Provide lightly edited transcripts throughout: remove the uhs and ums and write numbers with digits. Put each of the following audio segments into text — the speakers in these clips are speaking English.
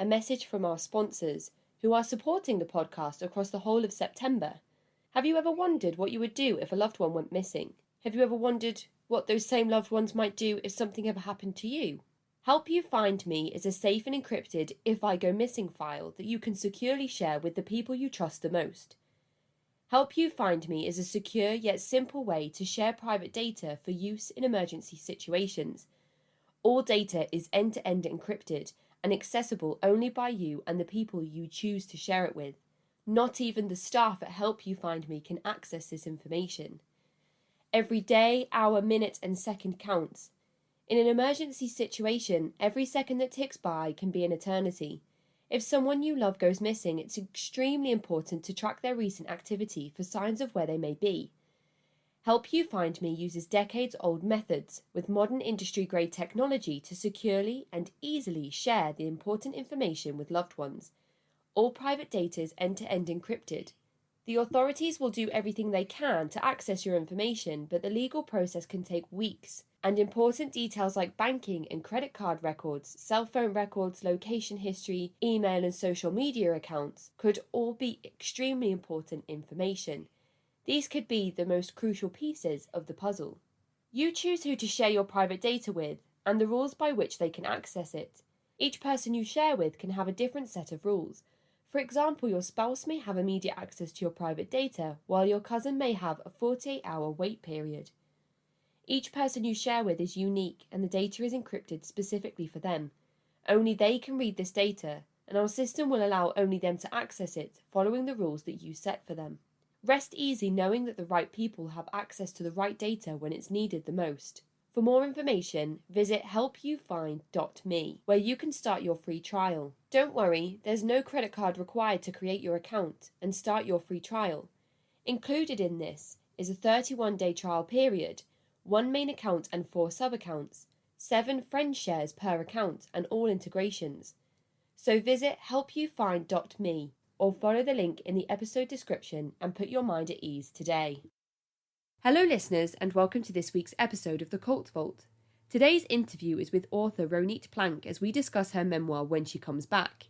a message from our sponsors who are supporting the podcast across the whole of September. Have you ever wondered what you would do if a loved one went missing? Have you ever wondered what those same loved ones might do if something ever happened to you? Help You Find Me is a safe and encrypted If I Go Missing file that you can securely share with the people you trust the most. Help You Find Me is a secure yet simple way to share private data for use in emergency situations. All data is end-to-end encrypted and accessible only by you and the people you choose to share it with. Not even the staff at Help You Find Me can access this information. Every day, hour, minute, and second counts. In an emergency situation, every second that ticks by can be an eternity. If someone you love goes missing, it's extremely important to track their recent activity for signs of where they may be. Help You Find Me uses decades-old methods with modern industry-grade technology to securely and easily share the important information with loved ones. All private data is end-to-end encrypted. The authorities will do everything they can to access your information, but the legal process can take weeks, and important details like banking and credit card records, cell phone records, location history, email and social media accounts could all be extremely important information. These could be the most crucial pieces of the puzzle. You choose who to share your private data with and the rules by which they can access it. Each person you share with can have a different set of rules. For example, your spouse may have immediate access to your private data, while your cousin may have a 48-hour wait period. Each person you share with is unique, and the data is encrypted specifically for them. Only they can read this data, and our system will allow only them to access it, following the rules that you set for them. Rest easy knowing that the right people have access to the right data when it's needed the most. For more information, visit helpyoufind.me, where you can start your free trial. Don't worry, there's no credit card required to create your account and start your free trial. Included in this is a 31-day trial period, 1 main account and 4 sub-accounts, 7 friend shares per account and all integrations. So visit helpyoufind.me or follow the link in the episode description and put your mind at ease today. Hello listeners, and welcome to this week's episode of The Cult Vault. Today's interview is with author Ronit Plank as we discuss her memoir When She Comes Back.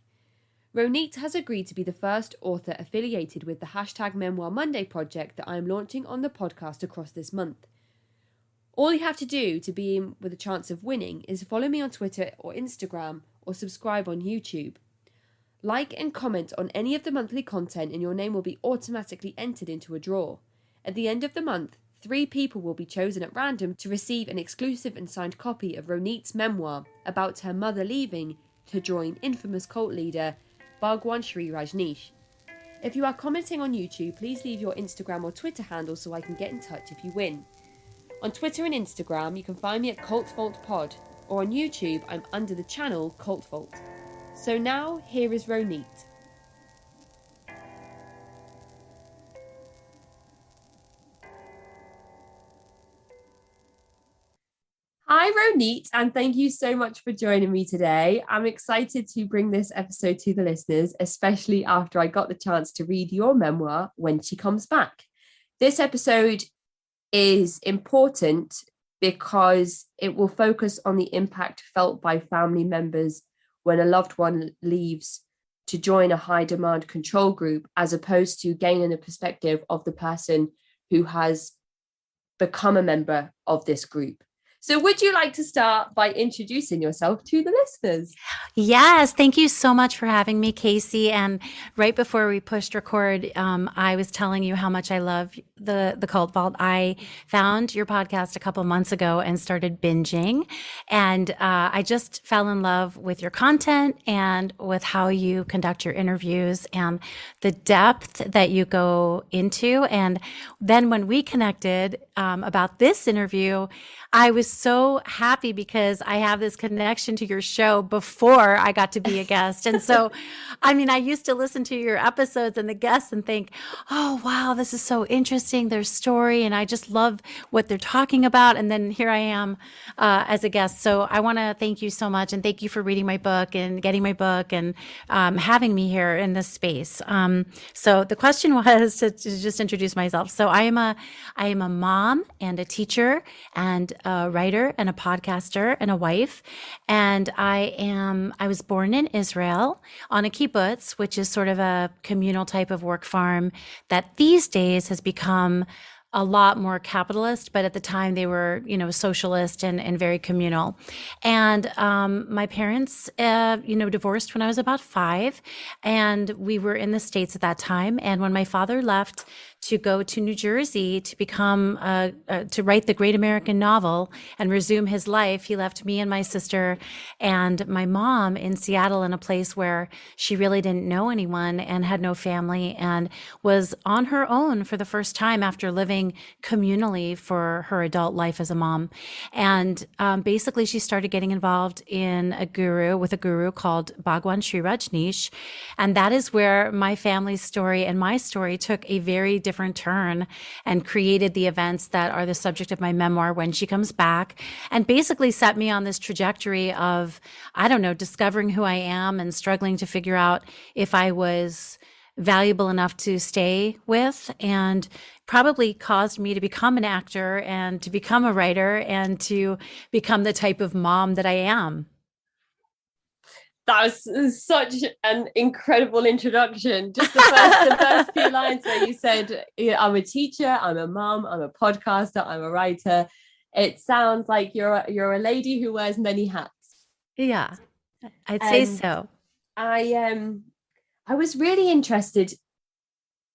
Ronit has agreed to be the first author affiliated with the #Memoir Monday project that I am launching on the podcast across this month. All you have to do to be in with a chance of winning is follow me on Twitter or Instagram or subscribe on YouTube. Like and comment on any of the monthly content and your name will be automatically entered into a draw. At the end of the month, 3 people will be chosen at random to receive an exclusive and signed copy of Ronit's memoir about her mother leaving to join infamous cult leader Bhagwan Shree Rajneesh. If you are commenting on YouTube, please leave your Instagram or Twitter handle so I can get in touch if you win. On Twitter and Instagram, you can find me at cultvaultpod, or on YouTube, I'm under the channel Cult Vault. So now, here is Ronit. Hi Ronit, and thank you so much for joining me today. I'm excited to bring this episode to the listeners, especially after I got the chance to read your memoir, When She Comes Back. This episode is important because it will focus on the impact felt by family members when a loved one leaves to join a high-demand control group, as opposed to gaining a perspective of the person who has become a member of this group. So would you like to start by introducing yourself to the listeners? Yes, thank you so much for having me, Casey. And right before we pushed record, I was telling you how much I love the Cult Vault. I found your podcast a couple months ago and started binging. And I just fell in love with your content and with how you conduct your interviews and the depth that you go into. And then when we connected about this interview, I was so happy because I have this connection to your show before I got to be a guest. And so, I mean, I used to listen to your episodes and the guests and think, oh, wow, this is so interesting, their story. And I just love what they're talking about. And then here I am as a guest. So I want to thank you so much. And thank you for reading my book and getting my book and having me here in this space. So the question was to just introduce myself. So I am a mom and a teacher and a writer writer and a podcaster and a wife. And I was born in Israel on a kibbutz, which is sort of a communal type of work farm that these days has become a lot more capitalist, but at the time they were, socialist and very communal. And my parents, divorced when I was about 5, and we were in the States at that time. And when my father left to go to New Jersey to become to write the great American novel and resume his life, he left me and my sister and my mom in Seattle, in a place where she really didn't know anyone and had no family, and was on her own for the first time after living communally for her adult life as a mom. And basically she started getting involved with a guru called Bhagwan Shree Rajneesh. And that is where my family's story and my story took a very different turn and created the events that are the subject of my memoir, When She Comes Back, and basically set me on this trajectory of, discovering who I am and struggling to figure out if I was valuable enough to stay with, and probably caused me to become an actor and to become a writer and to become the type of mom that I am. That was such an incredible introduction. Just the first few lines where you said, I'm a teacher, I'm a mom, I'm a podcaster, I'm a writer. It sounds like you're a lady who wears many hats. Yeah, I'd say so. I was really interested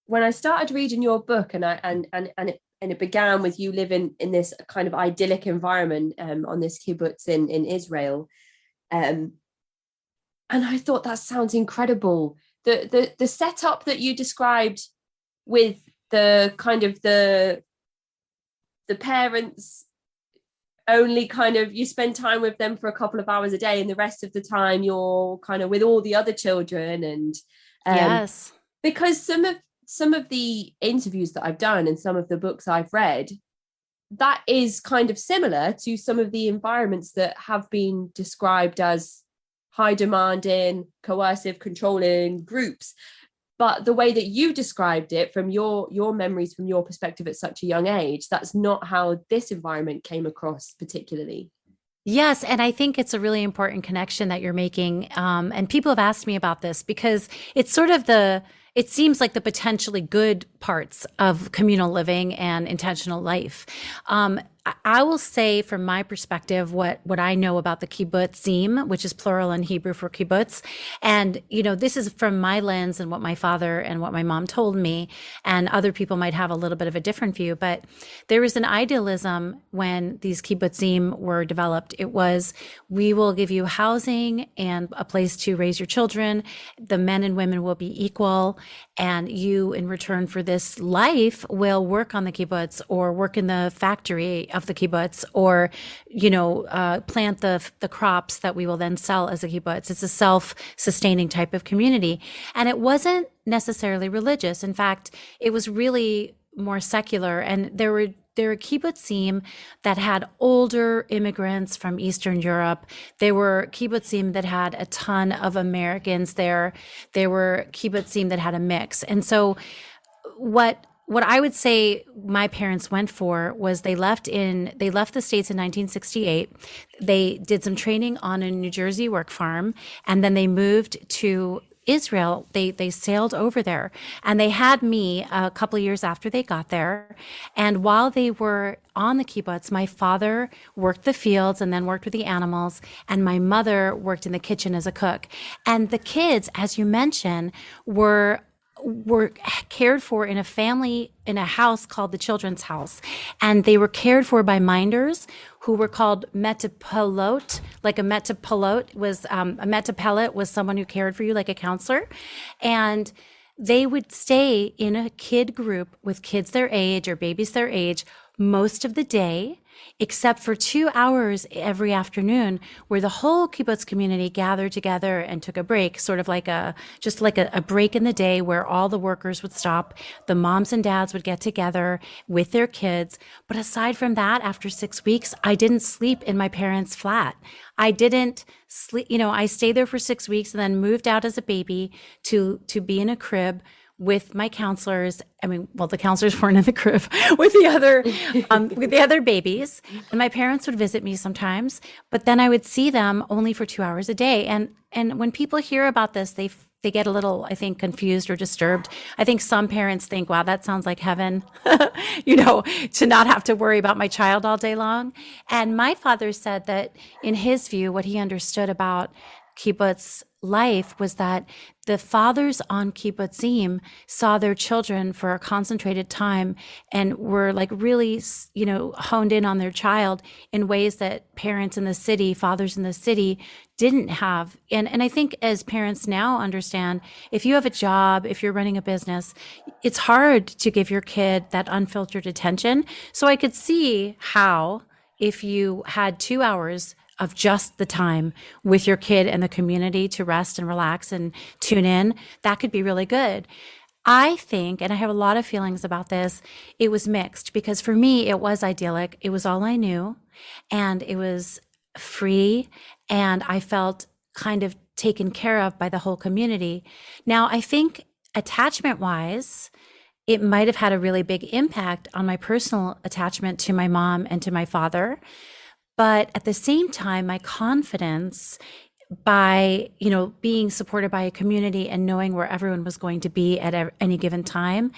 when I started reading your book, and it began with you living in this kind of idyllic environment on this kibbutz in Israel. And I thought, that sounds incredible. The setup that you described with the kind of the parents only kind of, you spend time with them for a couple of hours a day, and the rest of the time you're kind of with all the other children. And yes, because some of the interviews that I've done and some of the books I've read, that is kind of similar to some of the environments that have been described as high demanding, coercive, controlling groups. But the way that you described it from your memories, from your perspective at such a young age, that's not how this environment came across particularly. Yes, and I think it's a really important connection that you're making. And people have asked me about this because it's sort of it seems like the potentially good parts of communal living and intentional life. I will say, from my perspective, what I know about the kibbutzim, which is plural in Hebrew for kibbutz. And, this is from my lens and what my father and what my mom told me, and other people might have a little bit of a different view. But there was an idealism when these kibbutzim were developed. It was, we will give you housing and a place to raise your children. The men and women will be equal. And you, in return for this life, will work on the kibbutz or work in the factory of the kibbutz, or, plant the crops that we will then sell as a kibbutz. It's a self-sustaining type of community. And it wasn't necessarily religious. In fact, it was really more secular. And there were kibbutzim that had older immigrants from Eastern Europe. There were kibbutzim that had a ton of Americans there. There were kibbutzim that had a mix. And so what I would say my parents went for was they left the States in 1968. They did some training on a New Jersey work farm, and then they moved to Israel. They sailed over there, and they had me a couple of years after they got there. And while they were on the kibbutz, my father worked the fields and then worked with the animals, and my mother worked in the kitchen as a cook. And the kids, as you mentioned, were cared for in a house called the Children's House. And they were cared for by minders who were called metapelot. Like a metapelot was, a metapelot was someone who cared for you like a counselor. And they would stay in a kid group with kids their age or babies their age most of the day, except for 2 hours every afternoon, where the whole kibbutz community gathered together and took a break, sort of like a break in the day where all the workers would stop. The moms and dads would get together with their kids. But aside from that, after 6 weeks, I didn't sleep in my parents' flat. I didn't sleep, I stayed there for 6 weeks and then moved out as a baby to be in a crib with my counselors. I mean, well, the counselors weren't in the crib with the other babies, and my parents would visit me sometimes, but then I would see them only for 2 hours a day. And when people hear about this, they get a little, I think, confused or disturbed. I think some parents think, wow, that sounds like heaven, to not have to worry about my child all day long. And my father said that in his view, what he understood about kibbutz life was that the fathers on kibbutzim saw their children for a concentrated time and were like really, honed in on their child in ways that parents in the city, fathers in the city didn't have. And I think as parents now understand, if you have a job, if you're running a business, it's hard to give your kid that unfiltered attention. So I could see how if you had 2 hours of just the time with your kid and the community to rest and relax and tune in, that could be really good. I think, and I have a lot of feelings about this, it was mixed because for me, it was idyllic. It was all I knew and it was free and I felt kind of taken care of by the whole community. Now, I think attachment wise, it might have had a really big impact on my personal attachment to my mom and to my father. But at the same time, my confidence by, being supported by a community and knowing where everyone was going to be at any given time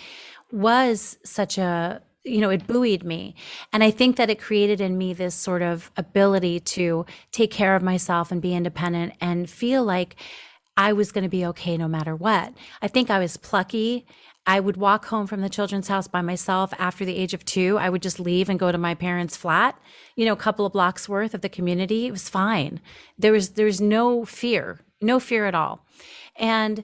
was such it buoyed me. And I think that it created in me this sort of ability to take care of myself and be independent and feel like I was going to be okay no matter what. I think I was plucky. I would walk home from the children's house by myself after the age of 2. I would just leave and go to my parents' flat, a couple of blocks worth of the community. It was fine. There's no fear at all. And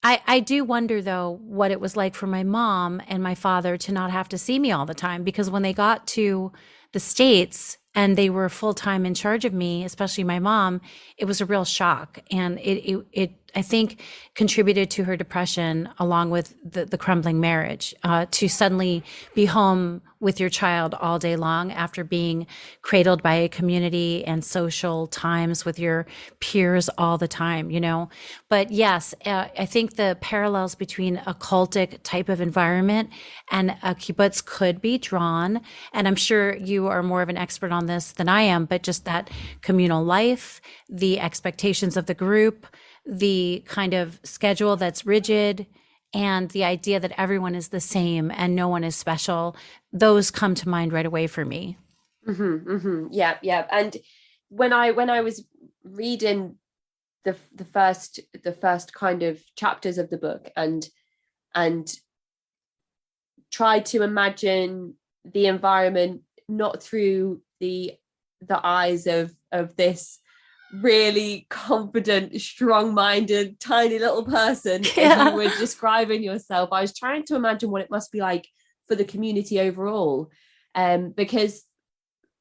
I do wonder though, what it was like for my mom and my father to not have to see me all the time, because when they got to the States and they were full-time in charge of me, especially my mom, it was a real shock. And it I think contributed to her depression along with the crumbling marriage, to suddenly be home with your child all day long after being cradled by a community and social times with your peers all the time, But yes, I think the parallels between a cultic type of environment and a kibbutz could be drawn. And I'm sure you are more of an expert on this than I am, but just that communal life, the expectations of the group, the kind of schedule that's rigid, and the idea that everyone is the same and no one is special, those come to mind right away for me. Yeah. And when I was reading the first kind of chapters of the book and tried to imagine the environment not through the eyes of this really confident, strong-minded, tiny little person as you were describing yourself, I was trying to imagine what it must be like for the community overall, because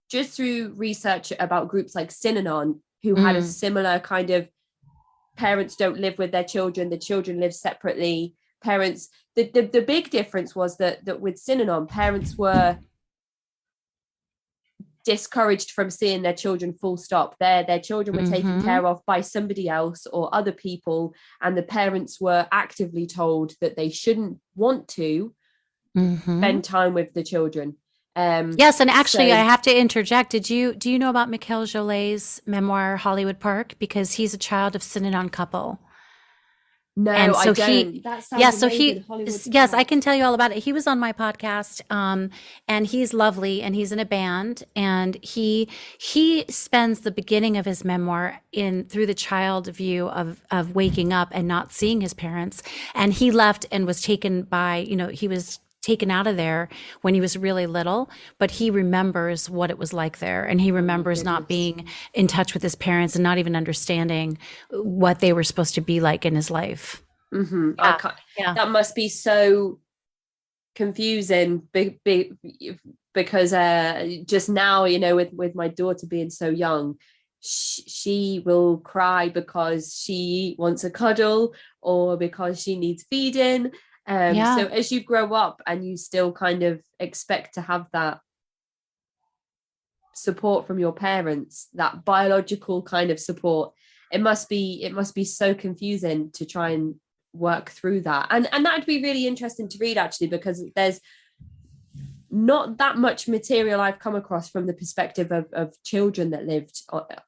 just through research about groups like Synanon, who had a similar kind of parents don't live with their children, the children live separately, parents, the big difference was that with Synanon, parents were discouraged from seeing their children, full stop. Their children were taken care of by somebody else or other people, and the parents were actively told that they shouldn't want to spend time with the children. Yes, and actually, I have to interject. Do you know about Mikel Jolet's memoir Hollywood Park? Because he's a child of Synanon couple. No, and so I don't. That sounds amazing. Yes, I can tell you all about it. He was on my podcast, and he's lovely, and he's in a band, and he spends the beginning of his memoir through the child view of waking up and not seeing his parents, and he left and was taken by, he was taken out of there when he was really little, but he remembers what it was like there. And he remembers not being in touch with his parents and not even understanding what they were supposed to be like in his life. Yeah. That must be so confusing because just now, with my daughter being so young, she will cry because she wants a cuddle or because she needs feeding. So as you grow up and you still kind of expect to have that support from your parents, that biological kind of support, it must be so confusing to try and work through that. And that'd be really interesting to read, actually, because there's not that much material I've come across from the perspective of children that lived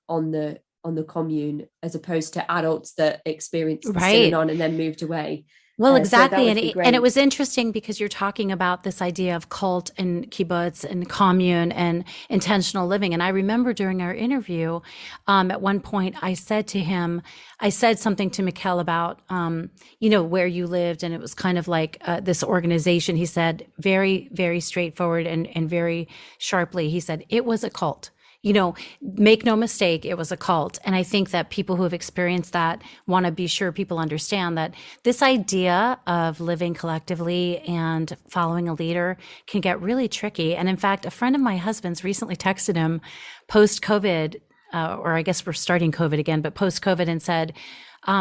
on the commune, as opposed to adults that experienced the Synanon and then moved away. Well, exactly. So and it was interesting because you're talking about this idea of cult and kibbutz and commune and intentional living. And I remember during our interview, at one point I said something to Mikkel about, where you lived. And it was kind of like this organization. He said very, very straightforward and very sharply, he said, it was a cult. Make no mistake, it was a cult. And I think that people who have experienced that want to be sure people understand that this idea of living collectively and following a leader can get really tricky. And in fact, a friend of my husband's recently texted him post-COVID, or I guess we're starting COVID again, but post-COVID, and said,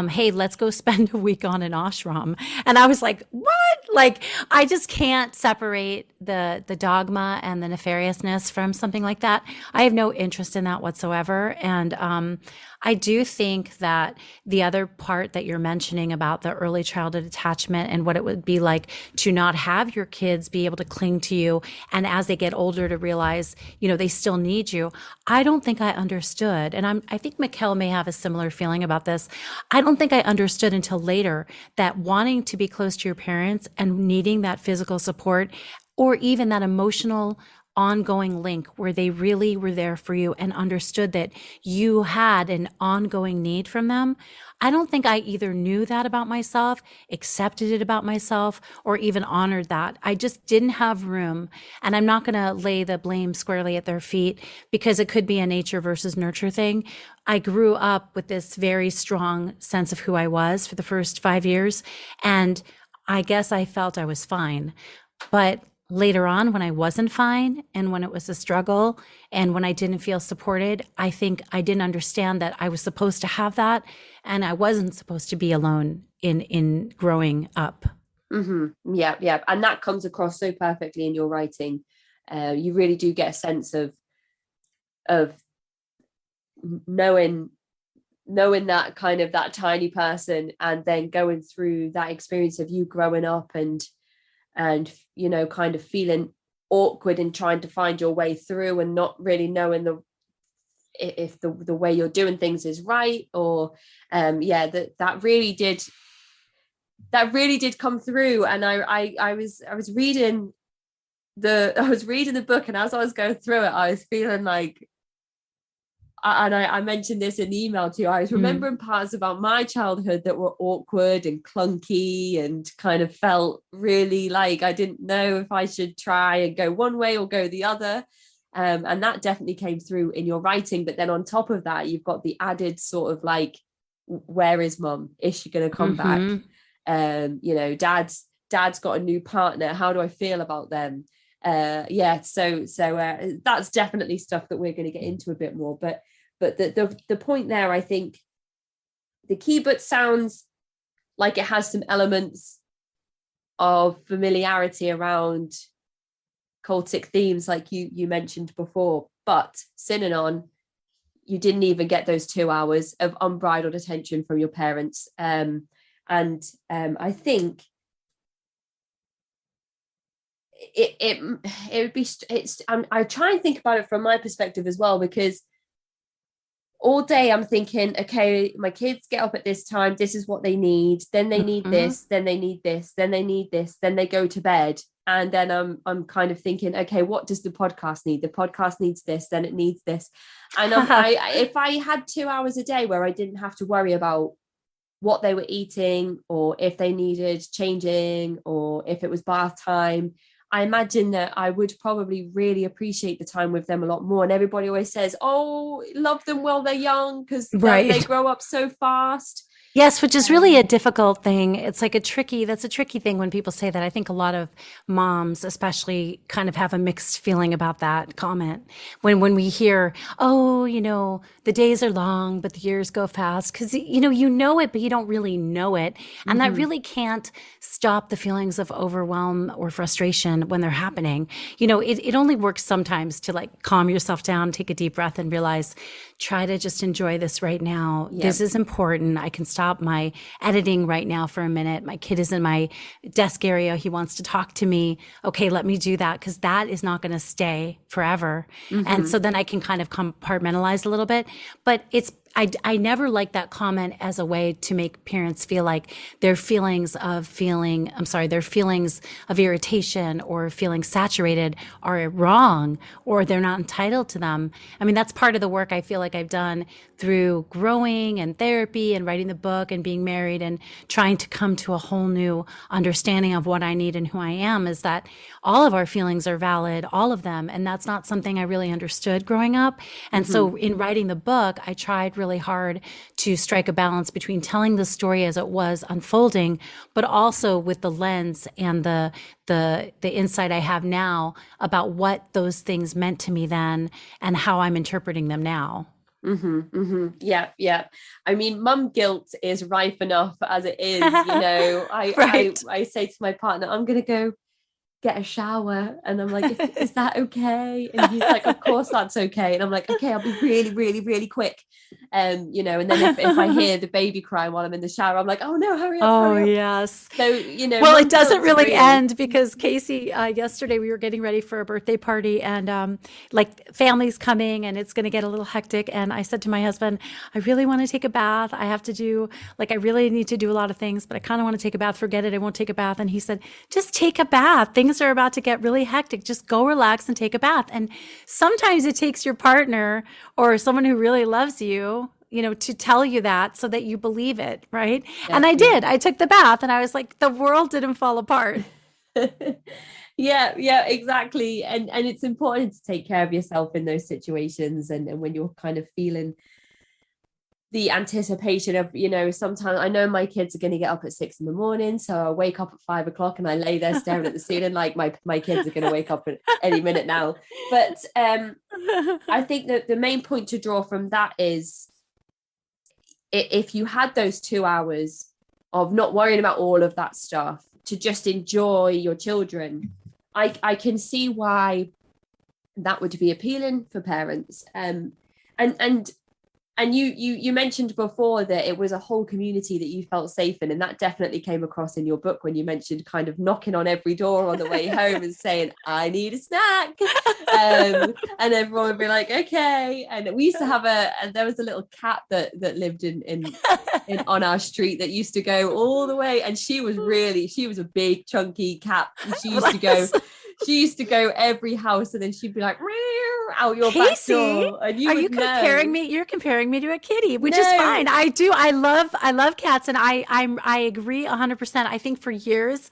hey, let's go spend a week on an ashram. And I was like, what? Like, I just can't separate the dogma and the nefariousness from something like that. I have no interest in that whatsoever. And I do think that the other part that you're mentioning about the early childhood attachment and what it would be like to not have your kids be able to cling to you, and as they get older to realize, they still need you. I don't think I understood. And I think Mikkel may have a similar feeling about this. I don't think I understood until later that wanting to be close to your parents and needing that physical support, or even that emotional ongoing link where they really were there for you and understood that you had an ongoing need from them. I don't think I either knew that about myself, accepted it about myself, or even honored that. I just didn't have room. And I'm not going to lay the blame squarely at their feet, because it could be a nature versus nurture thing. I grew up with this very strong sense of who I was for the first 5 years. And I guess I felt I was fine. But later on, when I wasn't fine and when it was a struggle and when I didn't feel supported, I think I didn't understand that I was supposed to have that, and I wasn't supposed to be alone in growing up. Mm-hmm. Yeah. And that comes across so perfectly in your writing. You really do get a sense of knowing that kind of that tiny person, and then going through that experience of you growing up and kind of feeling awkward and trying to find your way through, and not really knowing if the way you're doing things is right, or that really did come through. And I was reading the book, and as I was going through it, I was feeling like, and I mentioned this in the email to you, I was remembering parts about my childhood that were awkward and clunky and kind of felt really like I didn't know if I should try and go one way or go the other. And that definitely came through in your writing. But then on top of that, you've got the added sort of like, where is mum? Is she going to come back? Dad's got a new partner. How do I feel about them? So that's definitely stuff that we're going to get into a bit more. But the point there, I think the kibbutz sounds like it has some elements of familiarity around cultic themes, like you mentioned before. But Synanon, you didn't even get those 2 hours of unbridled attention from your parents. I think I try and think about it from my perspective as well, because all day I'm thinking, okay, my kids get up at this time, this is what they need, then they need this, then they need this, then they need this, then they go to bed. And then I'm kind of thinking, okay, what does the podcast need? The podcast needs this, then it needs this. And if I had 2 hours a day where I didn't have to worry about what they were eating, or if they needed changing, or if it was bath time, I imagine that I would probably really appreciate the time with them a lot more. And everybody always says, oh, love them while they're young, because they grow up so fast. Yes, which is really a difficult thing. It's like that's a tricky thing when people say that. I think a lot of moms especially kind of have a mixed feeling about that comment. When we hear, oh, the days are long, but the years go fast, because, you know it, but you don't really know it. And that really can't stop the feelings of overwhelm or frustration when they're happening. It only works sometimes to like calm yourself down, take a deep breath and realize, try to just enjoy this right now. Yep. This is important. I can stop stop my editing right now for a minute. My kid is in my desk area. He wants to talk to me. Okay, let me do that, because that is not going to stay forever. And so then I can kind of compartmentalize a little bit. But I never like that comment as a way to make parents feel like their feelings of irritation or feeling saturated are wrong, or they're not entitled to them. I mean, that's part of the work I feel like I've done through growing and therapy and writing the book and being married and trying to come to a whole new understanding of what I need and who I am, is that all of our feelings are valid, all of them. And that's not something I really understood growing up. And so in writing the book, I tried really hard to strike a balance between telling the story as it was unfolding, but also with the lens and the insight I have now about what those things meant to me then and how I'm interpreting them now. Yeah. I mean, mum guilt is rife enough as it is, Right. I say to my partner, I'm going to go get a shower, and I'm like, is that okay? And he's like, of course that's okay. And I'm like, okay, I'll be really, really, really quick. And then if I hear the baby cry while I'm in the shower, I'm like, oh no, hurry up. Oh, yes. So, well, it doesn't really real. end, because Casey, yesterday we were getting ready for a birthday party, and like family's coming and it's going to get a little hectic. And I said to my husband, I really want to take a bath. I really need to do a lot of things, but I kind of want to take a bath. Forget it. I won't take a bath. And he said, just take a bath. Things are about to get really hectic. Just go relax and take a bath. And sometimes it takes your partner or someone who really loves you, to tell you that so that you believe it. Right. Yeah, and I did. I took the bath and I was like, the world didn't fall apart. Yeah, exactly. And it's important to take care of yourself in those situations. And when you're kind of feeling the anticipation of, sometimes I know my kids are going to get up at 6 a.m. So I wake up at 5 o'clock and I lay there staring at the ceiling like my kids are going to wake up at any minute now. But I think that the main point to draw from that is, if you had those 2 hours of not worrying about all of that stuff to just enjoy your children, I can see why that would be appealing for parents. And you mentioned before that it was a whole community that you felt safe in, and that definitely came across in your book when you mentioned kind of knocking on every door on the way home and saying, I need a snack. And everyone would be like, okay. And we used to have there was a little cat that lived in on our street that used to go all the way, and she was a big chunky cat, and she used to go every house, and then she'd be like, out your Casey, back door. And are you comparing me? You're comparing me to a kitty, which is fine. I do. I love cats, and I agree 100%. I think for years,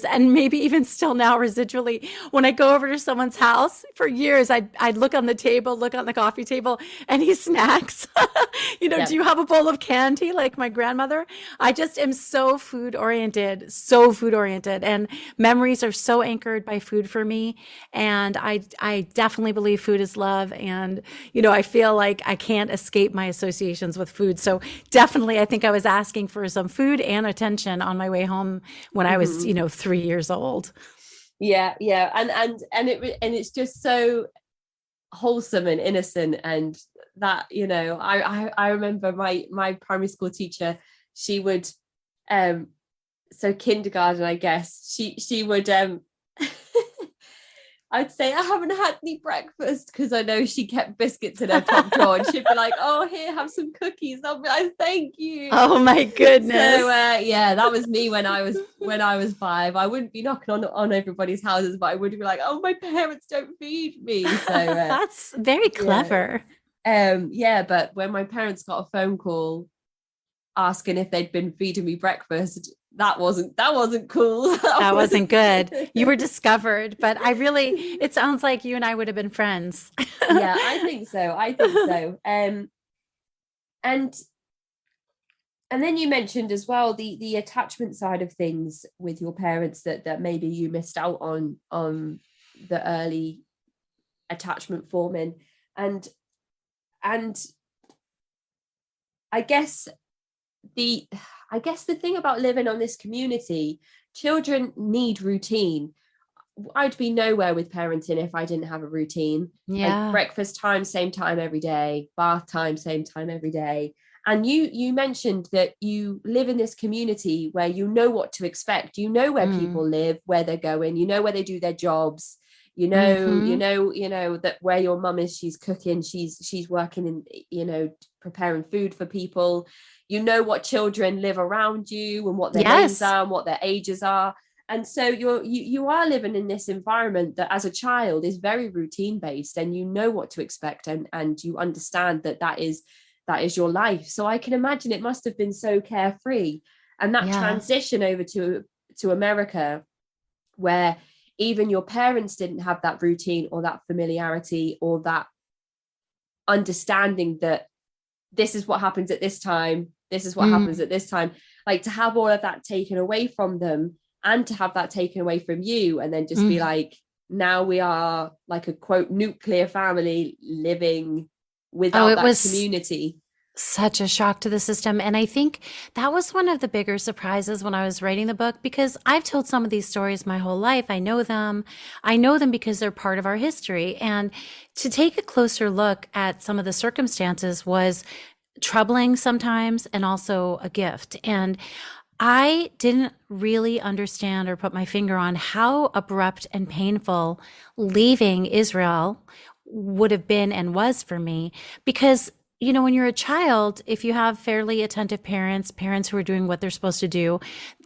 and maybe even still now residually, when I go over to someone's house, for years, I'd look on the coffee table, any snacks? Yeah. Do you have a bowl of candy like my grandmother? I just am so food oriented, and memories are so anchored by food for me. And I definitely believe food is love. And, I feel like I can't escape my associations with food. So definitely, I think I was asking for some food and attention on my way home when I was, 3 years old. Yeah. And it's just so wholesome and innocent. And that, I remember my primary school teacher, she would, so kindergarten, I guess, she would, I'd say, I haven't had any breakfast, because I know she kept biscuits in her top drawer, and she'd be like, oh, here, have some cookies. I'll be like, thank you. Oh my goodness. So that was me when I was 5. I wouldn't be knocking on everybody's houses, but I would be like, oh, my parents don't feed me. So that's very clever. But when my parents got a phone call asking if they'd been feeding me breakfast, that wasn't cool. That wasn't good. You were discovered, but it sounds like you and I would have been friends. Yeah, I think so. And then you mentioned as well the attachment side of things with your parents, that maybe you missed out on the early attachment forming, and I guess the thing about living on this community, children need routine. I'd be nowhere with parenting if I didn't have a routine. Yeah. Like breakfast time, same time every day, bath time, same time every day. And you mentioned that you live in this community where you know what to expect. You know where people live, where they're going, you know where they do their jobs, that where your mum is, she's cooking, she's working in, preparing food for people. You know what children live around you and what their names are and what their ages are. And so you are living in this environment that as a child is very routine based, and you know what to expect, and you understand that is your life. So I can imagine it must have been so carefree. And that transition over to America, where even your parents didn't have that routine or that familiarity or that understanding that this is what happens at this time, this is what happens at this time, like to have all of that taken away from them and to have that taken away from you, and then just be like, now we are like a quote nuclear family living without that community. Such a shock to the system. And I think that was one of the bigger surprises when I was writing the book, because I've told some of these stories my whole life. I know them because they're part of our history. And to take a closer look at some of the circumstances was troubling sometimes, and also a gift. And I didn't really understand or put my finger on how abrupt and painful leaving Israel would have been and was for me, because when you're a child, if you have fairly attentive parents who are doing what they're supposed to do,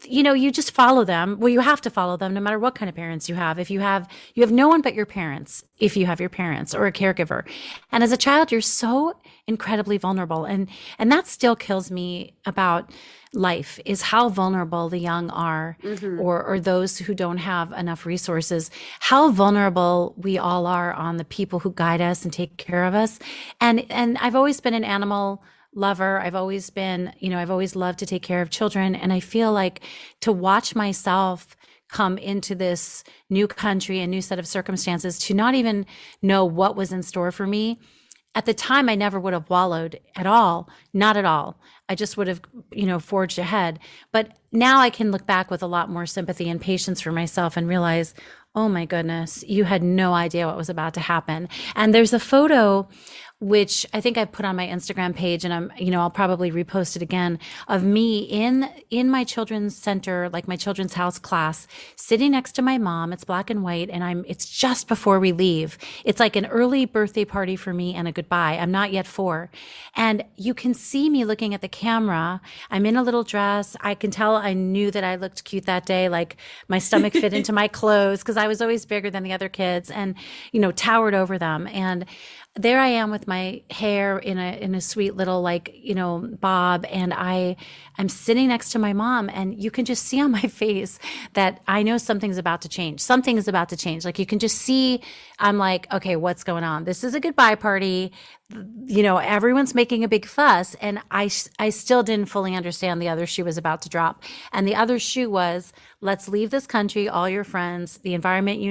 you just follow them. Well, you have to follow them no matter what kind of parents you have. If you have no one but your parents, if you have your parents or a caregiver. And as a child, you're so incredibly vulnerable. And that still kills me about life, is how vulnerable the young are, or those who don't have enough resources, how vulnerable we all are on the people who guide us and take care of us. And I've always been an animal lover. I've always been, I've always loved to take care of children. And I feel like to watch myself come into this new country, a new set of circumstances, to not even know what was in store for me. At the time, I never would have wallowed at all, not at all. I just would have, forged ahead. But now I can look back with a lot more sympathy and patience for myself and realize, oh my goodness, you had no idea what was about to happen. And there's a photo, which I think I put on my Instagram page, and I'll probably repost it again, of me in my children's center, like my children's house class, sitting next to my mom. It's black and white, and it's just before we leave. It's like an early birthday party for me and a goodbye. I'm not yet 4. And you can see me looking at the camera. I'm in a little dress. I can tell I knew that I looked cute that day. Like my stomach fit into my clothes, because I was always bigger than the other kids and, towered over them. And there I am with my hair in a sweet little bob, and I'm sitting next to my mom, and you can just see on my face that I know something's about to change. Something is about to change. Like you can just see, I'm like, okay, what's going on? This is a goodbye party. Everyone's making a big fuss, and I still didn't fully understand the other shoe was about to drop. And the other shoe was, let's leave this country, all your friends, the environment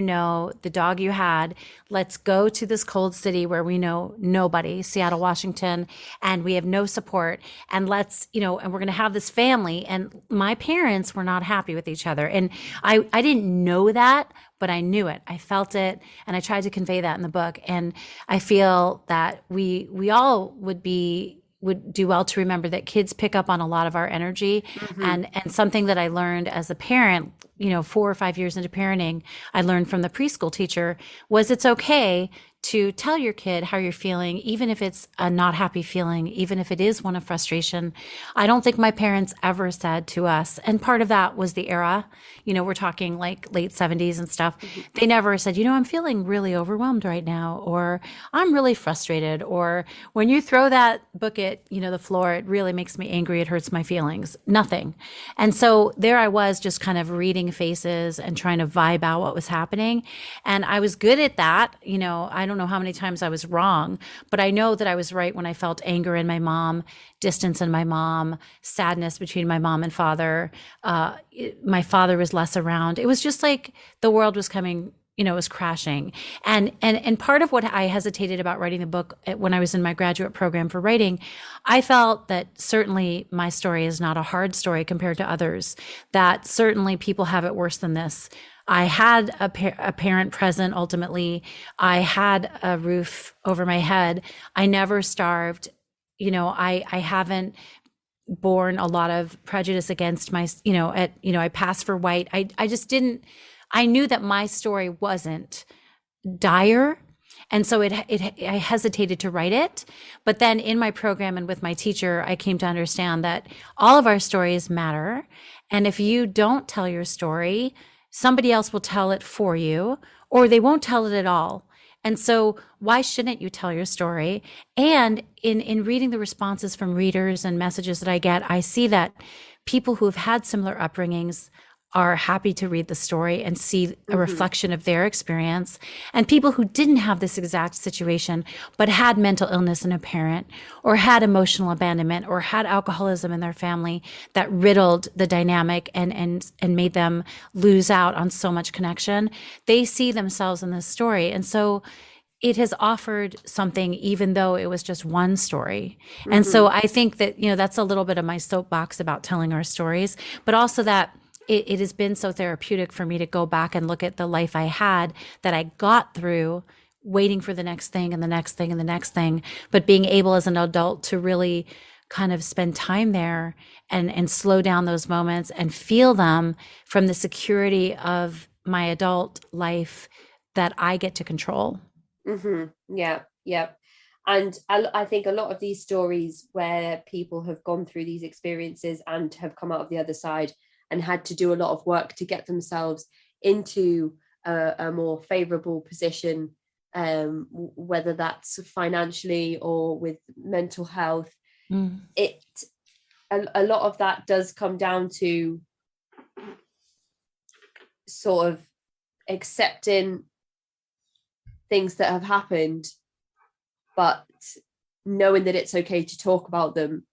the dog you had. Let's go to this cold city where we know nobody, Seattle, Washington, and we have no support. And let's, and we're going to have this family. And my parents were not happy with each other. And I didn't know that, but I knew it. I felt it. And I tried to convey that in the book. And I feel that we all would do well to remember that kids pick up on a lot of our energy. And something that I learned as a parent, 4 or 5 years into parenting, I learned from the preschool teacher was it's okay to tell your kid how you're feeling, even if it's a not happy feeling, even if it is one of frustration. I don't think my parents ever said to us, and part of that was the era, we're talking like late 70s and stuff. They never said, I'm feeling really overwhelmed right now, or I'm really frustrated, or when you throw that book at, the floor, it really makes me angry. It hurts my feelings. Nothing. And so there I was, just kind of reading faces and trying to vibe out what was happening. And I was good at that. I don't know how many times I was wrong, but I know that I was right when I felt anger in my mom, distance in my mom, sadness between my mom and father. My father was less around. It was just like the world was coming, it was crashing. And part of what I hesitated about writing the book when I was in my graduate program for writing, I felt that certainly my story is not a hard story compared to others, that certainly people have it worse than this. I had a parent present ultimately. I had a roof over my head. I never starved. I haven't borne a lot of prejudice against my, I passed for white. I just didn't, I knew that my story wasn't dire. And so I hesitated to write it. But then in my program and with my teacher, I came to understand that all of our stories matter. And if you don't tell your story, somebody else will tell it for you, or they won't tell it at all. And so why shouldn't you tell your story? And in reading the responses from readers and messages that I get, I see that people who have had similar upbringings are happy to read the story and see a reflection of their experience. And people who didn't have this exact situation, but had mental illness in a parent, or had emotional abandonment, or had alcoholism in their family that riddled the dynamic and made them lose out on so much connection, they see themselves in this story. And so it has offered something, even though it was just one story. And so I think that, that's a little bit of my soapbox about telling our stories, but also that it has been so therapeutic for me to go back and look at the life I had that I got through waiting for the next thing and the next thing and the next thing, but being able as an adult to really kind of spend time there and slow down those moments and feel them from the security of my adult life that I get to control. Yeah. And I think a lot of these stories where people have gone through these experiences and have come out of the other side and had to do a lot of work to get themselves into a more favorable position, whether that's financially or with mental health. A lot of that does come down to sort of accepting things that have happened, but knowing that it's okay to talk about them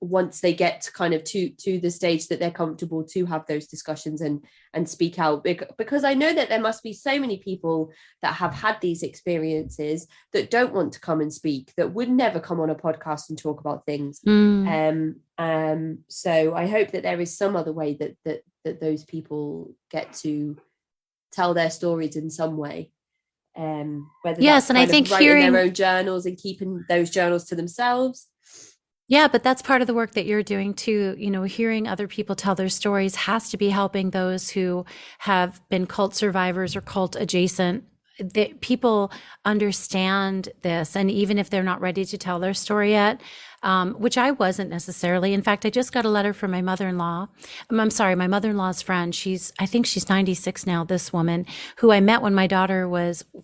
once they get kind of to the stage that they're comfortable to have those discussions and speak out, because I know that there must be so many people that have had these experiences that don't want to come and speak, that would never come on a podcast and talk about things. So I hope that there is some other way that those people get to tell their stories in some way. Whether yes, and I think writing their own journals and keeping those journals to themselves. Yeah, but that's part of the work that you're doing too. Hearing other people tell their stories has to be helping those who have been cult survivors or cult adjacent. That people understand this, and even if they're not ready to tell their story yet, which I wasn't necessarily. In fact, I just got a letter from my mother-in-law. I'm sorry, my mother-in-law's friend. I think she's 96 now, this woman who I met when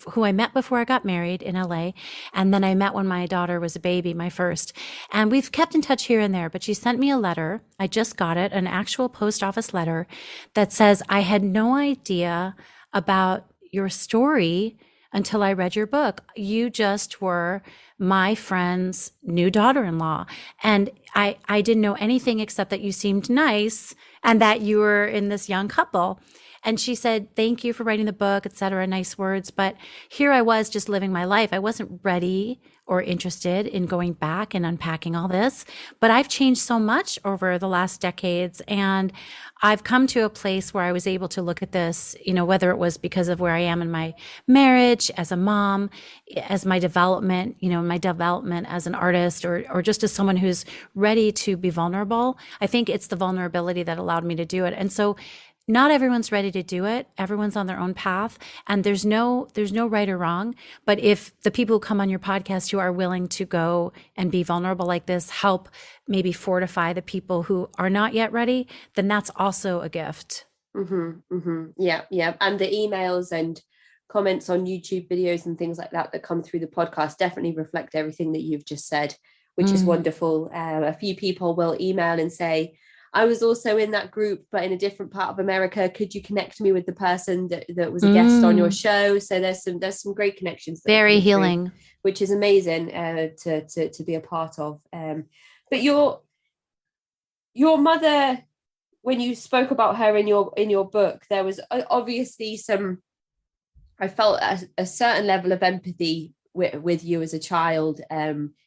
who I met before I got married in LA. And then I met when my daughter was a baby, my first. And we've kept in touch here and there, but she sent me a letter. I just got it, an actual post office letter that says, I had no idea about your story until I read your book. You just were my friend's new daughter-in-law. And I didn't know anything except that you seemed nice and that you were in this young couple. And she said, thank you for writing the book, et cetera, nice words. But here I was just living my life. I wasn't ready or interested in going back and unpacking all this. But I've changed so much over the last decades. And I've come to a place where I was able to look at this, whether it was because of where I am in my marriage, as a mom, as my development, my development as an artist, or just as someone who's ready to be vulnerable. I think it's the vulnerability that allowed me to do it. And so not everyone's ready to do it. Everyone's on their own path, and there's no right or wrong. But if the people who come on your podcast who are willing to go and be vulnerable like this help maybe fortify the people who are not yet ready, then that's also a gift. Yeah. And the emails and comments on YouTube videos and things like that come through the podcast definitely reflect everything that you've just said, which is wonderful. A few people will email and say, I was also in that group, but in a different part of America. Could you connect me with the person that was a guest on your show? So there's some great connections. Very healing, which is amazing to be a part of. But your mother, when you spoke about her in your book, there was obviously I felt a certain level of empathy with you as a child.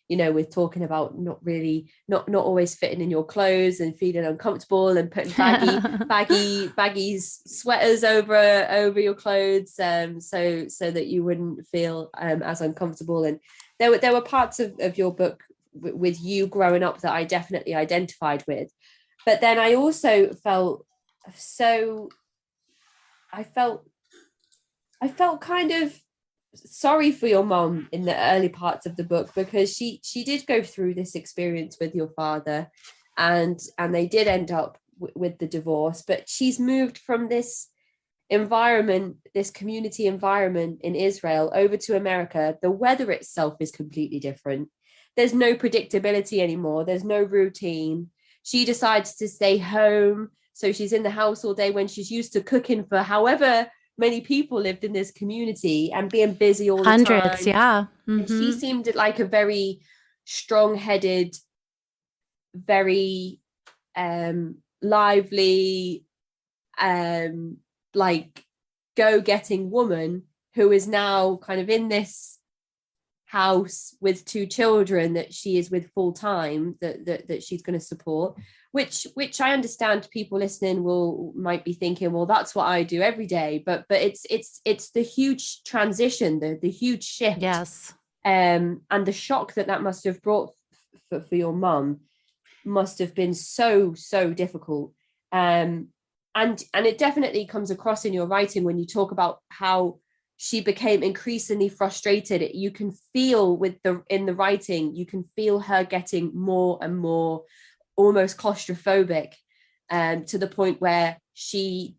With talking about not always fitting in your clothes and feeling uncomfortable and putting baggy sweaters over your clothes, so that you wouldn't feel as uncomfortable. And there were parts of your book with you growing up that I definitely identified with. But then I also felt so, I felt kind of sorry for your mom in the early parts of the book, because she did go through this experience with your father, and they did end up with the divorce, but she's moved from this environment, this community environment in Israel, over to America. The weather itself is completely different. There's no predictability anymore. There's no routine. She decides to stay home, so she's in the house all day when she's used to cooking for however many people lived in this community and being busy all the Hundreds, time. yeah. Mm-hmm. And she seemed like a very strong-headed, very lively, like go-getting woman who is now kind of in this house with 2 children that she is with full time, that she's going to support, which I understand people listening might be thinking, well, that's what I do every day, but it's the huge transition, the huge shift, yes, and the shock that must have brought for your mum must have been so difficult, and it definitely comes across in your writing when you talk about how she became increasingly frustrated. You can feel in the writing, you can feel her getting more and more almost claustrophobic, to the point where she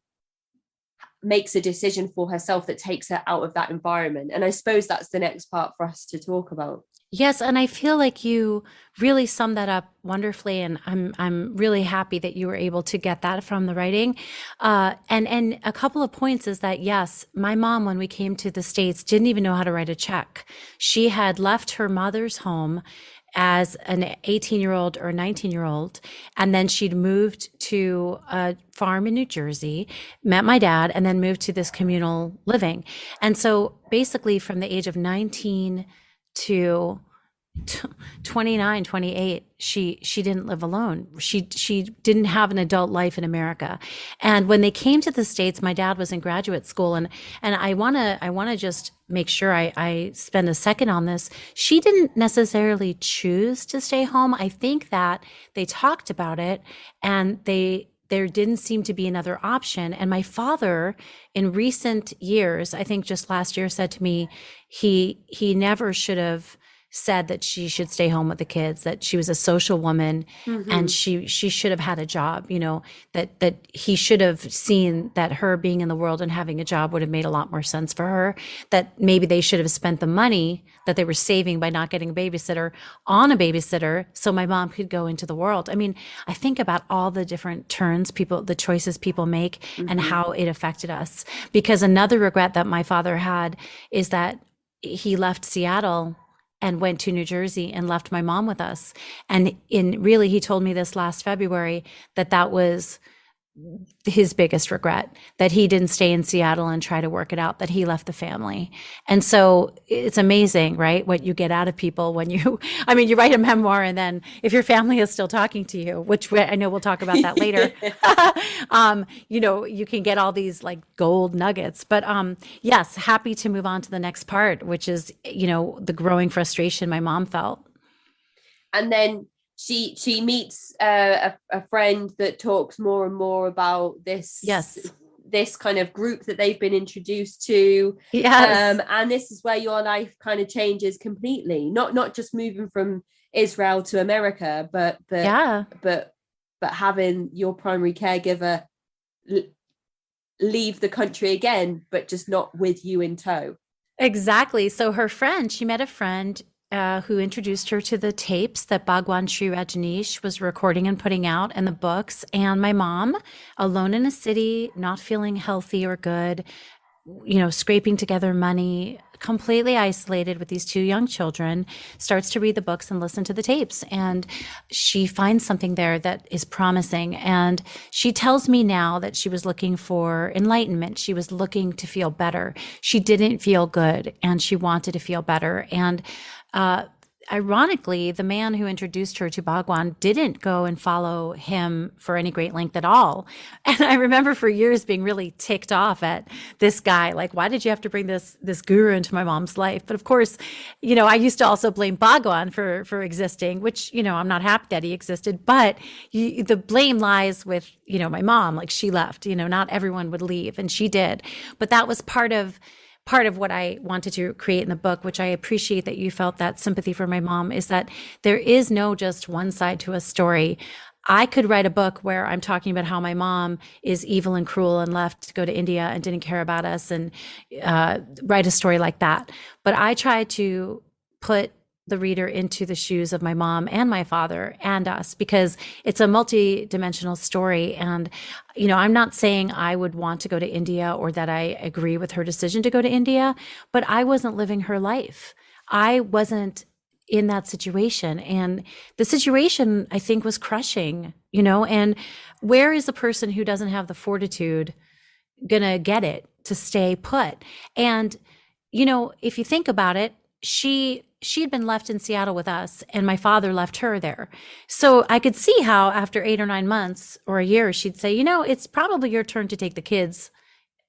makes a decision for herself that takes her out of that environment. And I suppose that's the next part for us to talk about. Yes, and I feel like you really summed that up wonderfully, and I'm really happy that you were able to get that from the writing. And a couple of points is that, yes, my mom, when we came to the States, didn't even know how to write a check. She had left her mother's home as an 18-year-old or 19-year-old, and then she'd moved to a farm in New Jersey, met my dad, and then moved to this communal living. And so basically from the age of 19 to 29, 28, she didn't live alone. She didn't have an adult life in America. And when they came to the States, my dad was in graduate school, and I want to just make sure I spend a second on this. She didn't necessarily choose to stay home. I think that they talked about it, and there didn't seem to be another option. And my father, in recent years, I think just last year, said to me, he never should have said that she should stay home with the kids, that she was a social woman, mm-hmm. and she should have had a job, that he should have seen that her being in the world and having a job would have made a lot more sense for her, that maybe they should have spent the money that they were saving by not getting a babysitter on a babysitter so my mom could go into the world. I mean, I think about all the different the choices people make, mm-hmm. and how it affected us. Because another regret that my father had is that he left Seattle and went to New Jersey and left my mom with us. And he told me this last February, that was his biggest regret, that he didn't stay in Seattle and try to work it out, that he left the family. And so it's amazing, right? What you get out of people when you write a memoir, and then if your family is still talking to you, which I know we'll talk about that later, you can get all these like gold nuggets. But yes, happy to move on to the next part, which is, the growing frustration my mom felt. And then she meets a friend that talks more and more about this. Yes. This kind of group that they've been introduced to. Yes. And this is where your life kind of changes completely. Not just moving from Israel to America, but having your primary caregiver leave the country again, but just not with you in tow. Exactly. So she met a friend who introduced her to the tapes that Bhagwan Shree Rajneesh was recording and putting out, and the books. And my mom, alone in a city, not feeling healthy or good, scraping together money, completely isolated with these 2 young children, starts to read the books and listen to the tapes. And she finds something there that is promising. And she tells me now that she was looking for enlightenment. She was looking to feel better. She didn't feel good, and she wanted to feel better. And ironically, the man who introduced her to Bhagwan didn't go and follow him for any great length at all. And I remember for years being really ticked off at this guy, like, why did you have to bring this guru into my mom's life? But of course, I used to also blame Bhagwan for existing, which, I'm not happy that he existed, but the blame lies with, my mom. Like, she left, not everyone would leave, and she did. But that was part of what I wanted to create in the book, which I appreciate that you felt that sympathy for my mom, is that there is no just one side to a story. I could write a book where I'm talking about how my mom is evil and cruel and left to go to India and didn't care about us, and write a story like that. But I try to put the reader into the shoes of my mom and my father and us, because it's a multi-dimensional story. And, I'm not saying I would want to go to India or that I agree with her decision to go to India, but I wasn't living her life. I wasn't in that situation. And the situation, I think, was crushing, and where is the person who doesn't have the fortitude gonna get it to stay put? And, if you think about it, she had been left in Seattle with us, and my father left her there. So I could see how after 8 or 9 months or a year, she'd say, it's probably your turn to take the kids,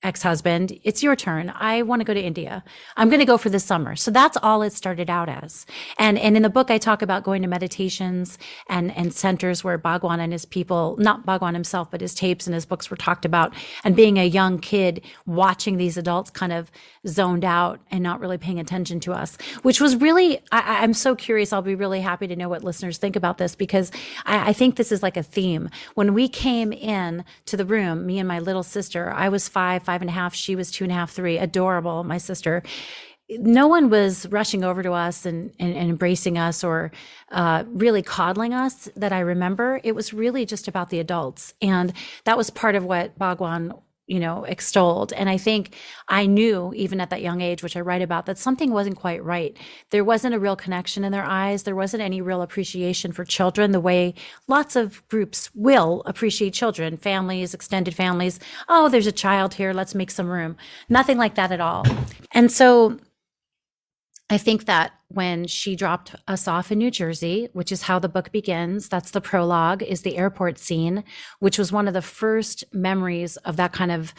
ex-husband. It's your turn. I want to go to India. I'm going to go for the summer. So that's all it started out as. And in the book, I talk about going to meditations and centers where Bhagwan and his people, not Bhagwan himself, but his tapes and his books were talked about, and being a young kid watching these adults kind of zoned out and not really paying attention to us, which was really, I'm so curious. I'll be really happy to know what listeners think about this, because I think this is like a theme. When we came in to the room, me and my little sister, I was 5.5, she was 2.5, 3, adorable, my sister. No one was rushing over to us and embracing us or really coddling us that I remember. It was really just about the adults. And that was part of what Bhagwan, extolled. And I think I knew, even at that young age, which I write about, that something wasn't quite right. There wasn't a real connection in their eyes. There wasn't any real appreciation for children the way lots of groups will appreciate children, families, extended families. Oh, there's a child here, let's make some room. Nothing like that at all. And so I think that when she dropped us off in New Jersey, which is how the book begins, that's the prologue, is the airport scene, which was one of the first memories of that kind of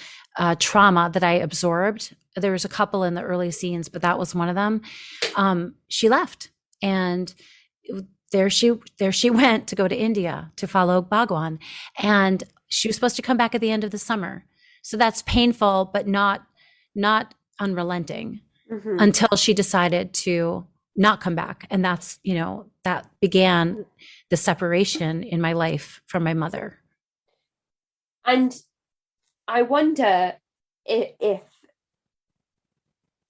trauma that I absorbed. There was a couple in the early scenes, but that was one of them. She left, and there she went to go to India to follow Bhagwan, and she was supposed to come back at the end of the summer. So that's painful, but not unrelenting. Mm-hmm. Until she decided to not come back. And that's, that began the separation in my life from my mother. And I wonder if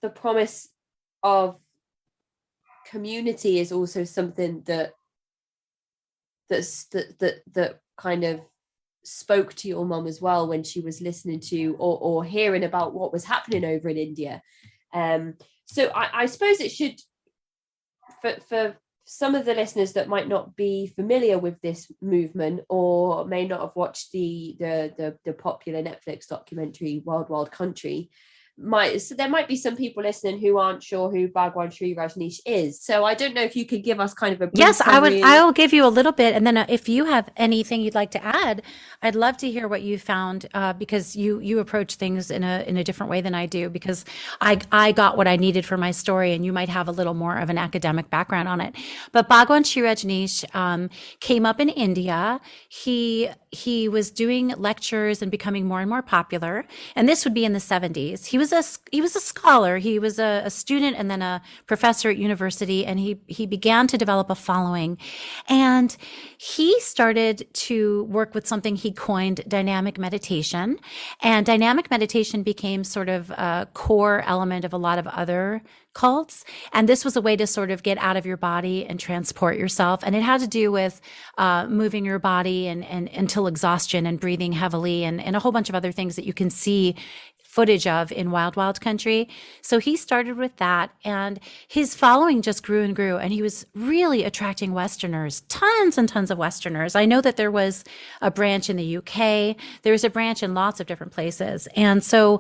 the promise of community is also something that kind of spoke to your mom as well when she was listening to or hearing about what was happening over in India. So I suppose it should, for some of the listeners that might not be familiar with this movement or may not have watched the popular Netflix documentary Wild Wild Country, so there might be some people listening who aren't sure who Bhagwan Shree Rajneesh is. So I don't know if you could give us kind of a brief Yes, summary. I will give you a little bit, and then if you have anything you'd like to add, I'd love to hear what you found, because you approach things in a different way than I do, because I got what I needed for my story, and you might have a little more of an academic background on it. But Bhagwan Shree Rajneesh came up in India. He was doing lectures and becoming more and more popular, and this would be in the 70s. He was a scholar. He was a student and then a professor at university, and he began to develop a following. And he started to work with something he coined dynamic meditation. And dynamic meditation became sort of a core element of a lot of other cults. And this was a way to sort of get out of your body and transport yourself. And it had to do with moving your body and until exhaustion and breathing heavily and a whole bunch of other things that you can see footage of in Wild Wild Country. So he started with that, and his following just grew and grew, and he was really attracting Westerners, tons and tons of Westerners. I know that there was a branch in the UK. There was a branch in lots of different places. And so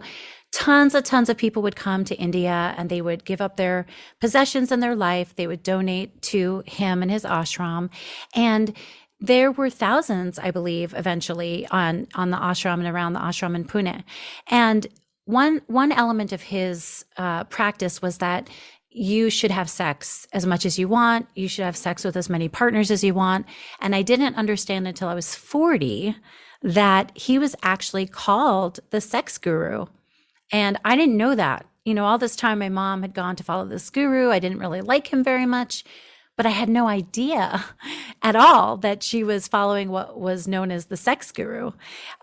tons of people would come to India and they would give up their possessions and their life. They would donate to him and his ashram. And there were thousands, I believe, eventually on the ashram and around the ashram in Pune. And one element of his practice was that you should have sex as much as you want. You should have sex with as many partners as you want. And I didn't understand until I was 40 that he was actually called the sex guru. And I didn't know that. All this time my mom had gone to follow this guru. I didn't really like him very much, but I had no idea at all that she was following what was known as the sex guru,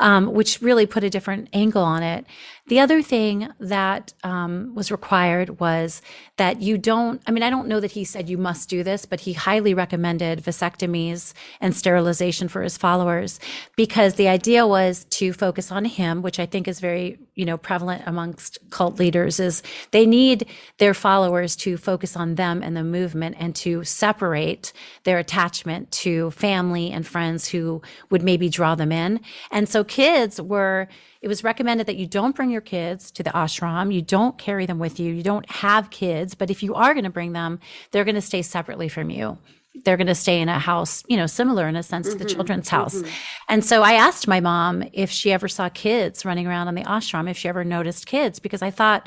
which really put a different angle on it. The other thing that was required was that I don't know that he said you must do this, but he highly recommended vasectomies and sterilization for his followers, because the idea was to focus on him, which I think is very, prevalent amongst cult leaders, is they need their followers to focus on them and the movement and to separate their attachment to family and friends who would maybe draw them in. And so it was recommended that you don't bring your kids to the ashram. You don't carry them with you. You don't have kids. But if you are going to bring them, they're going to stay separately from you. They're going to stay in a house, similar in a sense to the children's house. And so I asked my mom if she ever saw kids running around on the ashram, if she ever noticed kids, because I thought,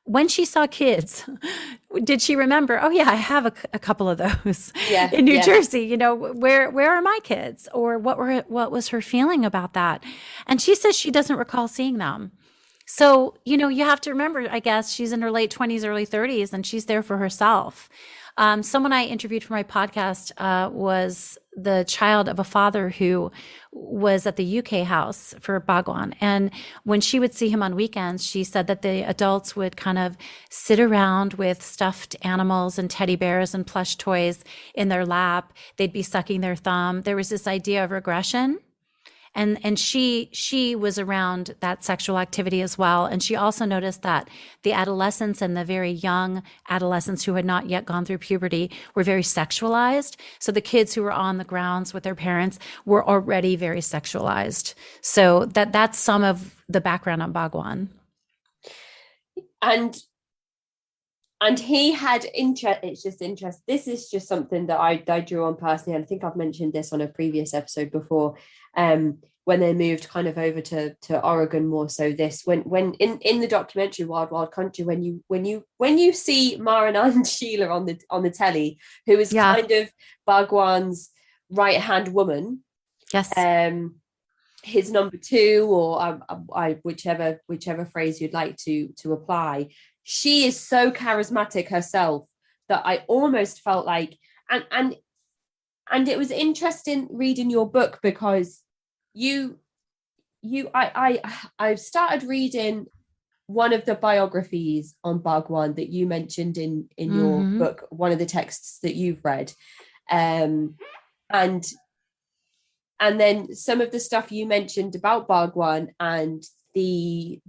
when she saw kids, did she remember, oh yeah, I have a couple of those in New Jersey, where are my kids? Or what was her feeling about that? And she says she doesn't recall seeing them. So, you have to remember, I guess she's in her late 20s, early 30s, and she's there for herself. Someone I interviewed for my podcast was the child of a father who was at the UK house for Bhagwan. And when she would see him on weekends, she said that the adults would kind of sit around with stuffed animals and teddy bears and plush toys in their lap. They'd be sucking their thumb. There was this idea of regression. And she was around that sexual activity as well. And she also noticed that the adolescents and the very young adolescents who had not yet gone through puberty were very sexualized. So the kids who were on the grounds with their parents were already very sexualized. So that's some of the background on Bhagwan. And he had interest. It's just interest. This is just something that I drew on personally. And I think I've mentioned this on a previous episode before. When they moved kind of over to Oregon more so, when in the documentary Wild Wild Country, when you see Mara and Sheila on the telly, who is kind of Bhagwan's right hand woman, his number two, or whichever phrase you'd like to apply, she is so charismatic herself that I almost felt like, and it was interesting reading your book, because I've started reading one of the biographies on Bhagwan that you mentioned in your book, one of the texts that you've read, and then some of the stuff you mentioned about Bhagwan and the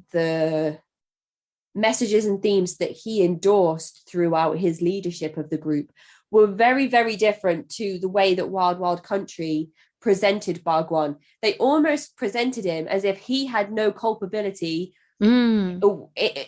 messages and themes that he endorsed throughout his leadership of the group were very, very different to the way that Wild Wild Country presented Bhagwan. They almost presented him as if he had no culpability in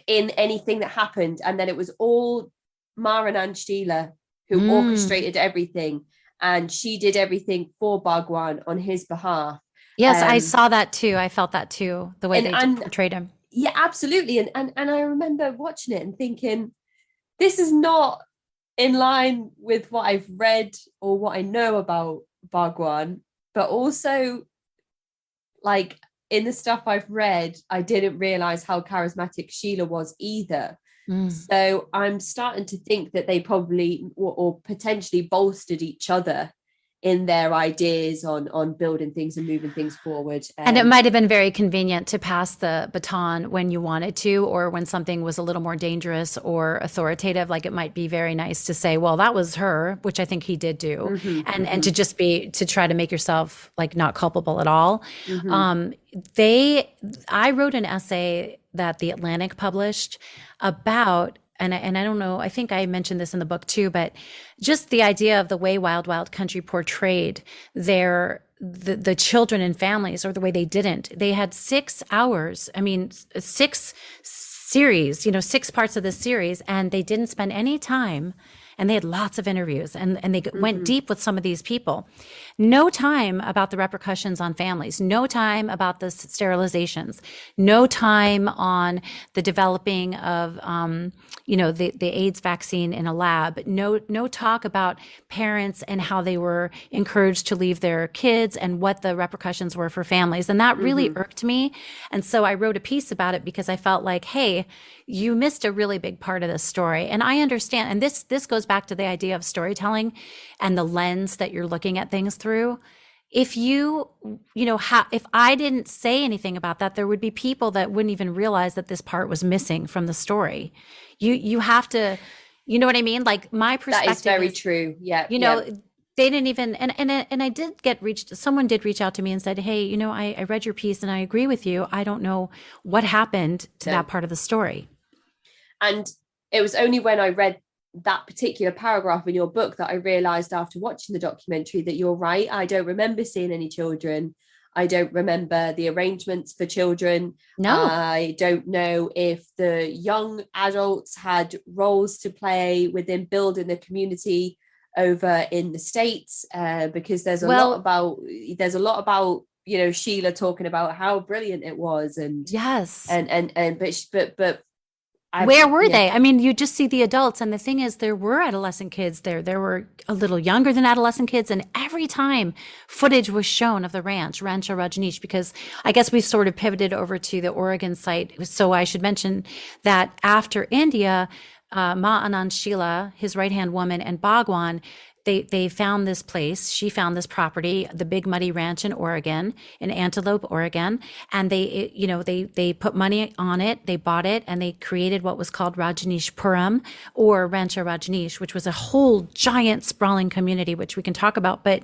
anything that happened, and that it was all Mara and Sheila who orchestrated everything, and she did everything for Bhagwan on his behalf. Yes, I saw that too. I felt that too, the way they portrayed him. Yeah, absolutely. And I remember watching it and thinking, this is not in line with what I've read or what I know about Bhagwan. But also, like, in the stuff I've read, I didn't realize how charismatic Sheila was either. So I'm starting to think that they probably or potentially bolstered each other in their ideas on building things and moving things forward. And it might have been very convenient to pass the baton when you wanted to, or when something was a little more dangerous or authoritative. Like, it might be very nice to say, well, that was her, which I think he did do. And to just to try to make yourself like not culpable at all. I wrote an essay that The Atlantic published about, and I don't know, I think I mentioned this in the book too, but just the idea of the way Wild Wild Country portrayed the children and families, or the way they didn't. They had 6 hours. I mean, six series, 6 parts of this series, and they didn't spend any time, and they had lots of interviews, and they went deep with some of these people. No time about the repercussions on families, no time about the sterilizations, no time on the developing of, the AIDS vaccine in a lab, no talk about parents and how they were encouraged to leave their kids and what the repercussions were for families. And that really irked me. And so I wrote a piece about it because I felt like, hey, you missed a really big part of this story. And I understand. And this goes back to the idea of storytelling and the lens that you're looking at things through. If if I didn't say anything about that, there would be people that wouldn't even realize that this part was missing from the story. You have to, you know what I mean? Like, my perspective That is very true. Yeah. They didn't even, and I did someone did reach out to me and said, hey, I read your piece and I agree with you. I don't know what happened to that part of the story. And it was only when I read that particular paragraph in your book that I realized after watching the documentary that you're right. I don't remember seeing any children. I don't remember the arrangements for children. No. I don't know if the young adults had roles to play within building the community over in the States, because there's a lot about Sheila talking about how brilliant it was, and yes, but where were they? I mean, you just see the adults, and the thing is, there were adolescent kids there. There were a little younger than adolescent kids, and every time footage was shown of the Rancho Rajneesh, because I guess we've sort of pivoted over to the Oregon site. So I should mention that after India, Ma Anand Sheila, his right-hand woman, and Bhagwan, they found this place. She found this property, the Big Muddy Ranch in Oregon, in Antelope, Oregon, and they put money on it. They bought it, and they created what was called Rajneeshpuram, or Rancho Rajneesh, which was a whole giant sprawling community, which we can talk about. But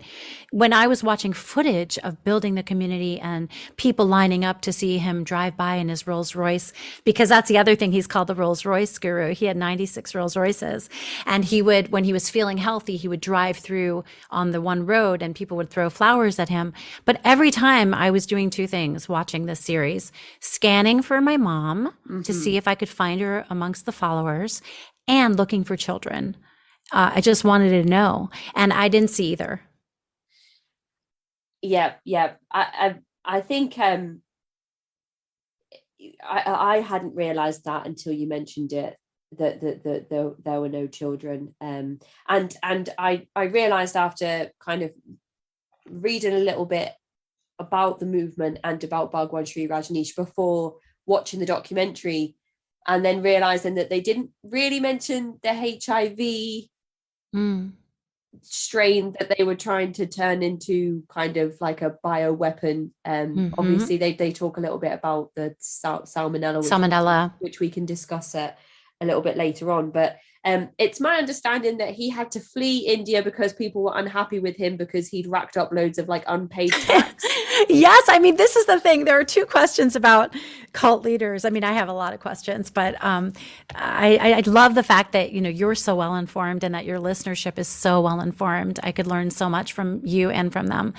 when I was watching footage of building the community and people lining up to see him drive by in his Rolls Royce, because that's the other thing, he's called the Rolls Royce guru. He had 96 Rolls Royces, and he would, when he was feeling healthy, he would drive through on the one road and people would throw flowers at him. But every time I was doing two things watching this series: scanning for my mom to see if I could find her amongst the followers, and looking for children. I just wanted to know. And I didn't see either. Yeah. I think I hadn't realized that until you mentioned it, that there were no children, and I realized after kind of reading a little bit about the movement and about Bhagwan Shree Rajneesh before watching the documentary, and then realizing that they didn't really mention the HIV strain that they were trying to turn into kind of like a bioweapon. Obviously they talk a little bit about the salmonella, which we can discuss a little bit later on, but it's my understanding that he had to flee India because people were unhappy with him because he'd racked up loads of like unpaid tax. Yes, I mean, this is the thing. There are two questions about cult leaders. I mean, I have a lot of questions, but I love the fact that you're so well informed and that your listenership is so well informed. I could learn so much from you and from them.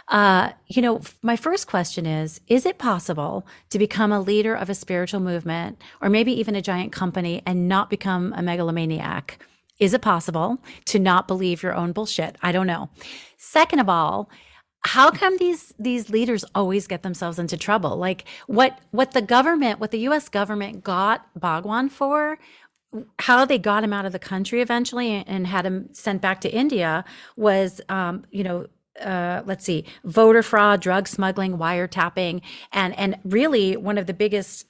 My first question is it possible to become a leader of a spiritual movement, or maybe even a giant company, and not become a megalomaniac? Is it possible to not believe your own bullshit? I don't know. Second of all, how come these leaders always get themselves into trouble? Like what the US government got Bhagwan for, how they got him out of the country eventually and had him sent back to India was, let's see, voter fraud, drug smuggling, wiretapping, and really one of the biggest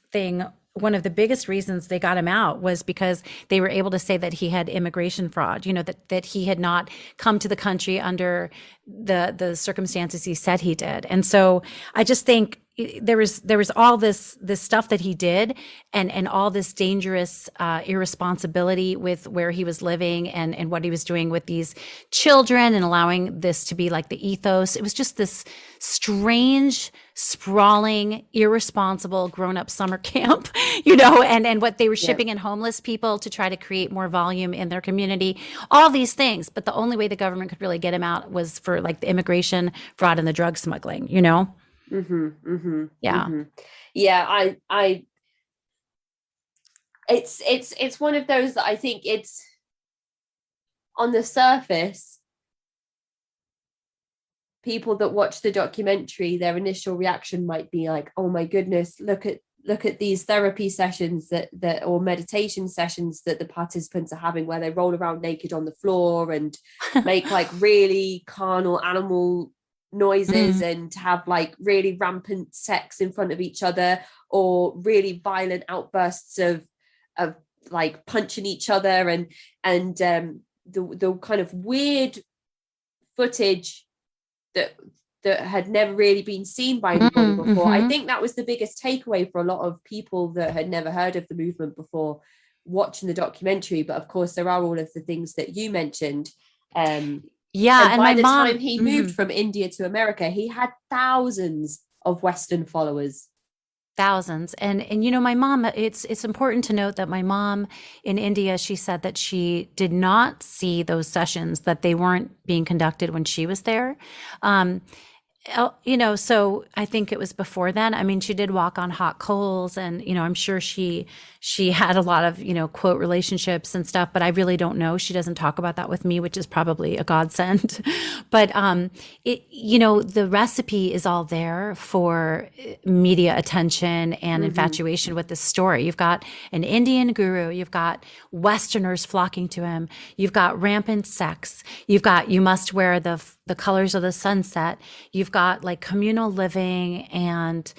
reasons they got him out was because they were able to say that he had immigration fraud, that he had not come to the country under the circumstances he said he did. And so I just think there was all this stuff that he did, and all this dangerous irresponsibility with where he was living and what he was doing with these children and allowing this to be like the ethos. It was just this strange, sprawling, irresponsible grown-up summer camp, and what they were shipping in homeless people to try to create more volume in their community, all these things. But the only way the government could really get him out was for like the immigration fraud and the drug smuggling, Yeah. Yeah. It's one of those that I think it's on the surface, people that watch the documentary, their initial reaction might be like, oh my goodness, look at these therapy sessions that or meditation sessions that the participants are having, where they roll around naked on the floor and make like really carnal animal noises and have like really rampant sex in front of each other, or really violent outbursts of like punching each other, and the kind of weird footage that had never really been seen by anybody before. I think that was the biggest takeaway for a lot of people that had never heard of the movement before watching the documentary. But of course, there are all of the things that you mentioned. Yeah, and by the time he moved from India to America, he had thousands of Western followers. Thousands. And you know, my mom, it's important to note that my mom in India, she said that she did not see those sessions, that they weren't being conducted when she was there. You know, so I think it was before then. I mean, she did walk on hot coals, and, you know, I'm sure she had a lot of, you know, quote relationships and stuff, but I really don't know. She doesn't talk about that with me, which is probably a godsend. But you know, the recipe is all there for media attention and infatuation with this story. You've got an Indian guru, you've got Westerners flocking to him, you've got rampant sex, you've got you must wear the colors of the sunset, you've got like communal living and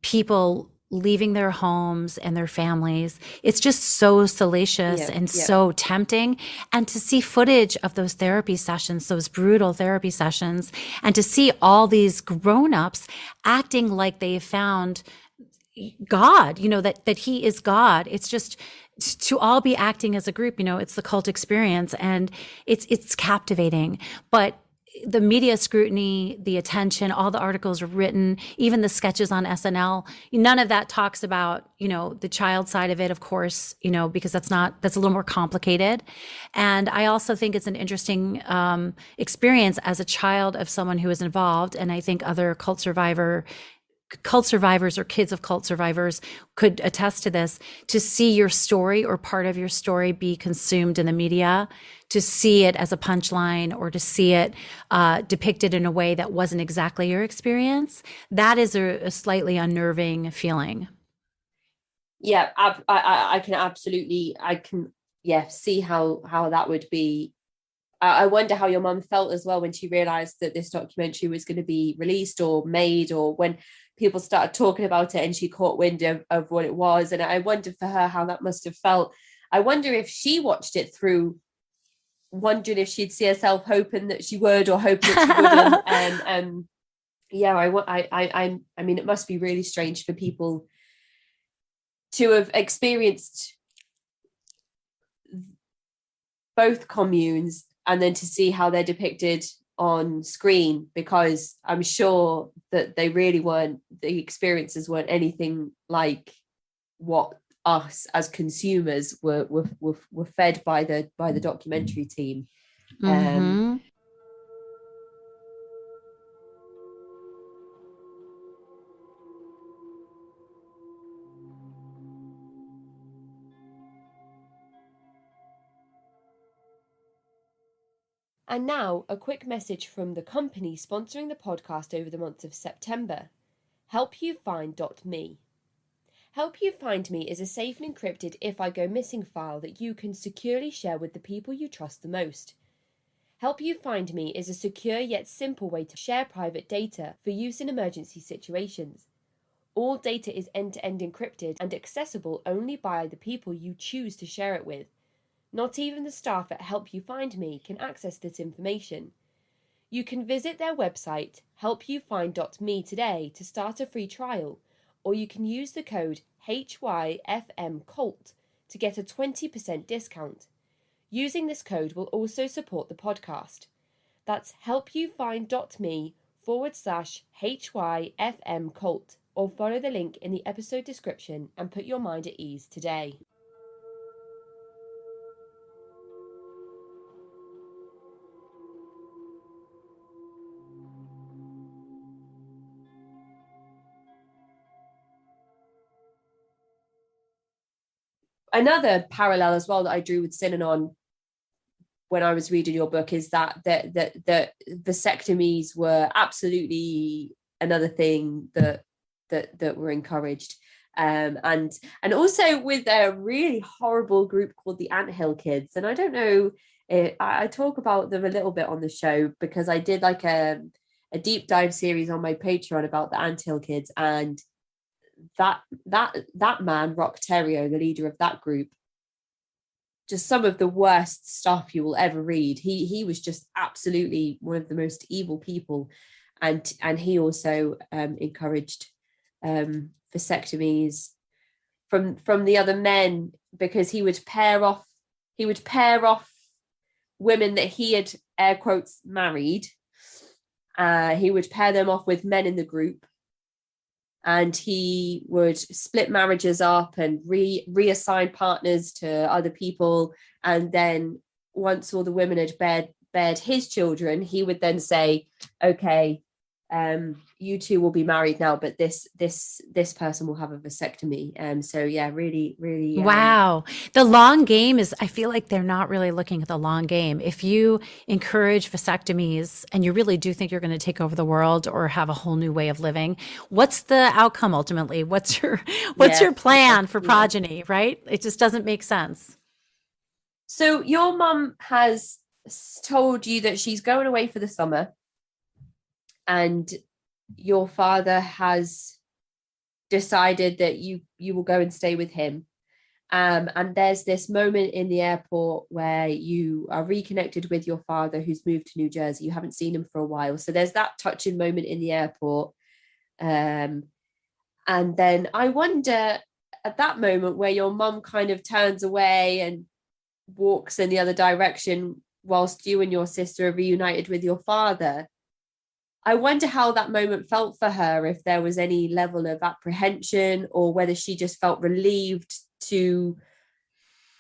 people leaving their homes and their families. It's just so salacious and so tempting. And to see footage of those therapy sessions, those brutal therapy sessions, and to see all these grown-ups acting like they found God, you know, that he is God. It's just to all be acting as a group, you know, it's the cult experience, and it's captivating. But the media scrutiny, the attention, all the articles written, even the sketches on SNL, none of that talks about, you know, the child side of it, of course, you know, because that's a little more complicated. And I also think it's an interesting experience as a child of someone who is involved. And I think other cult survivors or kids of cult survivors could attest to this, to see your story or part of your story be consumed in the media, to see it as a punchline or to see it depicted in a way that wasn't exactly your experience. That is a slightly unnerving feeling. Yeah, I can absolutely, see how that would be. I wonder how your mum felt as well when she realized that this documentary was going to be released or made, or when people started talking about it and she caught wind of what it was. And I wonder for her how that must have felt. I wonder if she watched it through, wondered if she'd see herself hoping that she would or hoping that she wouldn't. I mean, it must be really strange for people to have experienced both communes and then to see how they're depicted on screen, because I'm sure that they really weren't, the experiences weren't anything like what us as consumers were fed by the documentary team. And now, a quick message from the company sponsoring the podcast over the month of September, helpyoufind.me. Help You Find Me is a safe and encrypted if I go missing file that you can securely share with the people you trust the most. Help You Find Me is a secure yet simple way to share private data for use in emergency situations. All data is end-to-end encrypted and accessible only by the people you choose to share it with. Not even the staff at Help You Find Me can access this information. You can visit their website, helpyoufind.me today to start a free trial, or you can use the code HYFMCOLT to get a 20% discount. Using this code will also support the podcast. That's helpyoufind.me/HYFMCOLT, or follow the link in the episode description and put your mind at ease today. another parallel as well that I drew with Synanon when I was reading your book is that vasectomies were absolutely another thing that were encouraged. And also with a really horrible group called the Anthill Kids. And I don't know, I talk about them a little bit on the show because I did like a deep dive series on my Patreon about the Anthill Kids, and that man, Rock Terrio, the leader of that group, just some of the worst stuff you will ever read. He was just absolutely one of the most evil people, and he also encouraged vasectomies from the other men, because he would pair off women that he had, air quotes, married. He would pair them off with men in the group, and he would split marriages up and reassign partners to other people. And then once all the women had bared his children, he would then say, okay, you two will be married now, but this person will have a vasectomy. So yeah, really Wow. The long game is, I feel like they're not really looking at the long game. If you encourage vasectomies and you really do think you're going to take over the world or have a whole new way of living, what's the outcome ultimately? What's your plan for progeny, right? It just doesn't make sense. So your mum has told you that she's going away for the summer, and your father has decided that you will go and stay with him. And there's this moment in the airport where you are reconnected with your father, who's moved to New Jersey. You haven't seen him for a while. So there's that touching moment in the airport. And then I wonder at that moment where your mum kind of turns away and walks in the other direction whilst you and your sister are reunited with your father. I wonder how that moment felt for her, if there was any level of apprehension or whether she just felt relieved to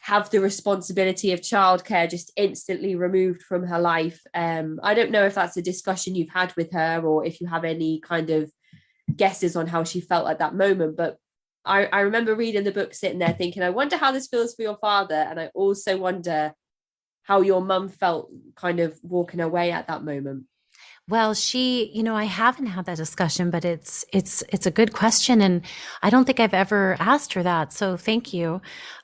have the responsibility of childcare just instantly removed from her life. I don't know if that's a discussion you've had with her or if you have any kind of guesses on how she felt at that moment. But I remember reading the book, sitting there thinking, I wonder how this feels for your father. And I also wonder how your mum felt kind of walking away at that moment. Well, I haven't had that discussion, but it's a good question. And I don't think I've ever asked her that. So thank you.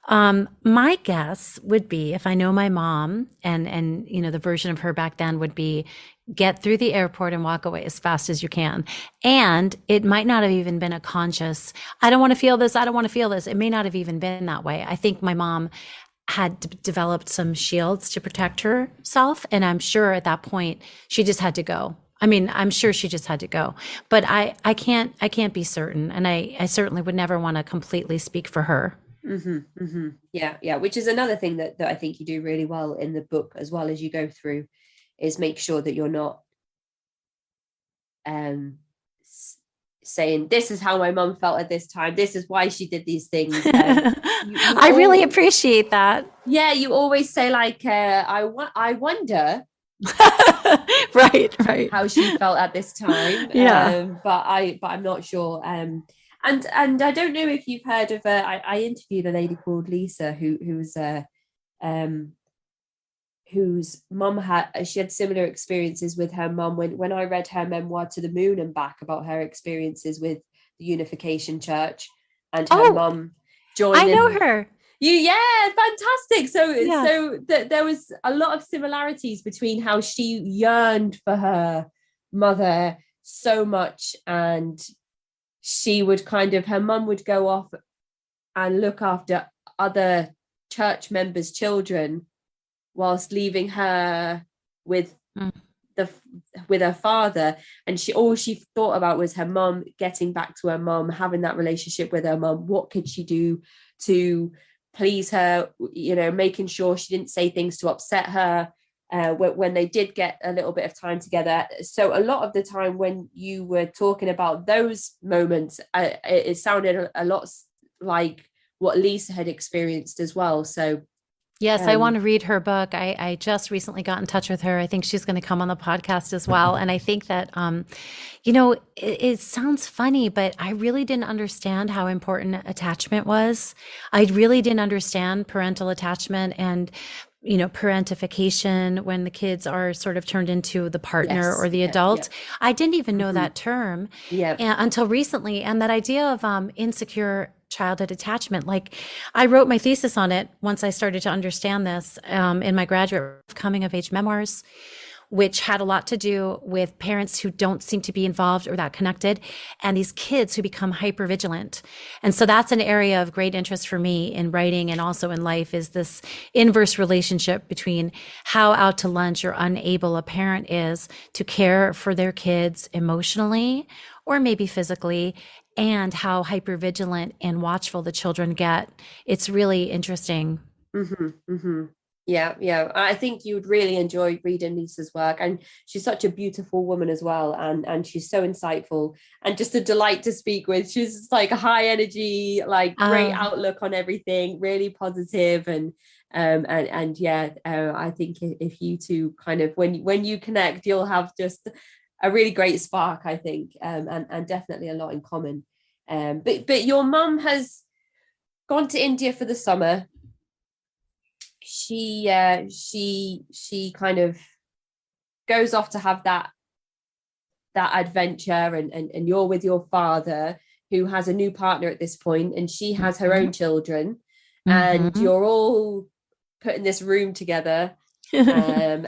My guess would be, if I know my mom and, the version of her back then would be, get through the airport and walk away as fast as you can. And it might not have even been a conscious, I don't want to feel this. I don't want to feel this. It may not have even been that way. I think my mom had developed some shields to protect herself. And I'm sure at that point she just had to go. I mean, I'm sure she just had to go, but I can't be certain. And I certainly would never want to completely speak for her. Mm-hmm, mm-hmm. Yeah. Which is another thing that I think you do really well in the book, as well as you go through, is make sure that you're not saying, this is how my mum felt at this time, this is why she did these things. I really appreciate that. Yeah, you always say like, I wonder right how she felt at this time. But I'm not sure. And I don't know if you've heard of I interviewed a lady called Lisa whose mum had similar experiences with her mum. When I read her memoir, To the Moon and Back, about her experiences with the Unification Church and her mum joining. I know her. Fantastic. So there was a lot of similarities between how she yearned for her mother so much, and she would her mum would go off and look after other church members' children whilst leaving her with her father. And all she thought about was her mum, getting back to her mum, having that relationship with her mum. What could she do to please her, making sure she didn't say things to upset her when they did get a little bit of time together. So a lot of the time when you were talking about those moments, it sounded a lot like what Lisa had experienced as well. So Yes, I want Um, to read her book. I just recently got in touch with her. I think she's going to come on the podcast as well. And I think that, it sounds funny, but I really didn't understand how important attachment was. I really didn't understand parental attachment and, parentification when the kids are sort of turned into the partner yes, or the yeah, yeah, adult. I didn't even know hmm that term yeah, until recently. And that idea of insecure childhood attachment, like I wrote my thesis on it once I started to understand this in my graduate coming of age memoirs, which had a lot to do with parents who don't seem to be involved or that connected, and these kids who become hypervigilant. And so that's an area of great interest for me in writing and also in life, is this inverse relationship between how out to lunch or unable a parent is to care for their kids emotionally or maybe physically, and how hypervigilant and watchful the children get. It's really interesting. hmm hmm yeah, yeah. I think you would really enjoy reading Lisa's work, and she's such a beautiful woman as well, and she's so insightful and just a delight to speak with. She's just like a high energy, like great Uh, outlook on everything, really positive, and yeah, I think if you two kind of when you connect, you'll have just a really great spark, I think, and definitely a lot in common. But your mum has gone to India for the summer. She kind of goes off to have that adventure, and you're with your father, who has a new partner at this point, and she has her mhm, own children, and mhm. you're all put in this room together. And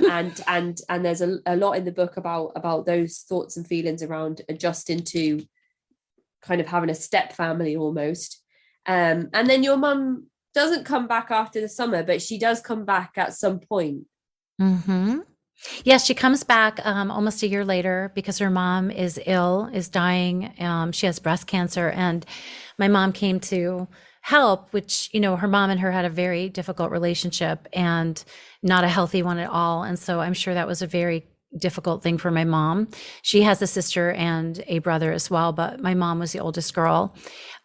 there's a lot in the book about those thoughts and feelings around adjusting to kind of having a step family almost. And then your mum doesn't come back after the summer, but she does come back at some point. Mhm. Yes, she comes back almost a year later because her mom is ill, is dying. She has breast cancer, and my mom came to help, which, her mom and her had a very difficult relationship and not a healthy one at all. And so I'm sure that was a very difficult thing for my mom. She has a sister and a brother as well, but my mom was the oldest girl.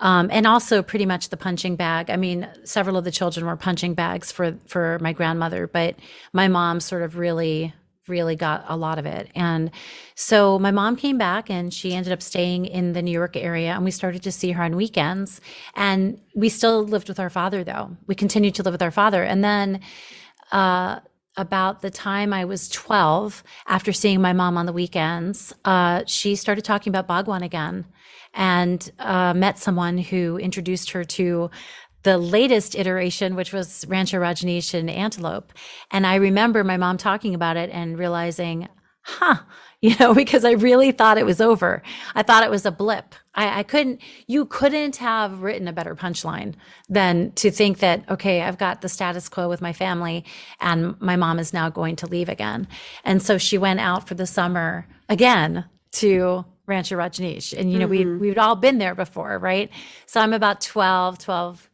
And also pretty much the punching bag. I mean, several of the children were punching bags for my grandmother, but my mom sort of really got a lot of it. And so my mom came back and she ended up staying in the New York area, and we started to see her on weekends. And we still lived with our father, though. We continued to live with our father. And then uh, about the time I was 12, after seeing my mom on the weekends, she started talking about Bhagwan again, and met someone who introduced her to the latest iteration, which was Rancho Rajneesh and Antelope. And I remember my mom talking about it and realizing, huh, because I really thought it was over. I thought it was a blip. You couldn't have written a better punchline than to think that, okay, I've got the status quo with my family and my mom is now going to leave again. And so she went out for the summer again to Rancho Rajneesh. And, Mm-hmm. we'd all been there before, right? So I'm about 12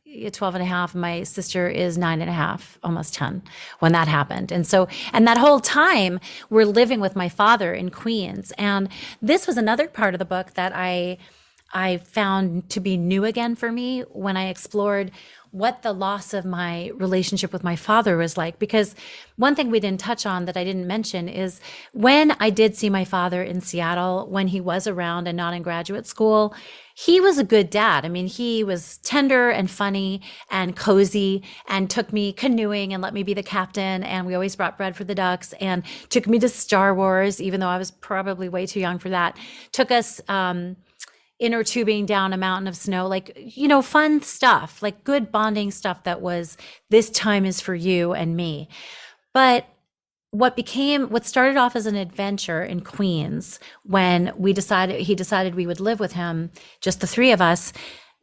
and a half. My sister is 9 and a half, almost 10 when that happened. And that whole time we're living with my father in Queens. And this was another part of the book that I found to be new again for me when I explored what the loss of my relationship with my father was like. Because one thing we didn't touch on that I didn't mention is when I did see my father in Seattle, when he was around and not in graduate school, he was a good dad. I mean, he was tender and funny and cozy and took me canoeing and let me be the captain. And we always brought bread for the ducks and took me to Star Wars, even though I was probably way too young for that. Took us, inner tubing down a mountain of snow, like, fun stuff, like good bonding stuff that was, this time is for you and me. But what started off as an adventure in Queens, when he decided we would live with him, just the three of us,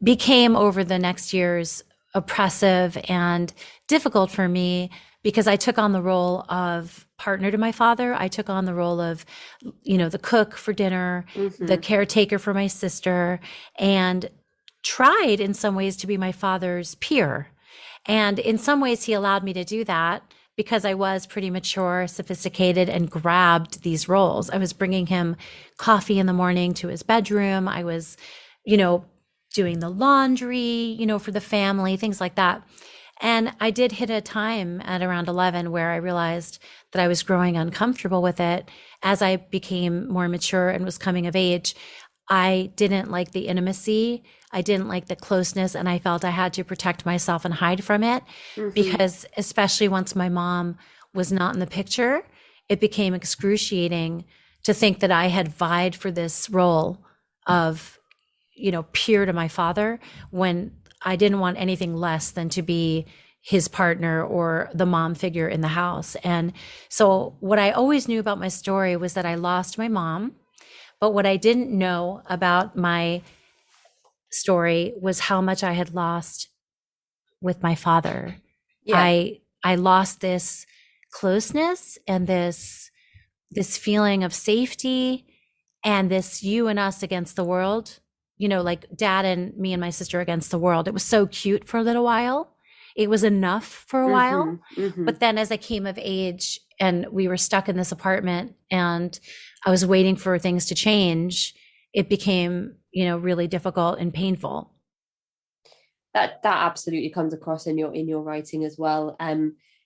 became over the next years oppressive and difficult for me because I took on the role of partner to my father. I took on the role of, the cook for dinner, the Mm-hmm. caretaker for my sister, and tried in some ways to be my father's peer. And in some ways, he allowed me to do that because I was pretty mature, sophisticated, and grabbed these roles. I was bringing him coffee in the morning to his bedroom. I was, you know, doing the laundry, for the family, things like that. And I did hit a time at around 11 where I realized that I was growing uncomfortable with it. As I became more mature and was coming of age, I didn't like the intimacy. I didn't like the closeness. And I felt I had to protect myself and hide from it Mm-hmm. because, especially once my mom was not in the picture, it became excruciating to think that I had vied for this role of, peer to my father when I didn't want anything less than to be his partner or the mom figure in the house. And so what I always knew about my story was that I lost my mom. But what I didn't know about my story was how much I had lost with my father. Yeah. I lost this closeness and this feeling of safety and this you and us against the world, like dad and me and my sister against the world. It was so cute for a little while. It was enough for a Mm-hmm. while. Mm-hmm. But then as I came of age and we were stuck in this apartment and I was waiting for things to change, it became, really difficult and painful. That absolutely comes across in your writing as well.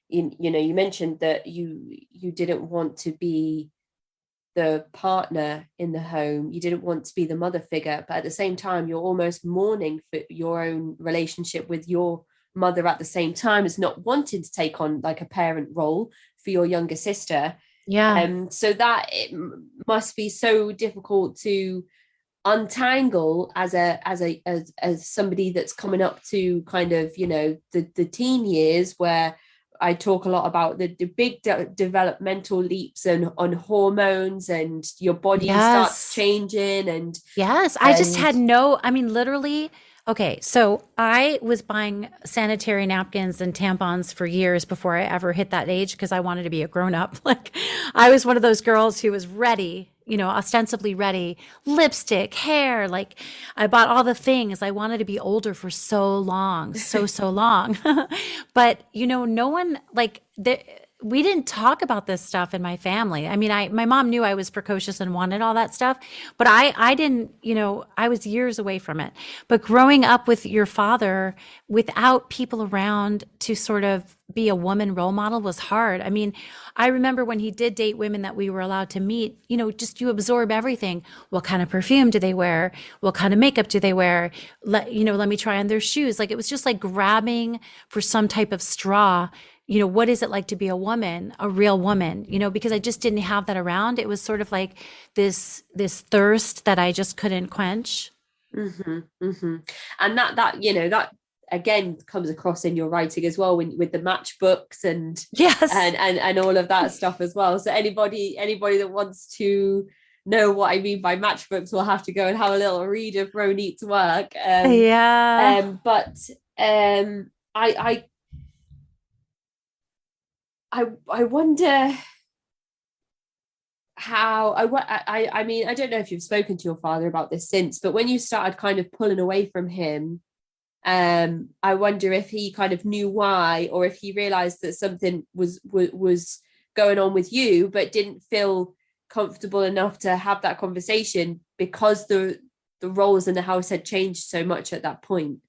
You mentioned that you didn't want to be the partner in the home, you didn't want to be the mother figure, but at the same time you're almost mourning for your own relationship with your mother at the same time as not wanting to take on like a parent role for your younger sister. Yeah. So that it must be so difficult to untangle as somebody that's coming up to kind of the teen years, where I talk a lot about the big developmental leaps and on hormones, and your body starts Yes. changing and Yes, I just and had I mean, literally. Okay, so I was buying sanitary napkins and tampons for years before I ever hit that age because I wanted to be a grown up. Like, I was one of those girls who was ready, ostensibly ready, lipstick, hair. Like, I bought all the things. I wanted to be older for so long, so long. But, no one, like, we didn't talk about this stuff in my family. I mean, my mom knew I was precocious and wanted all that stuff, but I didn't, I was years away from it. But growing up with your father without people around to sort of be a woman role model was hard. I mean, I remember when he did date women that we were allowed to meet, just you absorb everything. What kind of perfume do they wear? What kind of makeup do they wear? Let me try on their shoes. Like, it was just like grabbing for some type of straw. What is it like to be a woman, a real woman, because I just didn't have that around. It was sort of like this thirst that I just couldn't quench. mm-hmm, mm-hmm. And that again comes across in your writing as well, with the matchbooks and Yes. and all of that stuff as well. So anybody that wants to know what I mean by matchbooks will have to go and have a little read of Ronit's work. Yeah. But I I wonder how I mean, I don't know if you've spoken to your father about this since, but when you started kind of pulling away from him, I wonder if he kind of knew why, or if he realized that something was going on with you, but didn't feel comfortable enough to have that conversation because the roles in the house had changed so much at that point.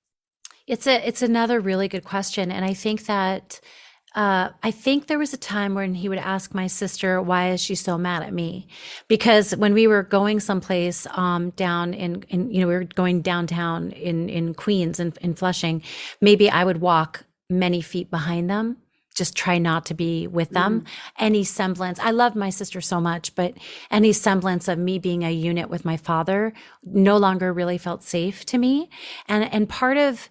It's another really good question. And I think that I think there was a time when he would ask my sister, why is she so mad at me? Because when we were going someplace down we were going downtown in Queens and in Flushing, maybe I would walk many feet behind them, just try not to be with them. Any semblance, I loved my sister so much, but any semblance of me being a unit with my father no longer really felt safe to me. And part of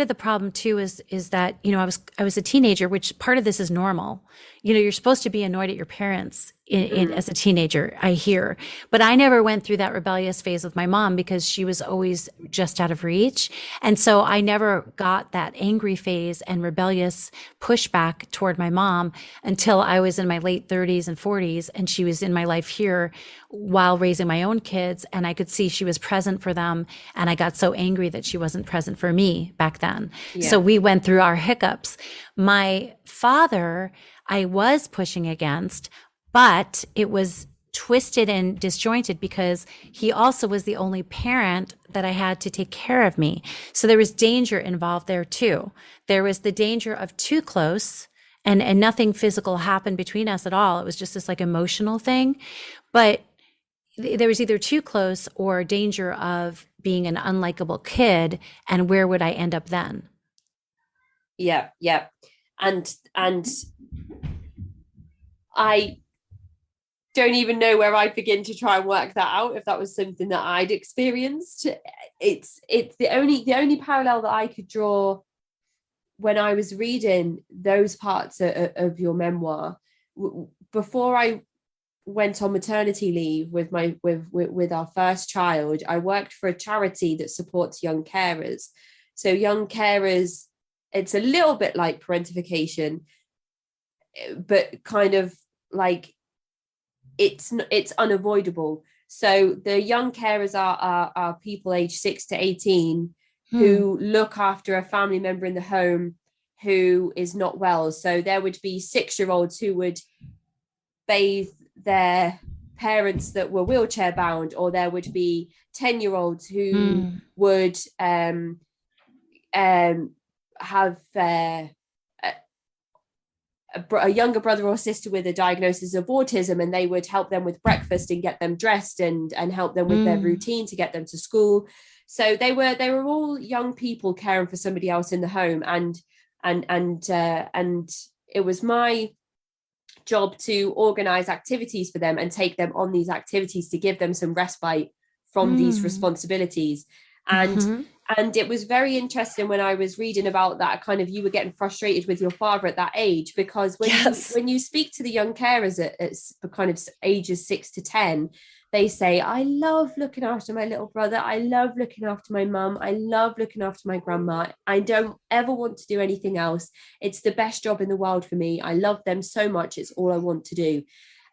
the problem too is that, I was a teenager, which part of this is normal. You're supposed to be annoyed at your parents as a teenager, I hear. But I never went through that rebellious phase with my mom because she was always just out of reach. And so I never got that angry phase and rebellious pushback toward my mom until I was in my late 30s and 40s. And she was in my life here while raising my own kids. And I could see she was present for them. And I got so angry that she wasn't present for me back then. Yeah. So we went through our hiccups. My father, I was pushing against, but it was twisted and disjointed because he also was the only parent that I had to take care of me. So there was danger involved there too. There was the danger of too close, and nothing physical happened between us at all. It was just this like emotional thing. But there was either too close or danger of being an unlikable kid. And where would I end up then? Yeah. And I don't even know where I'd begin to try and work that out if that was something that I'd experienced. It's the only parallel that I could draw when I was reading those parts of your memoir. Before I went on maternity leave with our first child, I worked for a charity that supports young carers. So young carers, it's a little bit like parentification, but kind of like it's unavoidable. So the young carers are people aged 6 to 18 who look after a family member in the home who is not well. So there would be 6-year-olds who would bathe their parents that were wheelchair bound, or there would be 10-year-olds who would have a younger brother or sister with a diagnosis of autism, and they would help them with breakfast and get them dressed and help them with their routine to get them to school. So they were all young people caring for somebody else in the home, and it was my job to organize activities for them and take them on these activities to give them some respite from these responsibilities. And it was very interesting when I was reading about that, kind of, you were getting frustrated with your father at that age, because when you speak to the young carers at kind of ages 6 to 10, they say, I love looking after my little brother. I love looking after my mum. I love looking after my grandma. I don't ever want to do anything else. It's the best job in the world for me. I love them so much. It's all I want to do.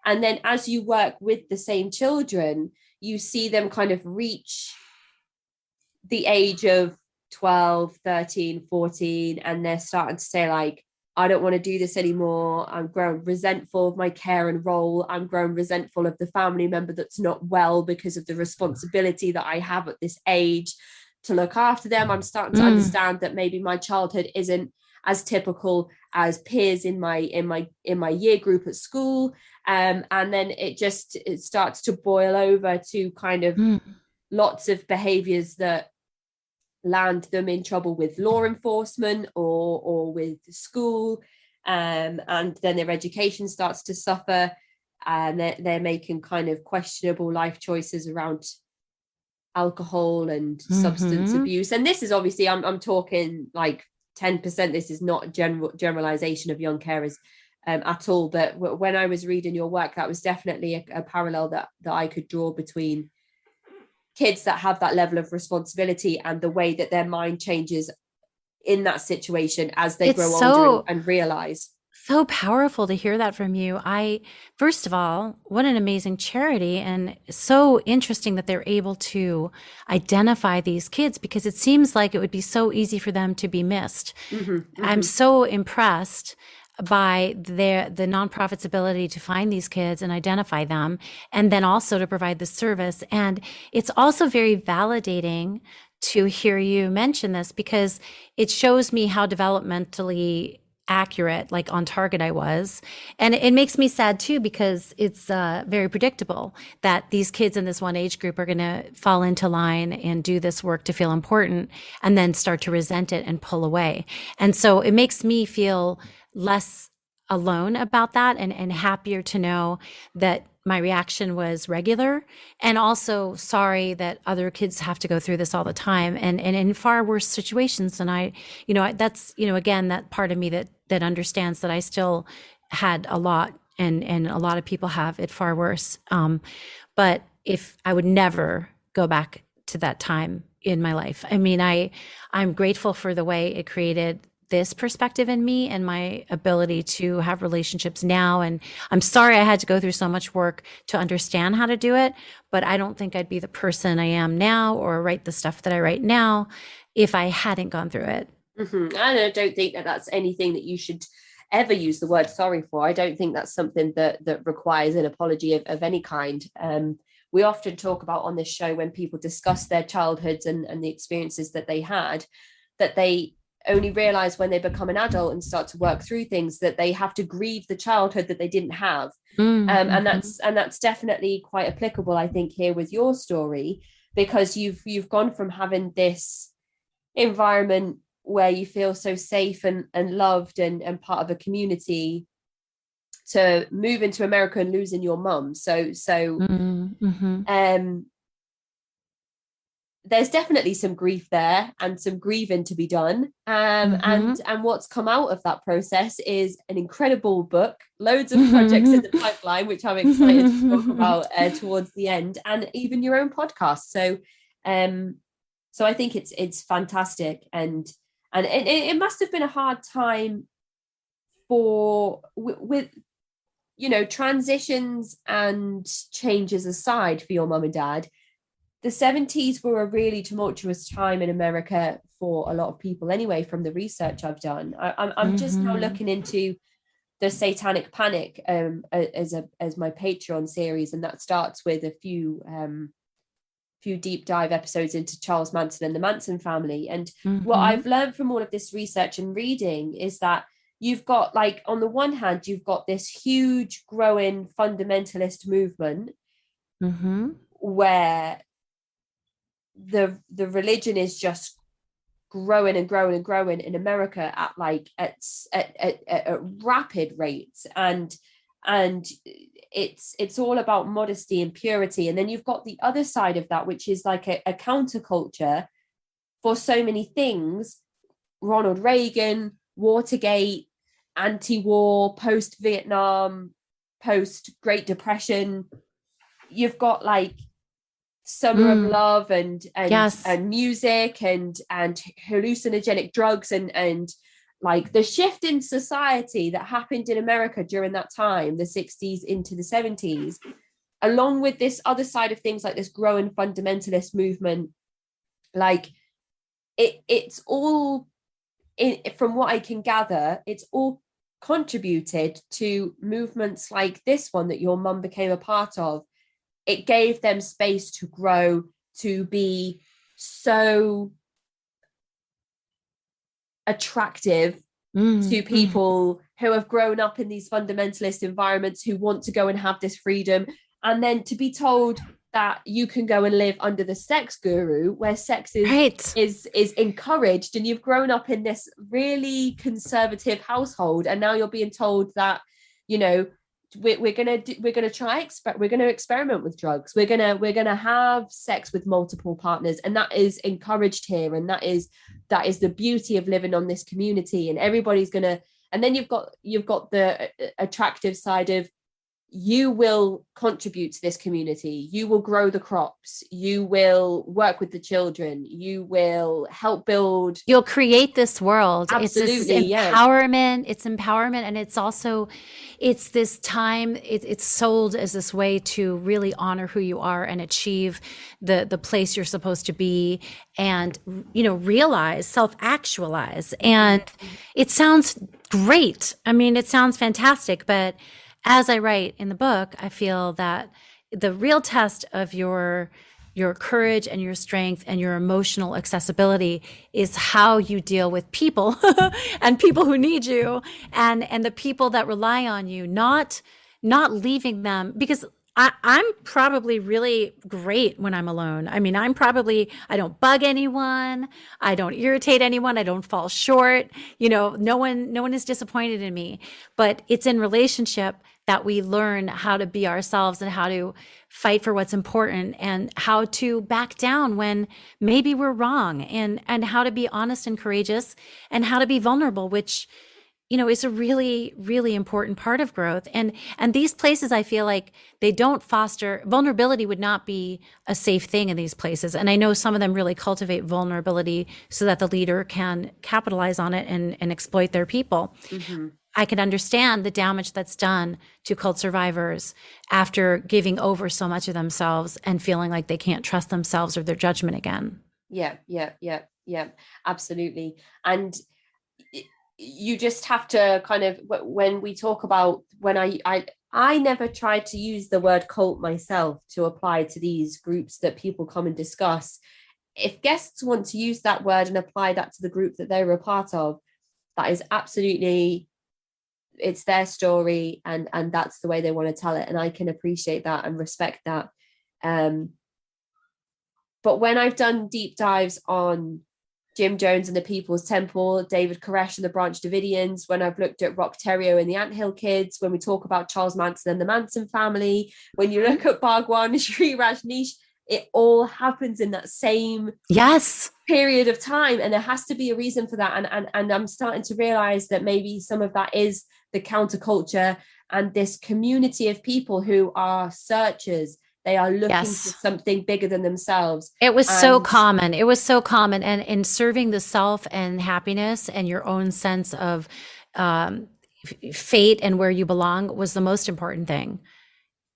And then as you work with the same children, you see them kind of reach the age of 12, 13, 14, and they're starting to say, like, I don't want to do this anymore. I'm growing resentful of my care and role. I'm growing resentful of the family member that's not well because of the responsibility that I have at this age to look after them. I'm starting to understand that maybe my childhood isn't as typical as peers in my year group at school. And then it starts to boil over to kind of lots of behaviors that land them in trouble with law enforcement or with school, and then their education starts to suffer, and they're making kind of questionable life choices around alcohol and substance abuse. And this is obviously, I'm talking like 10%. This is not generalization of young carers at all, but when I was reading your work, that was definitely a parallel that I could draw between kids that have that level of responsibility and the way that their mind changes in that situation as they grow older and realize. So powerful to hear that from you. First of all, what an amazing charity, and so interesting that they're able to identify these kids, because it seems like it would be so easy for them to be missed. I'm so impressed by the nonprofit's ability to find these kids and identify them, and then also to provide the service. And it's also very validating to hear you mention this, because it shows me how developmentally accurate, like on target I was. And it makes me sad too, because it's very predictable that these kids in this one age group are going to fall into line and do this work to feel important and then start to resent it and pull away. And so it makes me feel less alone about that, and happier to know that my reaction was regular, and also sorry that other kids have to go through this all the time and in far worse situations than that's, again, that part of me that understands that I still had a lot, and a lot of people have it far worse. But if I would never go back to that time in my life. I mean, I'm grateful for the way it created this perspective in me and my ability to have relationships now. And I'm sorry I had to go through so much work to understand how to do it, but I don't think I'd be the person I am now or write the stuff that I write now if I hadn't gone through it. I don't think that that's anything that you should ever use the word sorry for. I don't think that's something that requires an apology of any kind. We often talk about on this show, when people discuss their childhoods and the experiences that they had, that they only realize when they become an adult and start to work through things that they have to grieve the childhood that they didn't have. And that's definitely quite applicable, I think, here with your story, because you've gone from having this environment where you feel so safe and loved and part of a community, to move into America and losing your mum. So there's definitely some grief there and some grieving to be done. And what's come out of that process is an incredible book, loads of projects in the pipeline, which I'm excited to talk about towards the end, and even your own podcast. So I think it's fantastic. And it must have been a hard time with transitions and changes aside for your mum and dad. The 70s were a really tumultuous time in America for a lot of people anyway, from the research I've done. I'm just now looking into the Satanic Panic as my Patreon series, and that starts with a few deep dive episodes into Charles Manson and the Manson family. And what I've learned from all of this research and reading is that you've got, like, on the one hand, you've got this huge growing fundamentalist movement where the religion is just growing and growing and growing in America at rapid rates, and it's all about modesty and purity. And then you've got the other side of that, which is like a counterculture for so many things: Ronald Reagan, Watergate, anti-war, post-Vietnam, post-Great Depression. You've got like Summer of Love and music and hallucinogenic drugs and like the shift in society that happened in America during that time, the 60s into the 70s, along with this other side of things, like this growing fundamentalist movement. Like it's all, from what I can gather, it's all contributed to movements like this one that your mum became a part of. It gave them space to grow, to be so attractive to people who have grown up in these fundamentalist environments, who want to go and have this freedom. And then to be told that you can go and live under the sex guru, where sex is encouraged, and you've grown up in this really conservative household, and now you're being told that, we're gonna experiment with drugs, we're gonna have sex with multiple partners, and that is encouraged here, and that is the beauty of living on this community, and everybody's gonna. And then you've got the attractive side of, you will contribute to this community, you will grow the crops, you will work with the children, you will help build, you'll create this world. Absolutely, it's this empowerment. It's empowerment, and it's also, it's this time, it's sold as this way to really honor who you are and achieve the place you're supposed to be, and realize, self-actualize. And it sounds great. I mean, it sounds fantastic, but as I write in the book, I feel that the real test of your courage and your strength and your emotional accessibility is how you deal with people and people who need you, and the people that rely on you, not leaving them, because I'm probably really great when I'm alone. I mean, I don't bug anyone. I don't irritate anyone. I don't fall short. No one is disappointed in me. But it's in relationship that we learn how to be ourselves, and how to fight for what's important, and how to back down when maybe we're wrong, and how to be honest and courageous, and how to be vulnerable, which is a really, really important part of growth. And these places, I feel like they don't foster vulnerability. Would not be a safe thing in these places. And I know some of them really cultivate vulnerability so that the leader can capitalize on it and exploit their people. I can understand the damage that's done to cult survivors after giving over so much of themselves and feeling like they can't trust themselves or their judgment again. Yeah, absolutely. And you just have to kind of, when we talk about, when I never tried to use the word cult myself to apply to these groups that people come and discuss. If guests want to use that word and apply that to the group that they were a part of, that is absolutely, it's their story, and that's the way they want to tell it, and I can appreciate that and respect that. But when I've done deep dives on Jim Jones and the People's Temple, David Koresh and the Branch Davidians, when I've looked at Rock Terrio and the Anthill Kids, when we talk about Charles Manson and the Manson family, when you look at Bhagwan Shree Rajneesh, it all happens in that same period of time, and there has to be a reason for that. And I'm starting to realize that maybe some of that is the counterculture and this community of people who are searchers. They are looking for something bigger than themselves. It was so common. It was so common. And in serving the self and happiness and your own sense of fate and where you belong was the most important thing.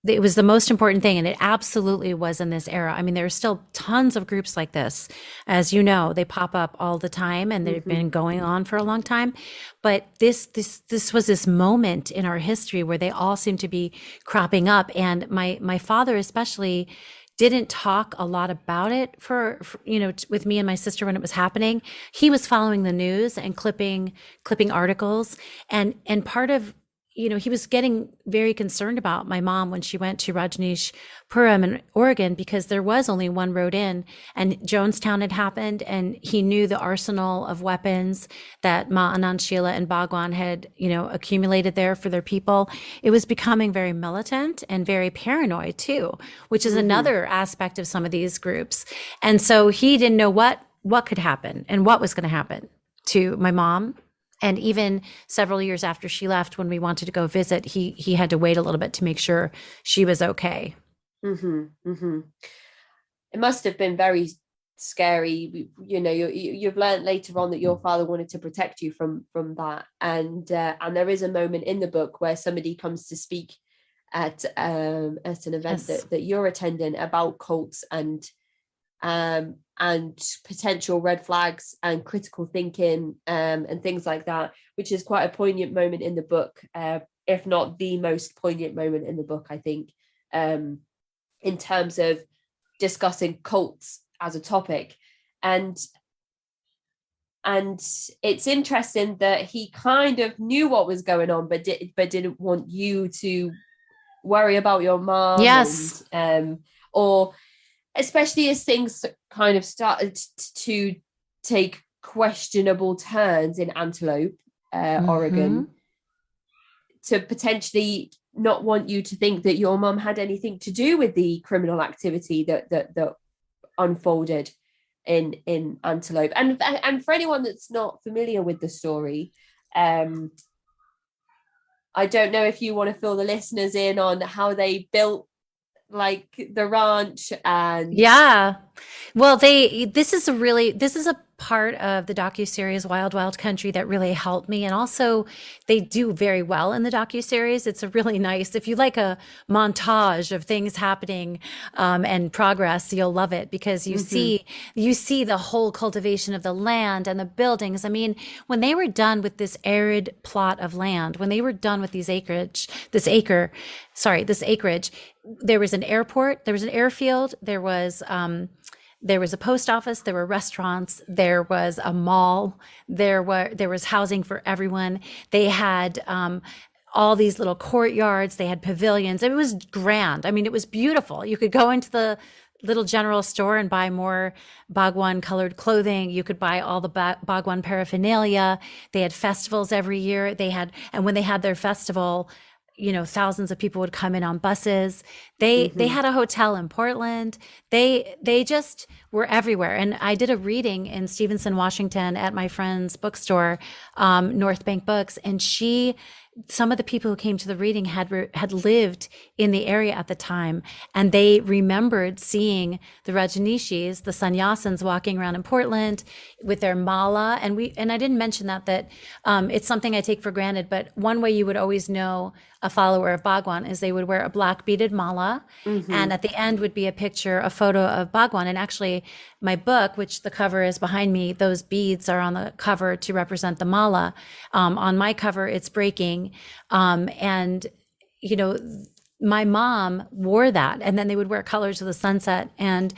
It was the most important thing. And it absolutely was in this era. I mean, there are still tons of groups like this. As you know, they pop up all the time, and they've been going on for a long time. But this was this moment in our history where they all seem to be cropping up. And my father especially didn't talk a lot about it for with me and my sister when it was happening. He was following the news and clipping articles, and part of, he was getting very concerned about my mom when she went to Rajneesh Puram in Oregon, because there was only one road in, and Jonestown had happened, and he knew the arsenal of weapons that Ma Anand Sheila and Bhagwan had, accumulated there for their people. It was becoming very militant and very paranoid too, which is another aspect of some of these groups. And so he didn't know what could happen and what was going to happen to my mom. And even several years after she left, when we wanted to go visit, he had to wait a little bit to make sure she was okay. It must have been very scary. You've learned later on that your father wanted to protect you from that. And there is a moment in the book where somebody comes to speak at an event that you're attending about cults and potential red flags and critical thinking and things like that, which is quite a poignant moment in the book, if not the most poignant moment in the book, I think, in terms of discussing cults as a topic. And it's interesting that he kind of knew what was going on, but didn't want you to worry about your mom. Yes. Or especially as things kind of started to take questionable turns in Antelope, Oregon, to potentially not want you to think that your mom had anything to do with the criminal activity that unfolded in Antelope. And for anyone that's not familiar with the story, I don't know if you want to fill the listeners in on how they built the ranch. And well, this is a part of the docuseries Wild Wild Country that really helped me. And also they do very well in the docuseries. It's a really nice, if you like a montage of things happening and progress, you'll love it, because you see the whole cultivation of the land and the buildings. I mean, when they were done with this arid plot of land, when they were done with this acreage, there was an airport, there was an airfield, there was a post office, there were restaurants, there was a mall, there was housing for everyone. They had all these little courtyards, they had pavilions. It was grand. I mean, it was beautiful. You could go into the little general store and buy more Bhagwan colored clothing. You could buy all the Bhagwan paraphernalia. They had festivals every year. And when they had their festival, thousands of people would come in on buses. They had a hotel in Portland. They just were everywhere. And I did a reading in Stevenson, Washington at my friend's bookstore, North Bank Books. And she some of the people who came to the reading had lived in the area at the time, and they remembered seeing the Rajneeshis, the sannyasins, walking around in Portland with their mala. And I didn't mention that it's something I take for granted, but one way you would always know a follower of Bhagwan is they would wear a black beaded mala, and at the end would be a photo of Bhagwan. And actually, my book, which the cover is behind me, those beads are on the cover to represent the mala. On my cover, it's breaking. And, you know, my mom wore that, and then they would wear Colors of the Sunset, and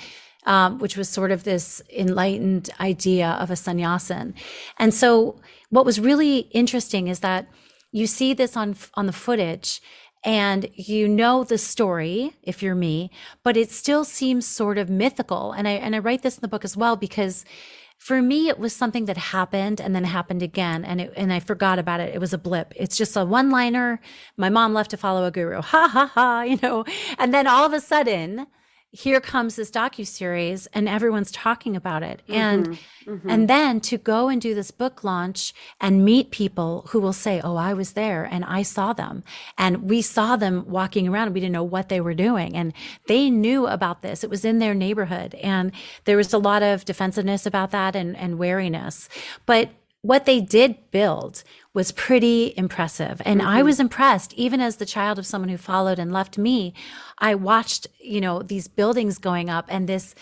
which was sort of this enlightened idea of a sannyasin. And so what was really interesting is that you see this on the footage, and you know the story if you're me, but it still seems sort of mythical. And I write this in the book as well, because for me, it was something that happened and then happened again. And I forgot about it. It was a blip. It's just a one-liner. My mom left to follow a guru. Ha, ha, ha, you know. And then all of a sudden, here comes this docuseries and everyone's talking about it. And then to go and do this book launch and meet people who will say, oh, I was there and I saw them. And we saw them walking around and we didn't know what they were doing. And they knew about this. It was in their neighborhood. And there was a lot of defensiveness about that and wariness. But what they did build was pretty impressive. And I was impressed, even as the child of someone who followed and left me. I watched, you know, these buildings going up and this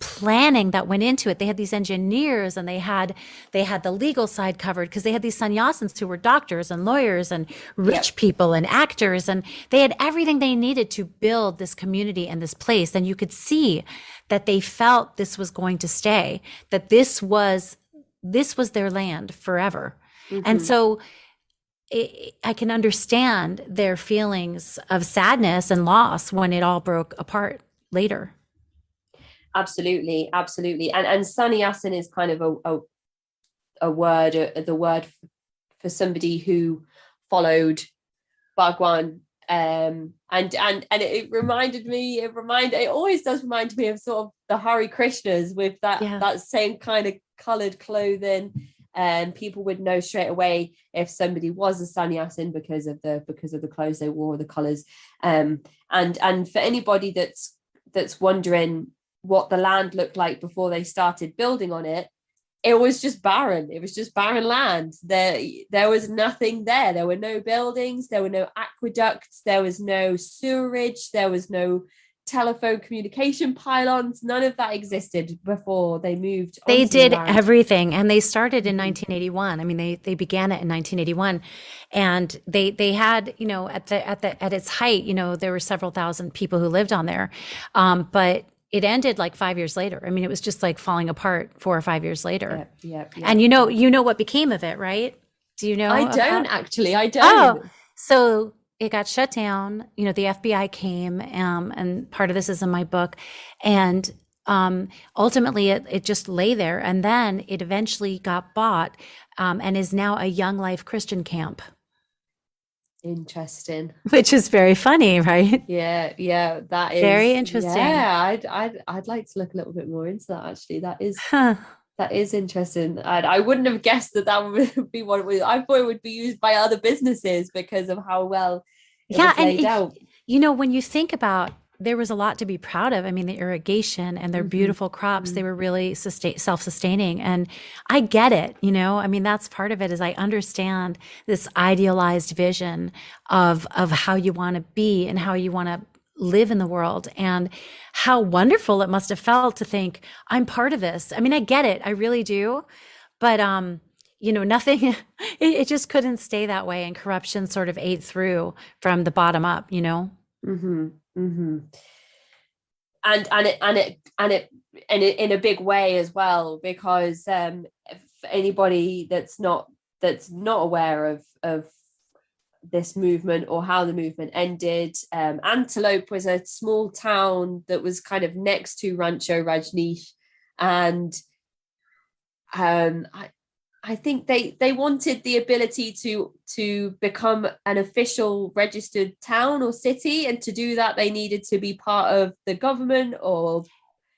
planning that went into it. They had these engineers, and they had the legal side covered, because they had these sannyasins who were doctors and lawyers and rich people and actors. And they had everything they needed to build this community and this place. And you could see that they felt this was going to stay, that this was their land forever. And so I can understand their feelings of sadness and loss when it all broke apart later. Absolutely. And sannyasin is kind of a word, the word for somebody who followed Bhagwan. And it always does remind me of sort of the Hare Krishnas with that same kind of colored clothing. And people would know straight away if somebody was a sannyasin because of the clothes they wore, the colors. And for anybody that's wondering what the land looked like before they started building on it, it was just barren. It was just barren land. There was nothing there. There were no buildings. There were no aqueducts. There was no sewerage. There was no telephone communication pylons. None of that existed before they moved. They did everything, and they started in 1981. I mean, they began it in 1981, and they had, you know, at its height, you know, there were several thousand people who lived on there, but it ended like 5 years later. I mean, it was just like falling apart 4 or 5 years later. Yep. And you know what became of it, right? Do you know? I don't. Oh, so it got shut down. You know, the FBI came, and part of this is in my book. And ultimately, it just lay there. And then it eventually got bought, and is now a Young Life Christian camp. Interesting. Which is very funny, right? Yeah, that is very interesting. Yeah, I'd like to look a little bit more into that, actually. That is interesting. I wouldn't have guessed that would be what it was. I thought it would be used by other businesses because of how well it was laid out. You know, when you think about, there was a lot to be proud of. I mean, the irrigation and their beautiful crops, they were really self-sustaining. And I get it, you know, I mean, that's part of it, is I understand this idealized vision of how you want to be and how you want to live in the world, and how wonderful it must have felt to think, I'm part of this. I mean, I get it. I really do. But, you know, nothing, it just couldn't stay that way. And corruption sort of ate through from the bottom up, you know? And it in a big way as well, because for anybody that's not aware of this movement or how the movement ended, Antelope was a small town that was kind of next to Rancho Rajneesh, and I think they wanted the ability to become an official registered town or city, and to do that they needed to be part of the government or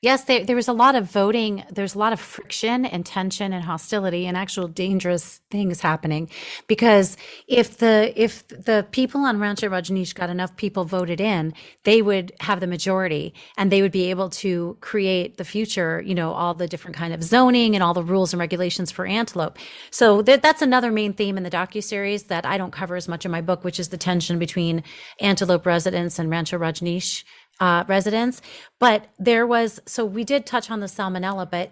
Yes, there was a lot of voting. There's a lot of friction and tension and hostility and actual dangerous things happening because if the people on Rancho Rajneesh got enough people voted in, they would have the majority and they would be able to create the future, all the different kind of zoning and all the rules and regulations for antelope. So that's another main theme in the docuseries that I don't cover as much in my book, which is the tension between antelope residents and Rancho Rajneesh residents. But so we did touch on the salmonella, but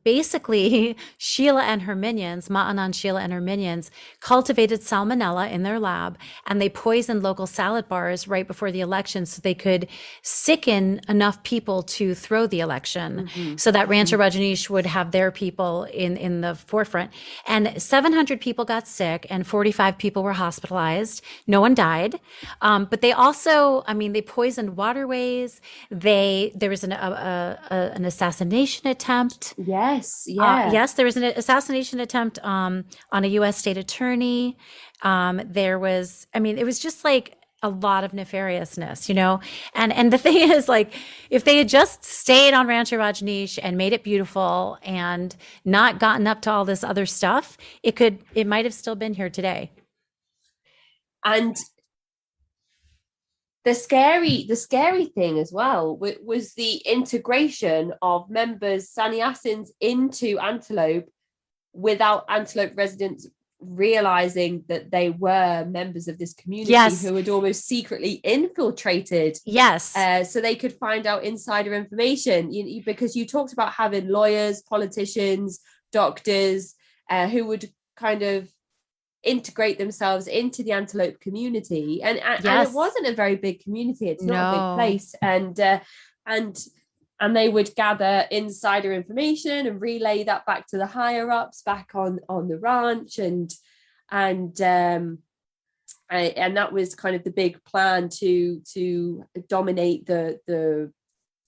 basically Sheila and her minions, Ma'anan Sheila and her minions, cultivated salmonella in their lab, and they poisoned local salad bars right before the election so they could sicken enough people to throw the election, so that Rancho Rajneesh would have their people in the forefront. And 700 people got sick and 45 people were hospitalized. No one died. But they also, they poisoned waterways. There was an assassination attempt. Yes, yeah. Yes, there was an assassination attempt on a U.S. state attorney. It was just like a lot of nefariousness, and the thing is, like, if they had just stayed on Rancho Rajneesh and made it beautiful and not gotten up to all this other stuff, it might have still been here today. And the scary thing as well was the integration of members, sannyasins, into Antelope without Antelope residents realizing that they were members of this community who had almost secretly infiltrated. Yes. So they could find out insider information, because you talked about having lawyers, politicians, doctors, who would kind of integrate themselves into the Antelope community, and it wasn't a very big community. It's not a big place, and they would gather insider information and relay that back to the higher ups back on the ranch, and that was kind of the big plan to dominate the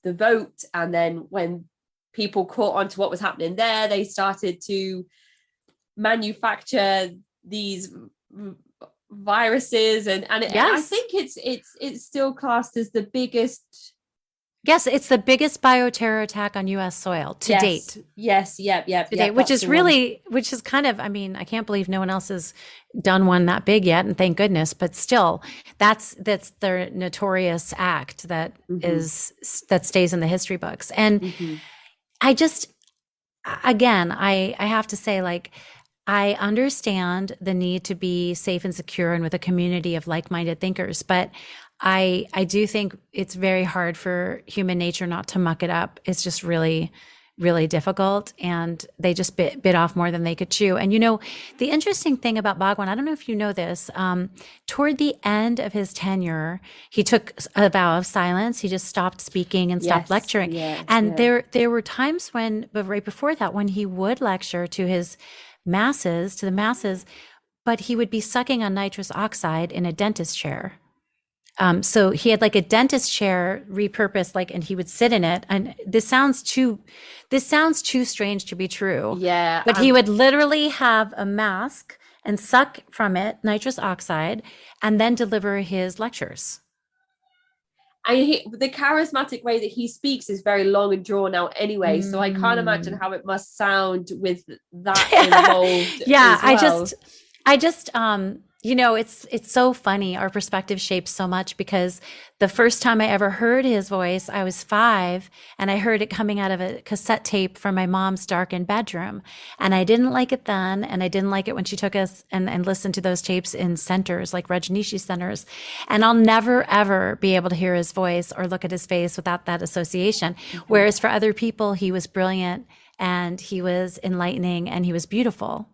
vote. And then when people caught on to what was happening there, they started to manufacture these viruses, and I think it's still classed as the biggest. Yes, it's the biggest bioterror attack on U.S. soil to date. Yes, yep. Which is kind of, I can't believe no one else has done one that big yet, and thank goodness. But still, that's their notorious act that stays in the history books. And I just, again, I have to say, like, I understand the need to be safe and secure and with a community of like-minded thinkers, but I do think it's very hard for human nature not to muck it up. It's just really, really difficult, and they just bit off more than they could chew. And the interesting thing about Bhagwan, I don't know if you know this, toward the end of his tenure, he took a vow of silence. He just stopped speaking and stopped lecturing. There were times but right before that, when he would lecture to the masses, but he would be sucking on nitrous oxide in a dentist chair. So he had like a dentist chair repurposed, and he would sit in it. And this sounds too strange to be true. Yeah. But he would literally have a mask and suck from it nitrous oxide and then deliver his lectures. The charismatic way that he speaks is very long and drawn out anyway. So I can't imagine how it must sound with that involved. Yeah, as well. I just, it's so funny. Our perspective shapes so much, because the first time I ever heard his voice, I was 5, and I heard it coming out of a cassette tape from my mom's darkened bedroom. And I didn't like it then. And I didn't like it when she took us and listened to those tapes in centers, like Rajneeshi centers. And I'll never, ever be able to hear his voice or look at his face without that association. Whereas for other people, he was brilliant, and he was enlightening, and he was beautiful.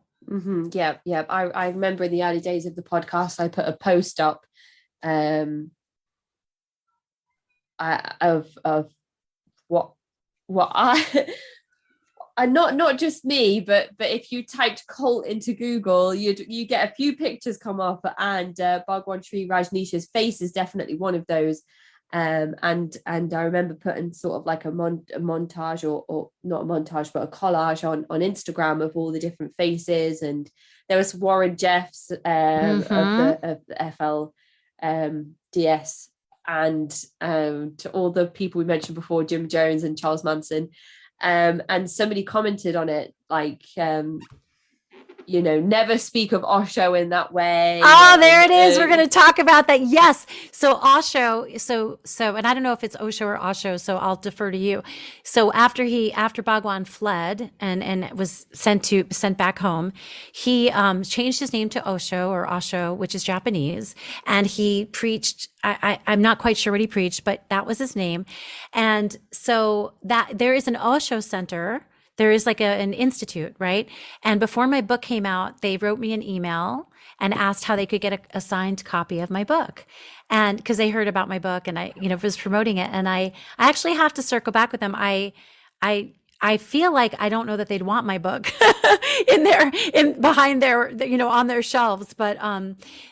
Yeah. I remember in the early days of the podcast, I put a post up of what I and not just me, but if you typed cult into Google, you get a few pictures come up, and Bhagwan Shree Rajneesh's face is definitely one of those. And I remember putting sort of like a montage or not a montage, but a collage on Instagram of all the different faces. And there was Warren Jeffs of the FLDS and to all the people we mentioned before, Jim Jones and Charles Manson. And somebody commented on it, like, never speak of Osho in that way. Oh, there it is. We're going to talk about that. Yes. So Osho, and I don't know if it's Osho or Osho, so I'll defer to you. So after Bhagwan fled and was sent back home, he changed his name to Osho, which is Japanese, and he preached. I'm not quite sure what he preached, but that was his name. And so that there is an Osho Center. There is like an institute, right? And before my book came out, they wrote me an email and asked how they could get a signed copy of my book. And because they heard about my book and I, was promoting it. And I actually have to circle back with them. I feel like I don't know that they'd want my book behind their, on their shelves. But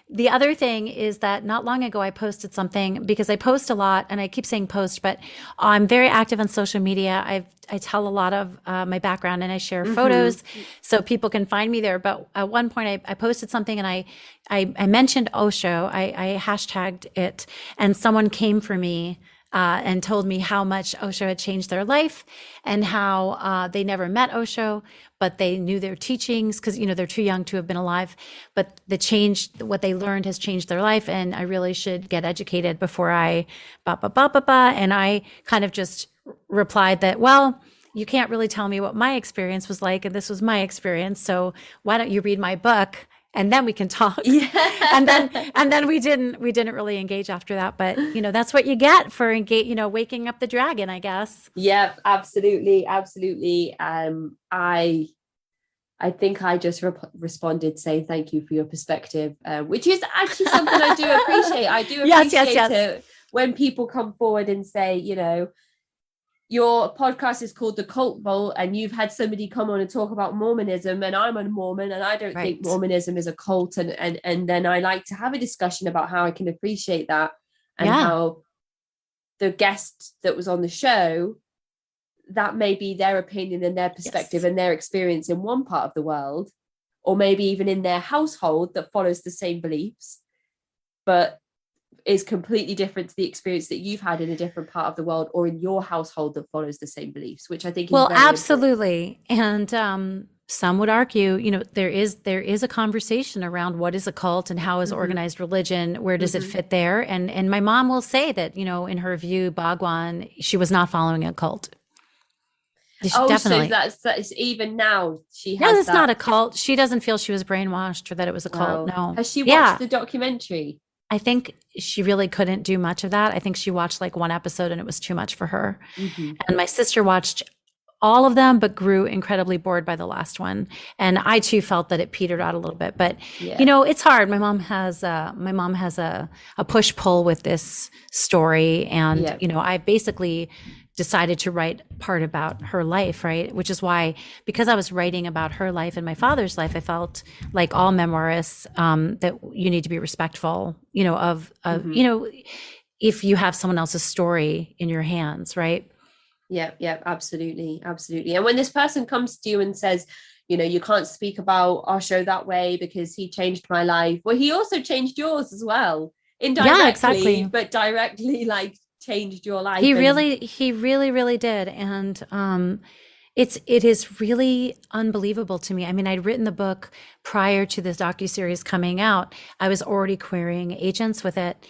the other thing is that not long ago I posted something, because I post a lot, and I keep saying post, but I'm very active on social media. I tell a lot of my background, and I share photos so people can find me there. But at one point I posted something, and I mentioned Osho. I hashtagged it, and someone came for me and told me how much Osho had changed their life, and how they never met Osho, but they knew their teachings because, they're too young to have been alive. But what they learned has changed their life, and I really should get educated before I And I kind of just replied that, well, you can't really tell me what my experience was like, and this was my experience. So why don't you read my book? And then we can talk. Yeah. and then we didn't really engage after that. But that's what you get for waking up the dragon, I guess. Yeah, absolutely. I think I just responded saying thank you for your perspective, which is actually something I do appreciate. I do appreciate it when people come forward and say, your podcast is called The Cult Vault, and you've had somebody come on and talk about Mormonism, and I'm a Mormon, and I don't think Mormonism is a cult. And then I like to have a discussion about how I can appreciate that, and how the guest that was on the show, that may be their opinion and their perspective and their experience in one part of the world, or maybe even in their household that follows the same beliefs, but is completely different to the experience that you've had in a different part of the world, or in your household that follows the same beliefs, which I think is very absolutely important. And some would argue, there is a conversation around what is a cult and how is organized religion, where does it fit there? And my mom will say that, in her view, Bhagwan, she was not following a cult. Definitely. So that's even now she has. No, it's not a cult. She doesn't feel she was brainwashed or that it was a cult. No. Has she watched the documentary? I think she really couldn't do much of that. I think she watched like one episode and it was too much for her. And my sister watched all of them, but grew incredibly bored by the last one. And I too felt that it petered out a little bit. But it's hard. My mom has a push pull with this story, and I basically decided to write part about her life, right? Which is why, because I was writing about her life and my father's life, I felt like all memoirists, that you need to be respectful, of if you have someone else's story in your hands, right? Yeah, absolutely. And when this person comes to you and says, you can't speak about Osho that way because he changed my life. Well, he also changed yours as well. Indirectly, but directly, like, changed your life. He really did. And it is really unbelievable to me. I mean, I'd written the book prior to this docuseries coming out. I was already querying agents with it.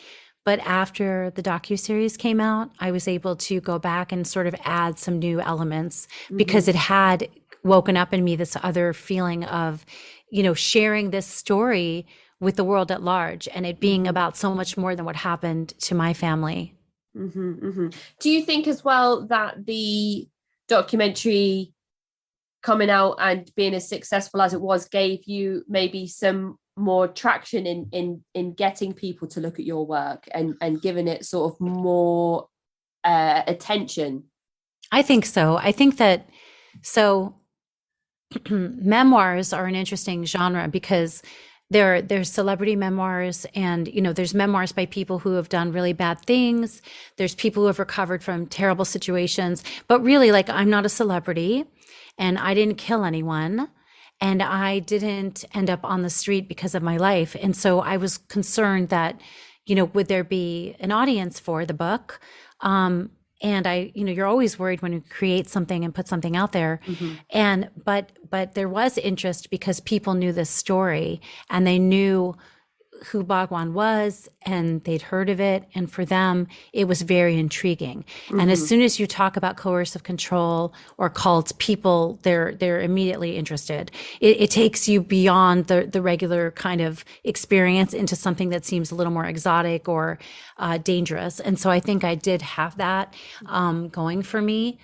But after the docuseries came out, I was able to go back and sort of add some new elements, because it had woken up in me this other feeling of, sharing this story with the world at large, and it being about so much more than what happened to my family. Do you think as well that the documentary coming out and being as successful as it was gave you maybe some more traction in getting people to look at your work and giving it sort of more attention? I think so. I think that memoirs are an interesting genre, because there's celebrity memoirs, and there's memoirs by people who have done really bad things. There's people who have recovered from terrible situations. But really, like, I'm not a celebrity, and I didn't kill anyone, and I didn't end up on the street because of my life. And so I was concerned that would there be an audience for the book? And you're always worried when you create something and put something out there. And, but there was interest because people knew this story and they knew who Bhagwan was and they'd heard of it. And for them, it was very intriguing. And as soon as you talk about coercive control or cults, people, they're immediately interested. It takes you beyond the regular kind of experience into something that seems a little more exotic or dangerous. And so I think I did have that going for me.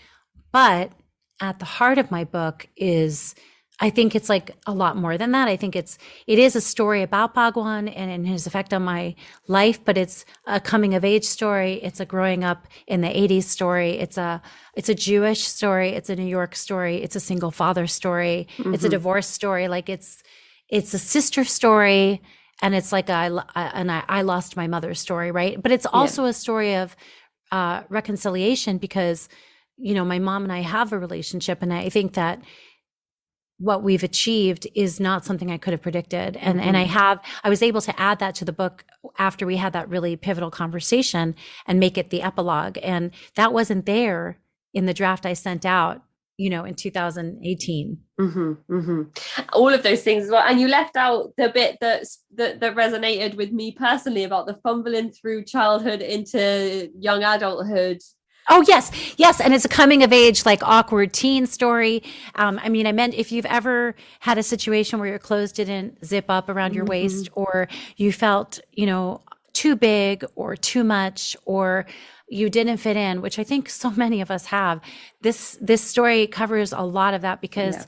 But at the heart of my book is, I think it's like a lot more than that. I think it is a story about Bhagwan and his effect on my life, but it's a coming of age story. It's a growing up in the 80s story. It's a Jewish story. It's a New York story. It's a single father story. It's a divorce story. Like it's a sister story. And it's like I lost my mother's story, right? But it's also a story of reconciliation because, my mom and I have a relationship. And I think that what we've achieved is not something I could have predicted. And I was able to add that to the book after we had that really pivotal conversation and make it the epilogue. And that wasn't there in the draft I sent out, in 2018. All of those things as well. And you left out the bit that resonated with me personally about the fumbling through childhood into young adulthood. Oh, yes. And it's a coming of age, like awkward teen story. I meant if you've ever had a situation where your clothes didn't zip up around your waist or you felt, too big or too much, or you didn't fit in, which I think so many of us have. This story covers a lot of that because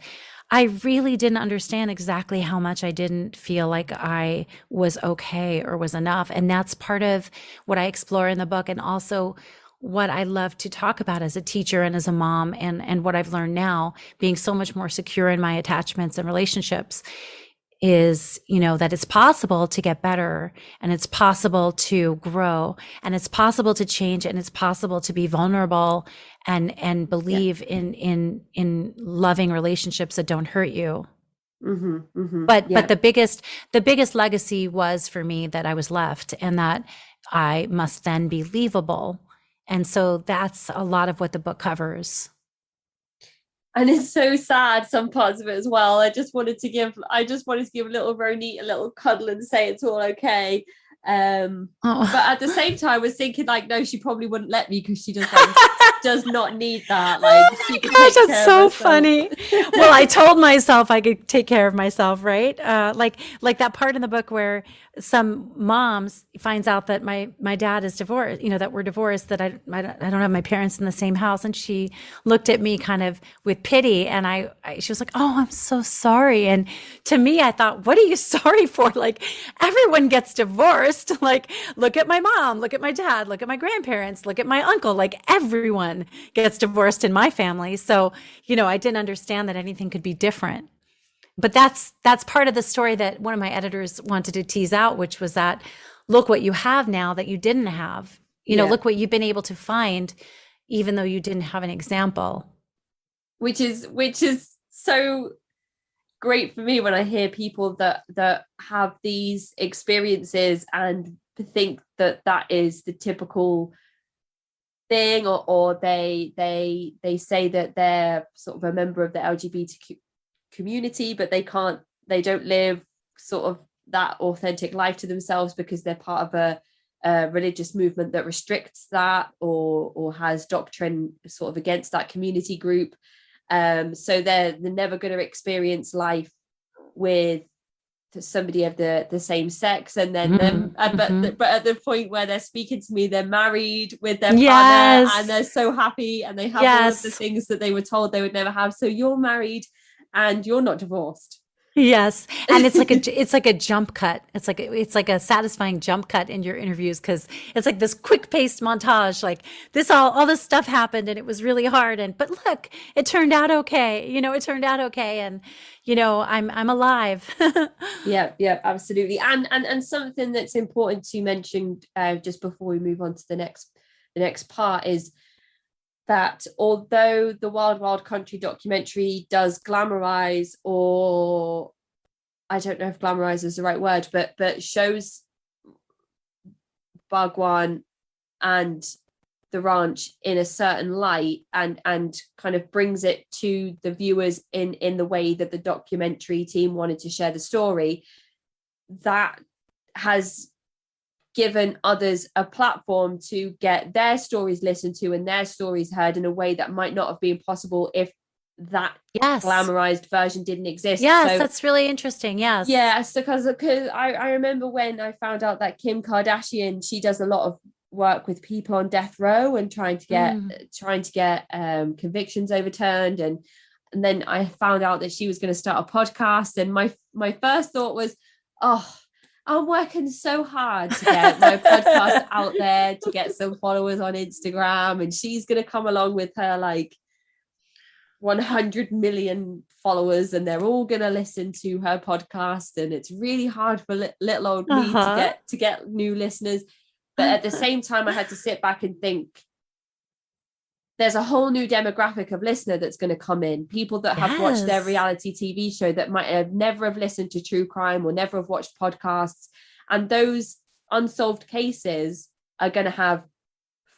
I really didn't understand exactly how much I didn't feel like I was okay or was enough. And that's part of what I explore in the book. And also what I love to talk about as a teacher and as a mom, and what I've learned now, being so much more secure in my attachments and relationships, is, that it's possible to get better and it's possible to grow and it's possible to change and it's possible to be vulnerable and believe in loving relationships that don't hurt you. But the biggest legacy was for me that I was left and that I must then be leavable. And so that's a lot of what the book covers. And it's so sad, some parts of it as well. I just wanted to give little Ronit a little cuddle and say it's all okay. But at the same time, I was thinking like, no, she probably wouldn't let me because she just does not need that. Like, she can take that's care so of herself. Funny. Well, I told myself I could take care of myself, right? Like that part in the book where some moms finds out that my dad is divorced, that we're divorced, that I don't have my parents in the same house. And she looked at me kind of with pity. And she was like, oh, I'm so sorry. And to me, I thought, what are you sorry for? Like, everyone gets divorced. Like, look at my mom, look at my dad, look at my grandparents, look at my uncle, like everyone gets divorced in my family. So, I didn't understand that anything could be different. But that's part of the story that one of my editors wanted to tease out, which was that, look what you have now that you didn't have. Look what you've been able to find, even though you didn't have an example. Which is so great for me when I hear people that have these experiences and think that is the typical thing, or they say that they're sort of a member of the LGBTQ community, but they don't live sort of that authentic life to themselves because they're part of a religious movement that restricts that or has doctrine sort of against that community group. So they're never going to experience life with somebody of the same sex, and then but at the point where they're speaking to me, they're married with their partner and they're so happy and they have all of the things that they were told they would never have. So you're married and you're not divorced. Yes. And it's like a jump cut. It's like a satisfying jump cut in your interviews. Cause it's like this quick paced montage, like all this stuff happened and it was really hard. But look, it turned out okay. It turned out okay. And, I'm alive. Yeah, absolutely. And something that's important to mention, just before we move on to the next part, is that although the Wild Wild Country documentary does glamorize, or I don't know if glamorize is the right word, but shows Bhagwan and the ranch in a certain light, and kind of brings it to the viewers in the way that the documentary team wanted to share the story, that has given others a platform to get their stories listened to and their stories heard in a way that might not have been possible if that glamorized version didn't exist. Yes, so, that's really interesting. Yes. Yeah, so because I remember when I found out that Kim Kardashian, she does a lot of work with people on death row and trying to get convictions overturned, and then I found out that she was going to start a podcast, and my first thought was, oh, I'm working so hard to get my podcast out there, to get some followers on Instagram, and she's going to come along with her like 100 million followers, and they're all going to listen to her podcast, and it's really hard for little old me to get new listeners. But at the same time, I had to sit back and think, there's a whole new demographic of listener that's going to come in, people that have watched their reality TV show that might have never have listened to true crime or never have watched podcasts, and those unsolved cases are going to have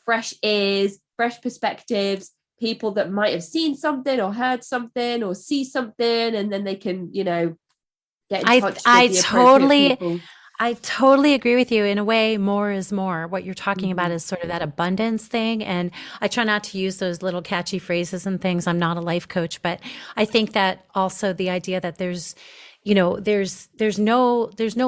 fresh ears, fresh perspectives, people that might have seen something or heard something or see something, and then they can, get in touch with the appropriate people. I totally agree with you. In a way, more is more. What you're talking about is sort of that abundance thing. And I try not to use those little catchy phrases and things. I'm not a life coach, but I think that also the idea that there's no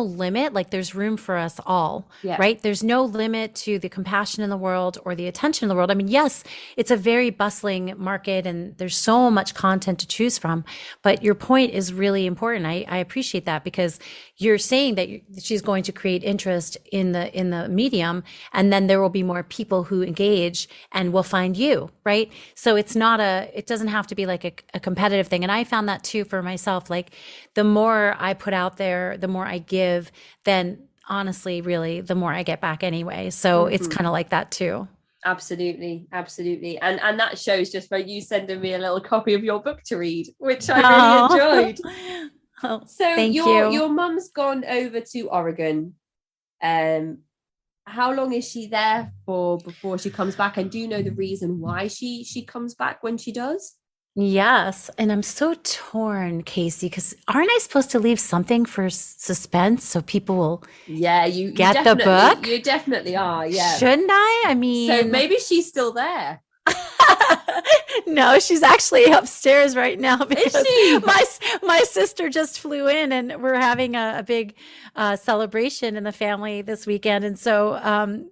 limit, like there's room for us all, right? There's no limit to the compassion in the world or the attention in the world. I mean, yes, it's a very bustling market and there's so much content to choose from, but your point is really important. I appreciate that, because you're saying that she's going to create interest in the medium, and then there will be more people who engage and will find you, right? So it doesn't have to be like a competitive thing. And I found that too for myself, like the more I put out there, the more I give, then honestly, really, the more I get back anyway. So it's kind of like that too. Absolutely. And that shows just by you sending me a little copy of your book to read, which I really enjoyed. Oh, so your mum's gone over to Oregon. How long is she there for before she comes back? And do you know the reason why she comes back when she does? Yes. And I'm so torn, Casey, because aren't I supposed to leave something for suspense so people will get the book? You definitely are. Yeah. Shouldn't I? I mean, so maybe she's still there. No, she's actually upstairs right now because my sister just flew in and we're having a big celebration in the family this weekend. And so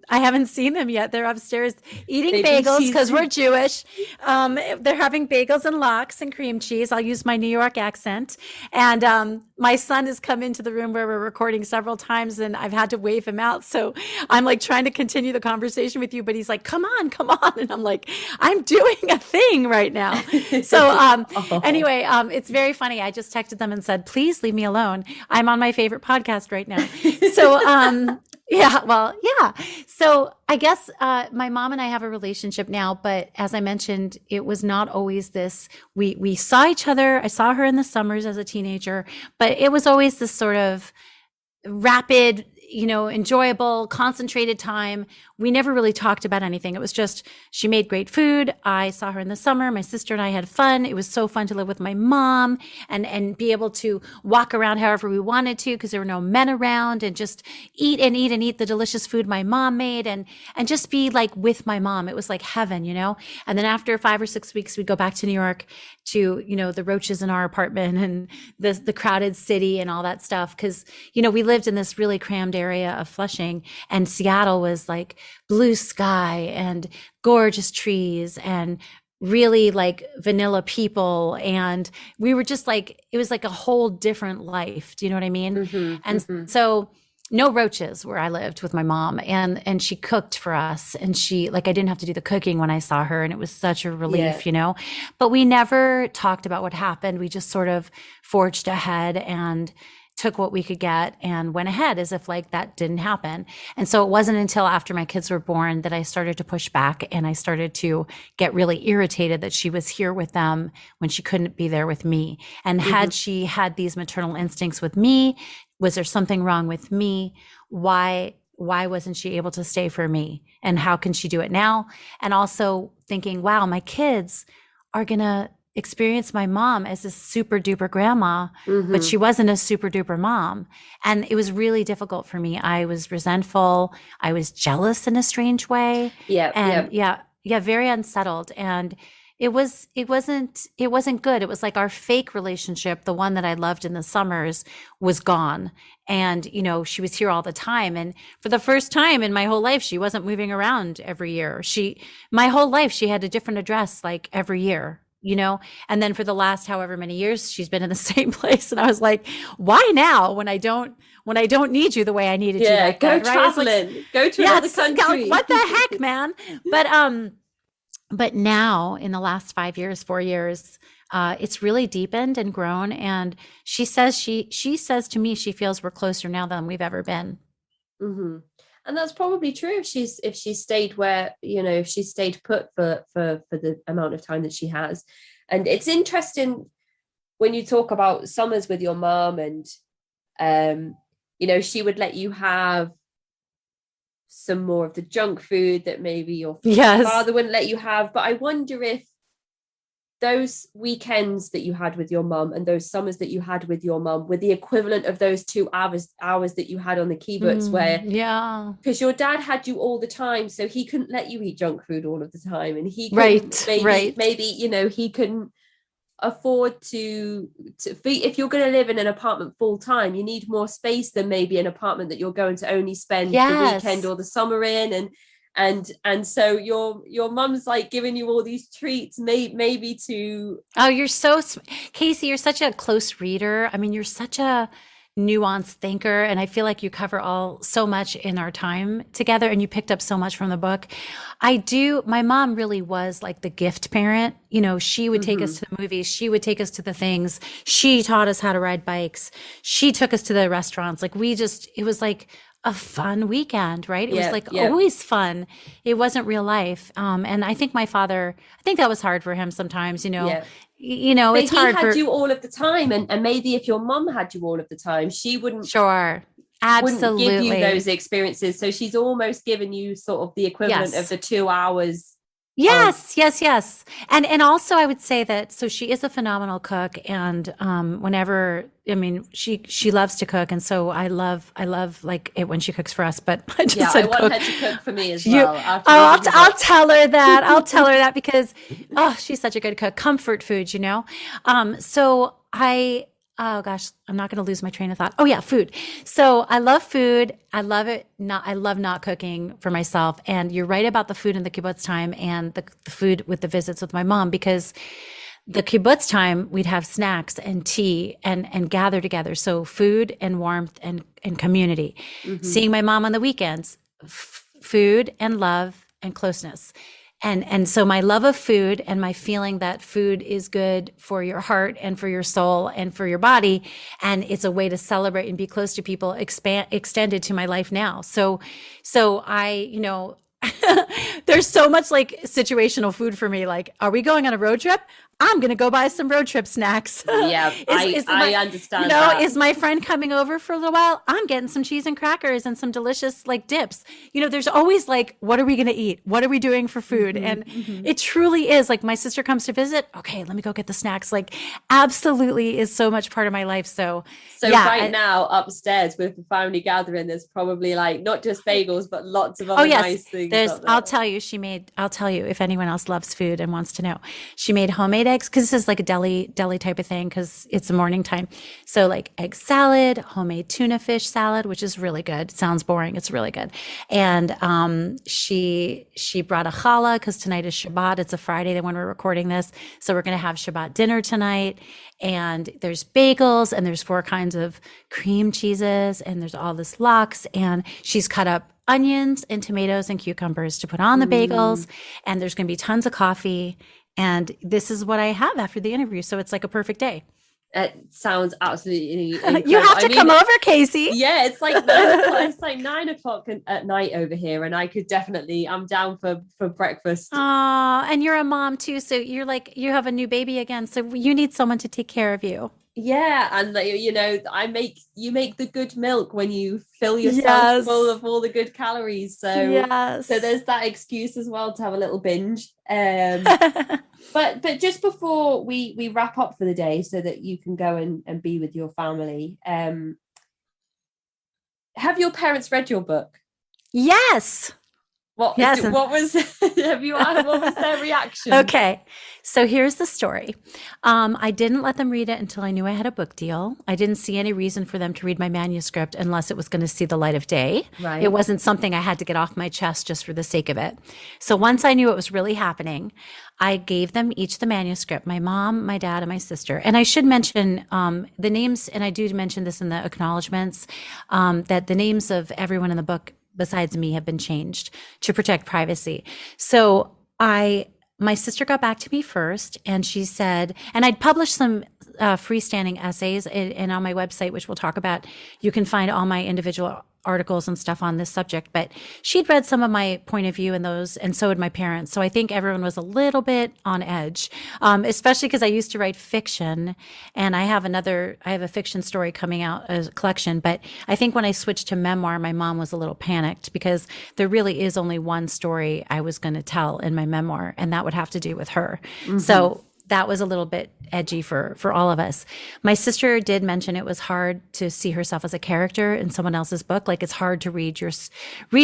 I haven't seen them yet. They're upstairs eating bagels because we're Jewish. They're having bagels and lox and cream cheese. I'll use my New York accent. And my son has come into the room where we're recording several times and I've had to wave him out. So I'm like trying to continue the conversation with you, but he's like, come on. And I'm like, I'm doing a thing right now. So anyway, it's very funny. I just texted them and said, please leave me alone. I'm on my favorite podcast right now. So So I guess my mom and I have a relationship now, but as I mentioned, it was not always this. We saw each other. I saw her in the summers as a teenager, but it was always this sort of rapid, enjoyable, concentrated time. We never really talked about anything. It was just, she made great food. I saw her in the summer. My sister and I had fun. It was so fun to live with my mom and be able to walk around however we wanted to because there were no men around, and just eat the delicious food my mom made and just be like with my mom. It was like heaven, And then after 5 or 6 weeks, we'd go back to New York to, the roaches in our apartment and the crowded city and all that stuff. Cause, we lived in this really crammed area of Flushing, and Seattle was like blue sky and gorgeous trees and really like vanilla people. And we were just like, it was like a whole different life. Do you know what I mean? So no roaches where I lived with my mom, and she cooked for us, and I didn't have to do the cooking when I saw her, and it was such a relief, but we never talked about what happened. We just sort of forged ahead and took what we could get and went ahead as if like that didn't happen. And so it wasn't until after my kids were born that I started to push back, and I started to get really irritated that she was here with them when she couldn't be there with me. And had she had these maternal instincts with me, was there something wrong with me? Why why wasn't she able to stay for me? And how can she do it now? And also thinking, wow, my kids are going to experience my mom as a super duper grandma, but she wasn't a super duper mom. And it was really difficult for me. I was resentful. I was jealous in a strange way. And very unsettled. And it wasn't good. It was like our fake relationship, the one that I loved in the summers, was gone. And, you know, she was here all the time. And for the first time in my whole life, she wasn't moving around every year. My whole life, she had a different address like every year, you know? And then for the last however many years, she's been in the same place. And I was like, why now when I don't need you the way I needed you back then, go traveling, like, go to another country. Like, what the heck, man? But now in the last 4 years, it's really deepened and grown. And she says to me, she feels we're closer now than we've ever been. Mm-hmm. And that's probably true if she stayed where, you know, if she stayed put for the amount of time that she has. And it's interesting when you talk about summers with your mom and, you know, she would let you have some more of the junk food that maybe your father wouldn't let you have. But I wonder if those weekends that you had with your mum and those summers that you had with your mum were the equivalent of those 2 hours that you had on the kibbutz, because your dad had you all the time, so he couldn't let you eat junk food all of the time, and he maybe you know, he couldn't afford to if you're going to live in an apartment full time, you need more space than maybe an apartment that you're going to only spend the weekend or the summer in, and so your mum's like giving you all these treats, maybe to you're so Casey, you're such a close reader. I mean, you're such a nuanced thinker, and I feel like you cover so much in our time together, and you picked up so much from the book. My mom really was like the gift parent. You know, she would take us to the movies, she would take us to the things, she taught us how to ride bikes, she took us to the restaurants. Like it was like a fun weekend, right? It was like always fun. It wasn't real life. And I think that was hard for him sometimes, you know. You know, but it's hard he had you all of the time, and maybe if your mum had you all of the time, she wouldn't absolutely wouldn't give you those experiences. So she's almost given you sort of the equivalent of the 2 hours. Yes. And also I would say that, so she is a phenomenal cook, and whenever, I mean, she loves to cook, and so I love like it when she cooks for us, but I want her to cook for me as well. I'll tell her that. I'll tell her that because she's such a good cook. Comfort food, you know. Oh gosh, I'm not going to lose my train of thought. Oh yeah, food. So I love food. I love it. I love not cooking for myself. And you're right about the food in the kibbutz time and the food with the visits with my mom, because the kibbutz time, we'd have snacks and tea and gather together. So food and warmth and community. Seeing my mom on the weekends, food and love and closeness. And so my love of food and my feeling that food is good for your heart and for your soul and for your body, and it's a way to celebrate and be close to people, extended to my life now. So I, you know, there's so much like situational food for me. Like, are we going on a road trip? I'm going to go buy some road trip snacks. Yeah, I understand. You know, that. Is my friend coming over for a little while? I'm getting some cheese and crackers and some delicious like dips. You know, there's always like, what are we going to eat? What are we doing for food? And it truly is like, my sister comes to visit. Okay, let me go get the snacks. Like, absolutely is so much part of my life. So now upstairs with the family gathering, there's probably like not just bagels, but lots of other nice things. I'll tell you if anyone else loves food and wants to know, she made homemade eggs, because this is like a deli type of thing, because it's the morning time. So like egg salad, homemade tuna fish salad, which is really good. It sounds boring, it's really good. And she brought a challah, because tonight is Shabbat. It's a Friday when we're recording this, so we're going to have Shabbat dinner tonight. And there's bagels, and there's 4 kinds of cream cheeses, and there's all this lox, and she's cut up onions and tomatoes and cucumbers to put on the bagels, and there's going to be tons of coffee. And this is what I have after the interview. So it's like a perfect day. It sounds absolutely incredible. You have to come over, Casey. Yeah, it's like 9 o'clock. It's like 9 o'clock at night over here, and I'm down for breakfast. Oh, and you're a mom too, so you're like, you have a new baby again, so you need someone to take care of you. Yeah, and you make the good milk when you fill yourself full Yes. of all the good calories. So Yes. there's that excuse as well to have a little binge. But just before we wrap up for the day, so that you can go and be with your family, have your parents read your book? Yes. What Yes. what was what was their reaction? Okay. So here's the story. I didn't let them read it until I knew I had a book deal. I didn't see any reason for them to read my manuscript unless it was going to see the light of day. Right. It wasn't something I had to get off my chest just for the sake of it. So once I knew it was really happening, I gave them each the manuscript, my mom, my dad, and my sister. And I should mention the names, and I do mention this in the acknowledgments, that the names of everyone in the book besides me have been changed to protect privacy. So my sister got back to me first and she said, and I'd published some freestanding essays and on my website, which we'll talk about, you can find all my individual articles and stuff on this subject, but she'd read some of my point of view in those, and so had my parents. So I think everyone was a little bit on edge, especially because I used to write fiction, and I have a fiction story coming out as a collection. But I think when I switched to memoir, my mom was a little panicked because there really is only one story I was going to tell in my memoir, and that would have to do with her. Mm-hmm. So that was a little bit edgy for all of us. My sister did mention it was hard to see herself as a character in someone else's book. Like it's hard to read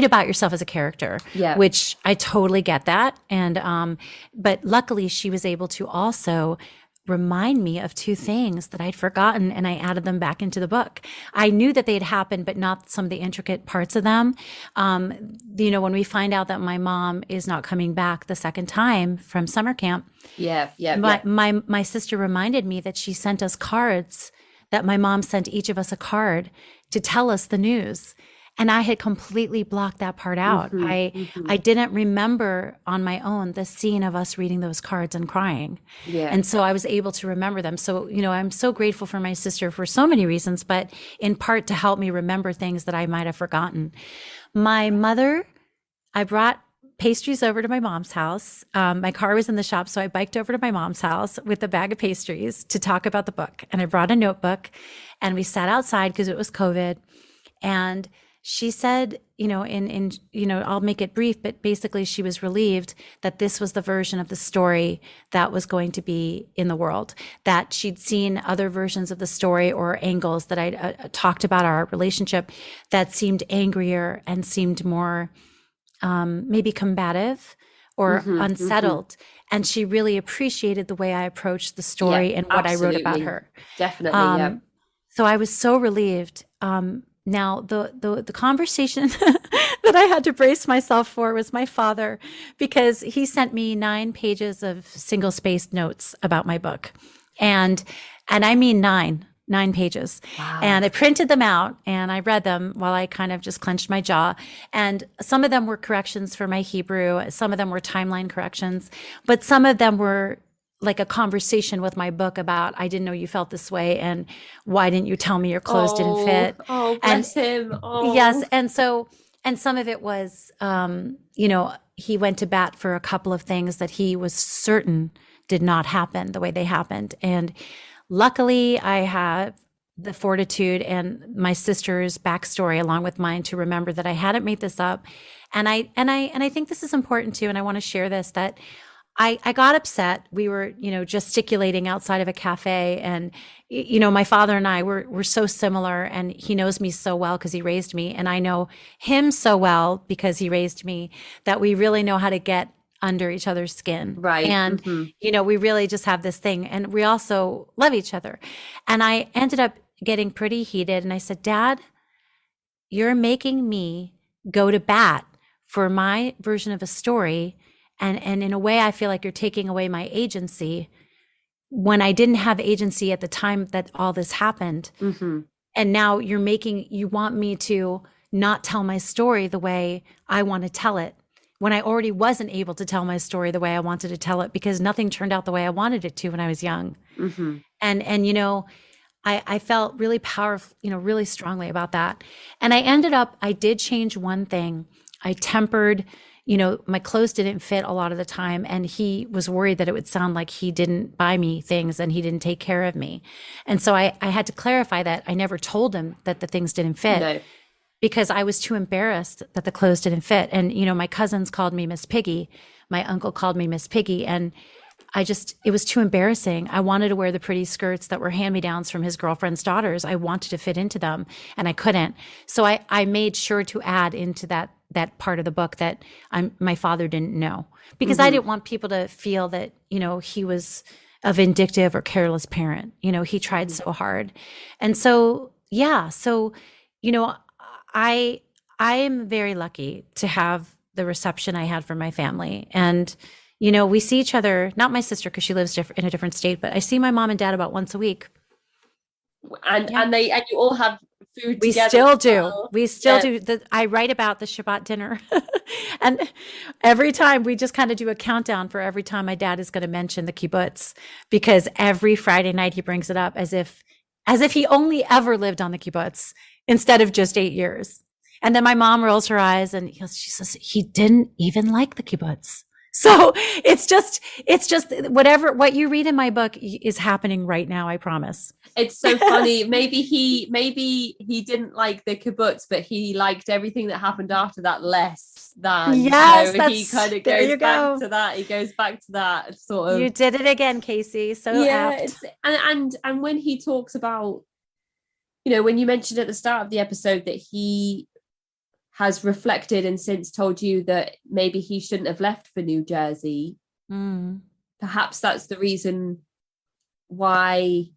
about yourself as a character, which I totally get that. And, but luckily she was able to also remind me of two things that I'd forgotten, and I added them back into the book. I knew that they'd happened, but not some of the intricate parts of them. When we find out that my mom is not coming back the second time from summer camp, my sister reminded me that she sent us cards, that my mom sent each of us a card to tell us the news. And I had completely blocked that part out. I didn't remember on my own the scene of us reading those cards and crying. Yeah. And so I was able to remember them. So, I'm so grateful for my sister for so many reasons, but in part to help me remember things that I might have forgotten. My mother, I brought pastries over to my mom's house. My car was in the shop, so I biked over to my mom's house with a bag of pastries to talk about the book. And I brought a notebook, and we sat outside because it was COVID. And she said, I'll make it brief, but basically she was relieved that this was the version of the story that was going to be in the world, that she'd seen other versions of the story or angles that I'd talked about our relationship that seemed angrier and seemed more maybe combative or unsettled. And she really appreciated the way I approred the story and what absolutely. I wrote about her. Definitely, yeah. So I was so relieved. Now, the conversation that I had to brace myself for was my father, because he sent me 9 pages of single-spaced notes about my book. And I mean 9 pages. Wow. And I printed them out and I read them while I kind of just clenched my jaw. And some of them were corrections for my Hebrew. Some of them were timeline corrections, but some of them were like a conversation with my book about, I didn't know you felt this way, and why didn't you tell me your clothes didn't fit? Oh, bless him. Oh. Yes. And some of it was, he went to bat for a couple of things that he was certain did not happen the way they happened. And luckily I have the fortitude and my sister's backstory along with mine to remember that I hadn't made this up. And I think this is important too. And I want to share this, that I got upset. We were, gesticulating outside of a cafe, and, my father and I were so similar, and he knows me so well because he raised me, and I know him so well because he raised me, that we really know how to get under each other's skin. Right. And, we really just have this thing, and we also love each other. And I ended up getting pretty heated, and I said, Dad, you're making me go to bat for my version of a story. And in a way, I feel like you're taking away my agency when I didn't have agency at the time that all this happened. Mm-hmm. And now you want me to not tell my story the way I want to tell it, when I already wasn't able to tell my story the way I wanted to tell it, because nothing turned out the way I wanted it to when I was young. Mm-hmm. And I felt really powerful, really strongly about that. And I did change one thing. I tempered my clothes didn't fit a lot of the time. And he was worried that it would sound like he didn't buy me things and he didn't take care of me. And so I had to clarify that I never told him that the things didn't fit. No. Because I was too embarrassed that the clothes didn't fit. And, my cousins called me Miss Piggy. My uncle called me Miss Piggy. And it was too embarrassing. I wanted to wear the pretty skirts that were hand-me-downs from his girlfriend's daughters. I wanted to fit into them and I couldn't. So I made sure to add into that part of the book that my father didn't know, because I didn't want people to feel that, he was a vindictive or careless parent. He tried so hard. And so, yeah. So, I am very lucky to have the reception I had from my family. And, we see each other, not my sister, because she lives in a different state, but I see my mom and dad about once a week. And you all have food we together. Still do. We still do. I write about the Shabbat dinner. And every time we just kind of do a countdown for every time my dad is going to mention the kibbutz, because every Friday night he brings it up as if he only ever lived on the kibbutz instead of just 8 years. And then my mom rolls her eyes and she says, he didn't even like the kibbutz. So it's just what you read in my book is happening right now. I promise. It's so funny. Maybe he didn't like the kibbutz, but he liked everything that happened after that less than. Yes, so he kind of goes back to that. He goes back to that sort of. You did it again, Casey. So apt. And when he talks about, when you mentioned at the start of the episode that he has reflected and since told you that maybe he shouldn't have left for New Jersey. Perhaps that's the reason why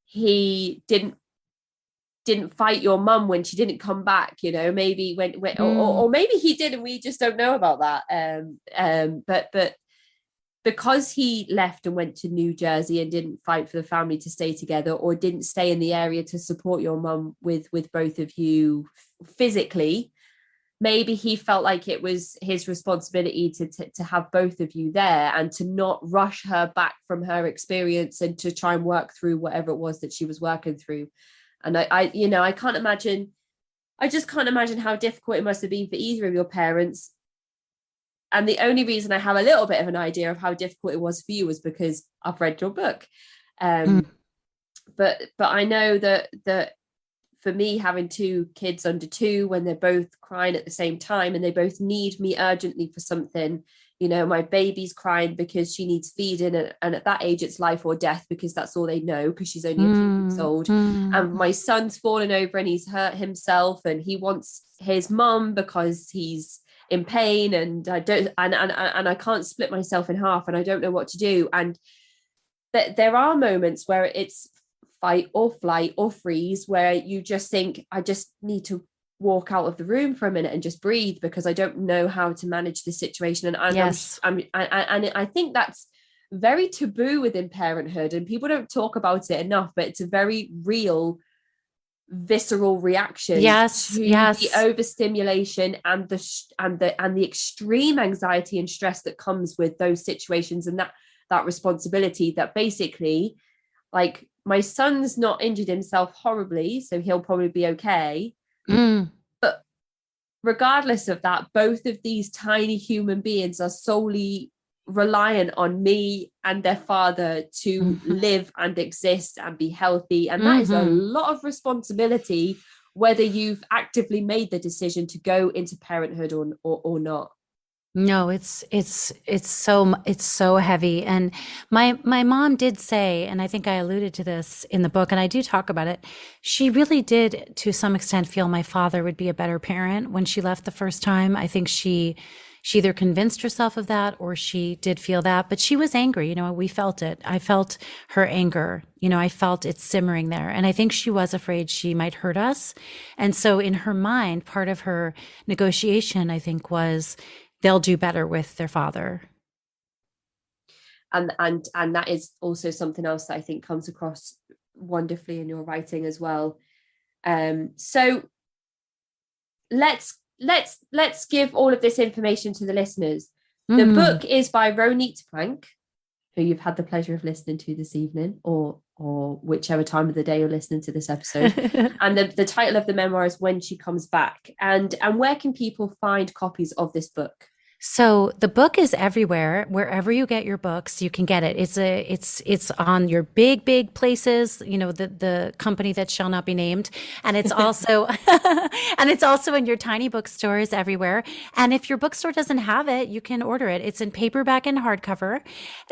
he didn't fight your mum when she didn't come back, maybe or maybe he did and we just don't know about that. But because he left and went to New Jersey and didn't fight for the family to stay together, or didn't stay in the area to support your mum with both of you physically, maybe he felt like it was his responsibility to have both of you there and to not rush her back from her experience and to try and work through whatever it was that she was working through. And I just can't imagine how difficult it must have been for either of your parents. And the only reason I have a little bit of an idea of how difficult it was for you was because I've read your book. But I know that for me, having two kids under 2, when they're both crying at the same time and they both need me urgently for something, my baby's crying because she needs feeding, and at that age it's life or death, because that's all they know, because she's only a few weeks old. And my son's fallen over and he's hurt himself and he wants his mum because he's in pain, and I can't split myself in half and I don't know what to do. And there are moments where it's fight or flight or freeze, where you just think, I just need to walk out of the room for a minute and just breathe, because I don't know how to manage the situation. And yes. I think that's very taboo within parenthood, and people don't talk about it enough, but it's a very real visceral reaction to the overstimulation and the extreme anxiety and stress that comes with those situations, and that responsibility that basically, like, my son's not injured himself horribly, so he'll probably be okay. But regardless of that, both of these tiny human beings are solely reliant on me and their father to live and exist and be healthy. And that is a lot of responsibility, whether you've actively made the decision to go into parenthood or not. No, it's so heavy. And my mom did say, and I think I alluded to this in the book, and I do talk about it, she really did to some extent feel my father would be a better parent when she left the first time. I think she either convinced herself of that or she did feel that, but she was angry. We felt it. I felt her anger. I felt it simmering there. And I think she was afraid she might hurt us. And so in her mind, part of her negotiation, I think, was they'll do better with their father. And that is also something else that I think comes across wonderfully in your writing as well. So let's give all of this information to the listeners. The book is by Ronit Plank, who you've had the pleasure of listening to this evening, or whichever time of the day you're listening to this episode. And the title of the memoir is When She Comes Back. And where can people find copies of this book? So the book is everywhere. Wherever you get your books, you can get it. It's on your big places, the company that shall not be named. And it's also and it's also in your tiny bookstores everywhere. And if your bookstore doesn't have it, you can order it. It's in paperback and hardcover.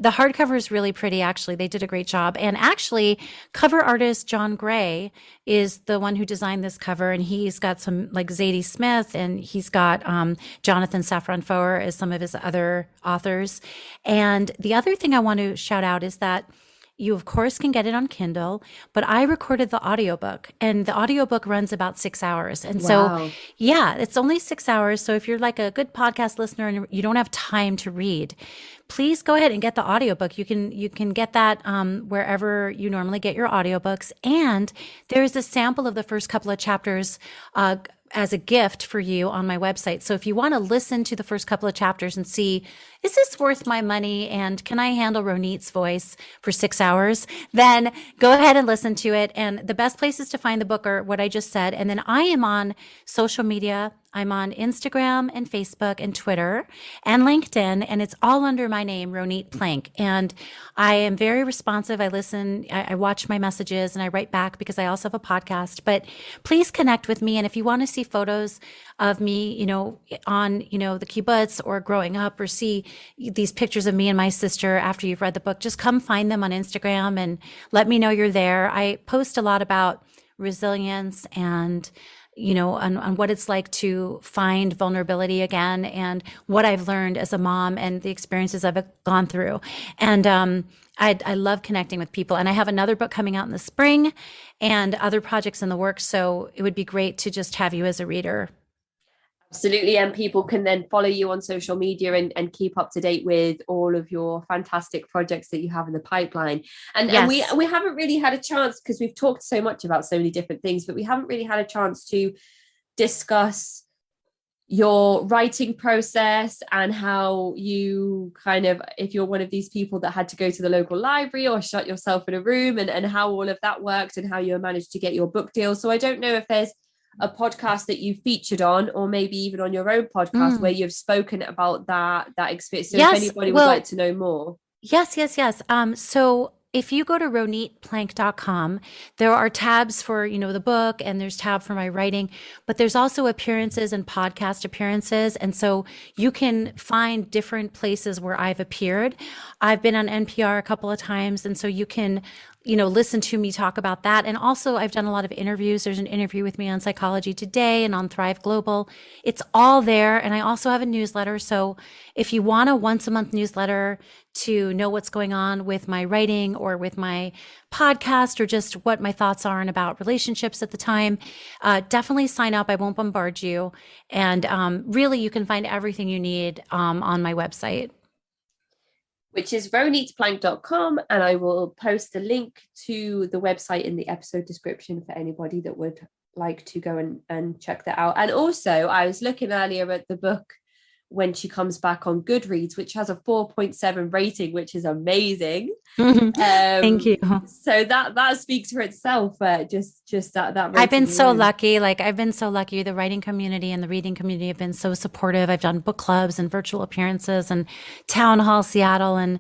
The hardcover is really pretty, actually. They did a great job. And actually, cover artist John Gray is the one who designed this cover, and he's got some like Zadie Smith, and he's got Jonathan Safran Foer as some of his other authors. And the other thing I want to shout out is that you, of course, can get it on Kindle, but I recorded the audiobook, and the audiobook runs about 6 hours. And Wow. so, yeah, it's only 6 hours. So if you're like a good podcast listener and you don't have time to read, please go ahead and get the audiobook. You can get that wherever you normally get your audiobooks. And there's a sample of the first couple of chapters as a gift for you on my website. So if you want to listen to the first couple of chapters and see, is this worth my money? And can I handle Ronit's voice for 6 hours? Then go ahead and listen to it. And the best places to find the book are what I just said. And then I am on social media. I'm on Instagram and Facebook and Twitter and LinkedIn, and it's all under my name, Ronit Plank. And I am very responsive. I listen, I watch my messages, and I write back because I also have a podcast. But please connect with me. And if you want to see photos of me, on, the kibbutz or growing up, or see these pictures of me and my sister after you've read the book, just come find them on Instagram and let me know you're there. I post a lot about resilience and on what it's like to find vulnerability again, and what I've learned as a mom and the experiences I've gone through. And I love connecting with people. And I have another book coming out in the spring and other projects in the works. So it would be great to just have you as a reader. Absolutely. And people can then follow you on social media and keep up to date with all of your fantastic projects that you have in the pipeline. And, Yes. and we haven't really had a chance, because we've talked so much about so many different things, but we haven't really had a chance to discuss your writing process and how you kind of, if you're one of these people that had to go to the local library or shut yourself in a room, and how all of that worked and how you managed to get your book deal. So I don't know if there's a podcast that you featured on, or maybe even on your own podcast where you've spoken about that experience. So if anybody would like to know more. Yes. So if you go to ronitplank.com, there are tabs for, the book, and there's tab for my writing, but there's also appearances and podcast appearances. And so you can find different places where I've appeared. I've been on NPR a couple of times. And so you can, listen to me talk about that. And also I've done a lot of interviews. There's an interview with me on Psychology Today and on Thrive Global. It's all there. And I also have a newsletter. So if you want a once a month newsletter to know what's going on with my writing or with my podcast, or just what my thoughts are and about relationships at the time, definitely sign up. I won't bombard you. And really, you can find everything you need on my website, which is ronitplank.com. And I will post a link to the website in the episode description for anybody that would like to go and check that out. And also, I was looking earlier at the book When She Comes Back on Goodreads, which has a 4.7 rating, which is amazing. Thank you. So that speaks for itself. Just that I've been so lucky. I've been so lucky. The writing community and the reading community have been so supportive. I've done book clubs and virtual appearances and Town Hall Seattle. And,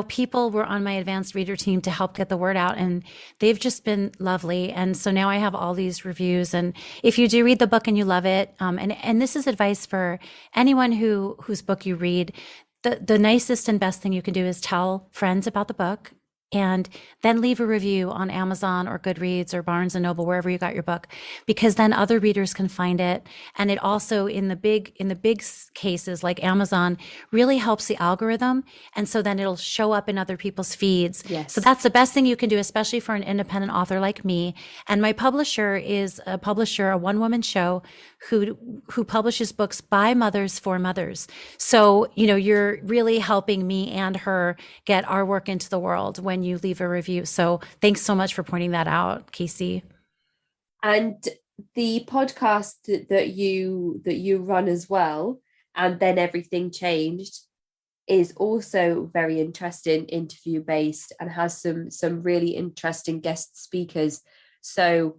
people were on my advanced reader team to help get the word out, and they've just been lovely. And so now I have all these reviews. And if you do read the book and you love it, and this is advice for anyone whose book you read, the nicest and best thing you can do is tell friends about the book, and then leave a review on Amazon or Goodreads or Barnes and Noble, wherever you got your book, because then other readers can find it. And it also, in the big cases like Amazon, really helps the algorithm. And so then it'll show up in other people's feeds. Yes. So that's the best thing you can do, especially for an independent author like me. And my publisher is a one-woman show who publishes books by mothers for mothers. So, you're really helping me and her get our work into the world when you leave a review. So thanks so much for pointing that out, Casey. And the podcast that you run as well, and Then Everything Changed, is also very interesting, interview based, and has some really interesting guest speakers. So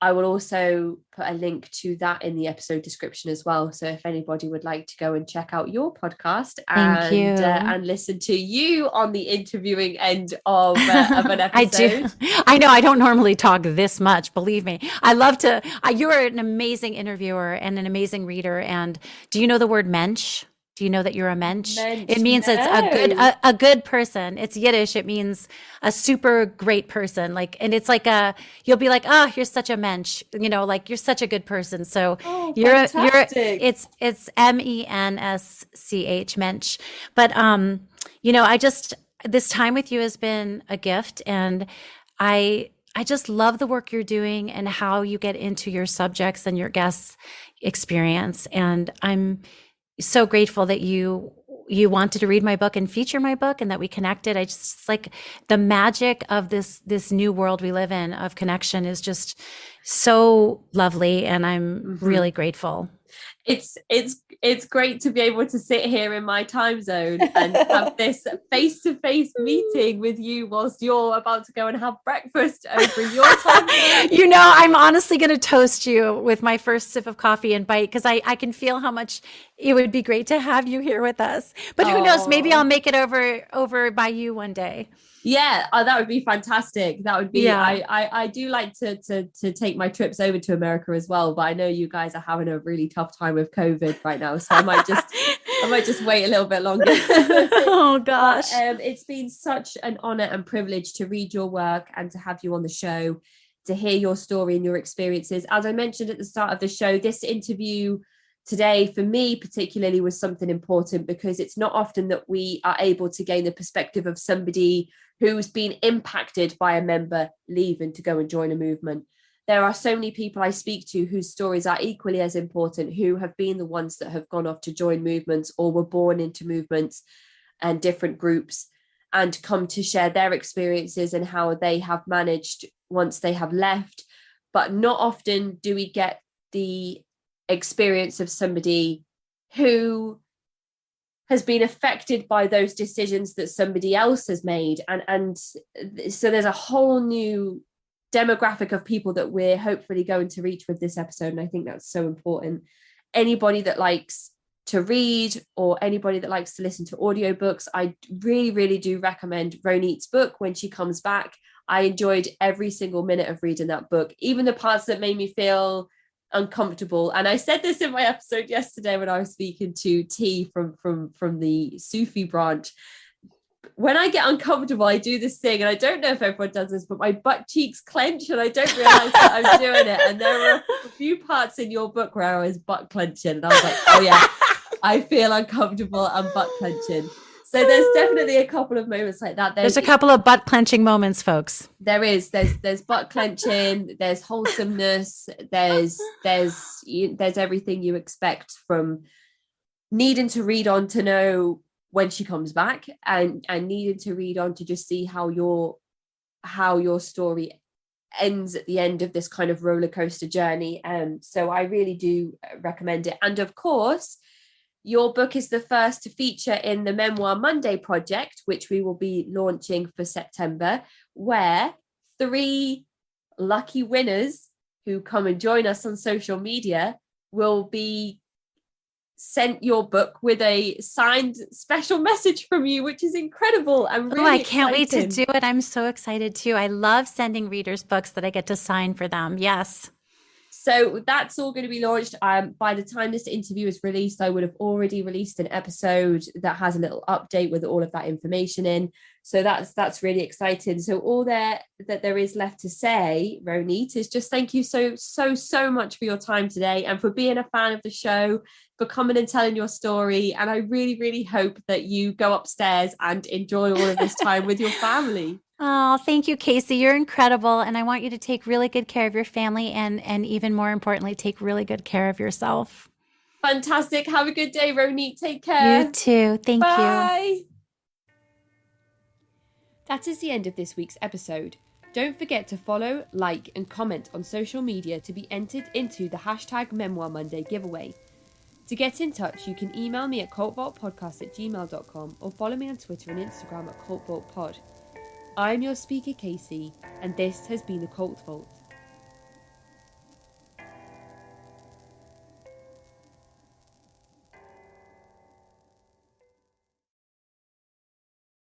I will also put a link to that in the episode description as well. So if anybody would like to go and check out your podcast Thank you. And listen to you on the interviewing end of an episode. I do. I know I don't normally talk this much, believe me. I love to. You're an amazing interviewer and an amazing reader. And do you know the word mensch? Do you know that you're a mensch? It means no. It's a good person. It's Yiddish. It means a super great person. Like, and it's like you'll be like, oh, you're such a mensch. You know, like you're such a good person. So it's mensch, mensch. But you know, this time with you has been a gift, and I just love the work you're doing and how you get into your subjects and your guests' experience. And I'm so grateful that you wanted to read my book and feature my book, and that we connected. I just like the magic of this new world we live in of connection is just so lovely, and I'm really grateful. It's great to be able to sit here in my time zone and have this face-to-face meeting with you whilst you're about to go and have breakfast over your time zone. You know, I'm honestly going to toast you with my first sip of coffee and bite, because I can feel how much it would be great to have you here with us. But who knows, maybe I'll make it over by you one day. Yeah, that would be fantastic. That would be, yeah. I do like to take my trips over to America as well, but I know you guys are having a really tough time with COVID right now, so I might just wait a little bit longer. Oh gosh. But, it's been such an honor and privilege to read your work and to have you on the show, to hear your story and your experiences. As I mentioned at the start of the show, this interview today for me particularly was something important, because it's not often that we are able to gain the perspective of somebody who's been impacted by a member leaving to go and join a movement. There are so many people I speak to whose stories are equally as important, who have been the ones that have gone off to join movements or were born into movements and different groups, and come to share their experiences and how they have managed once they have left. But not often do we get the experience of somebody who has been affected by those decisions that somebody else has made, and so there's a whole new demographic of people that we're hopefully going to reach with this episode, and I think that's so important. Anybody that likes to read or anybody that likes to listen to audiobooks, I really do recommend Ronit's book When She Comes Back. I enjoyed every single minute of reading that book, even the parts that made me feel uncomfortable. And I said this in my episode yesterday when I was speaking to T from the Sufi branch. When I get uncomfortable, I do this thing, and I don't know if everyone does this, but my butt cheeks clench and I don't realize that I'm doing it. And there were a few parts in your book where I was butt clenching, and I was like, oh yeah, I feel uncomfortable and butt clenching. So there's definitely a couple of moments like that. There's a couple of butt clenching moments, folks. There's butt clenching, there's wholesomeness, there's everything you expect from needing to read on to know when she comes back, and needing to read on to just see how your story ends at the end of this kind of roller coaster journey. So I really do recommend it. And of course, your book is the first to feature in the Memoir Monday project, which we will be launching for September, where 3 lucky winners who come and join us on social media will be sent your book with a signed special message from you, which is incredible. I'm really I can't wait to do it. I'm so excited too. I love sending readers books that I get to sign for them. Yes. So that's all going to be launched. By the time this interview is released, I would have already released an episode that has a little update with all of that information in. So that's really exciting. So all that there is left to say, Ronit, is just thank you so much for your time today, and for being a fan of the show, for coming and telling your story. And I really hope that you go upstairs and enjoy all of this time with your family. Oh, thank you, Casey. You're incredible. And I want you to take really good care of your family, and even more importantly, take really good care of yourself. Fantastic. Have a good day, Ronit. Take care. You too. Thank you. Bye. That is the end of this week's episode. Don't forget to follow, like, and comment on social media to be entered into the hashtag Memoir Monday giveaway. To get in touch, you can email me at cultvaultpodcast@gmail.com or follow me on Twitter and Instagram at cultvaultpod. I'm your speaker, Casey, and this has been the Cult Vault.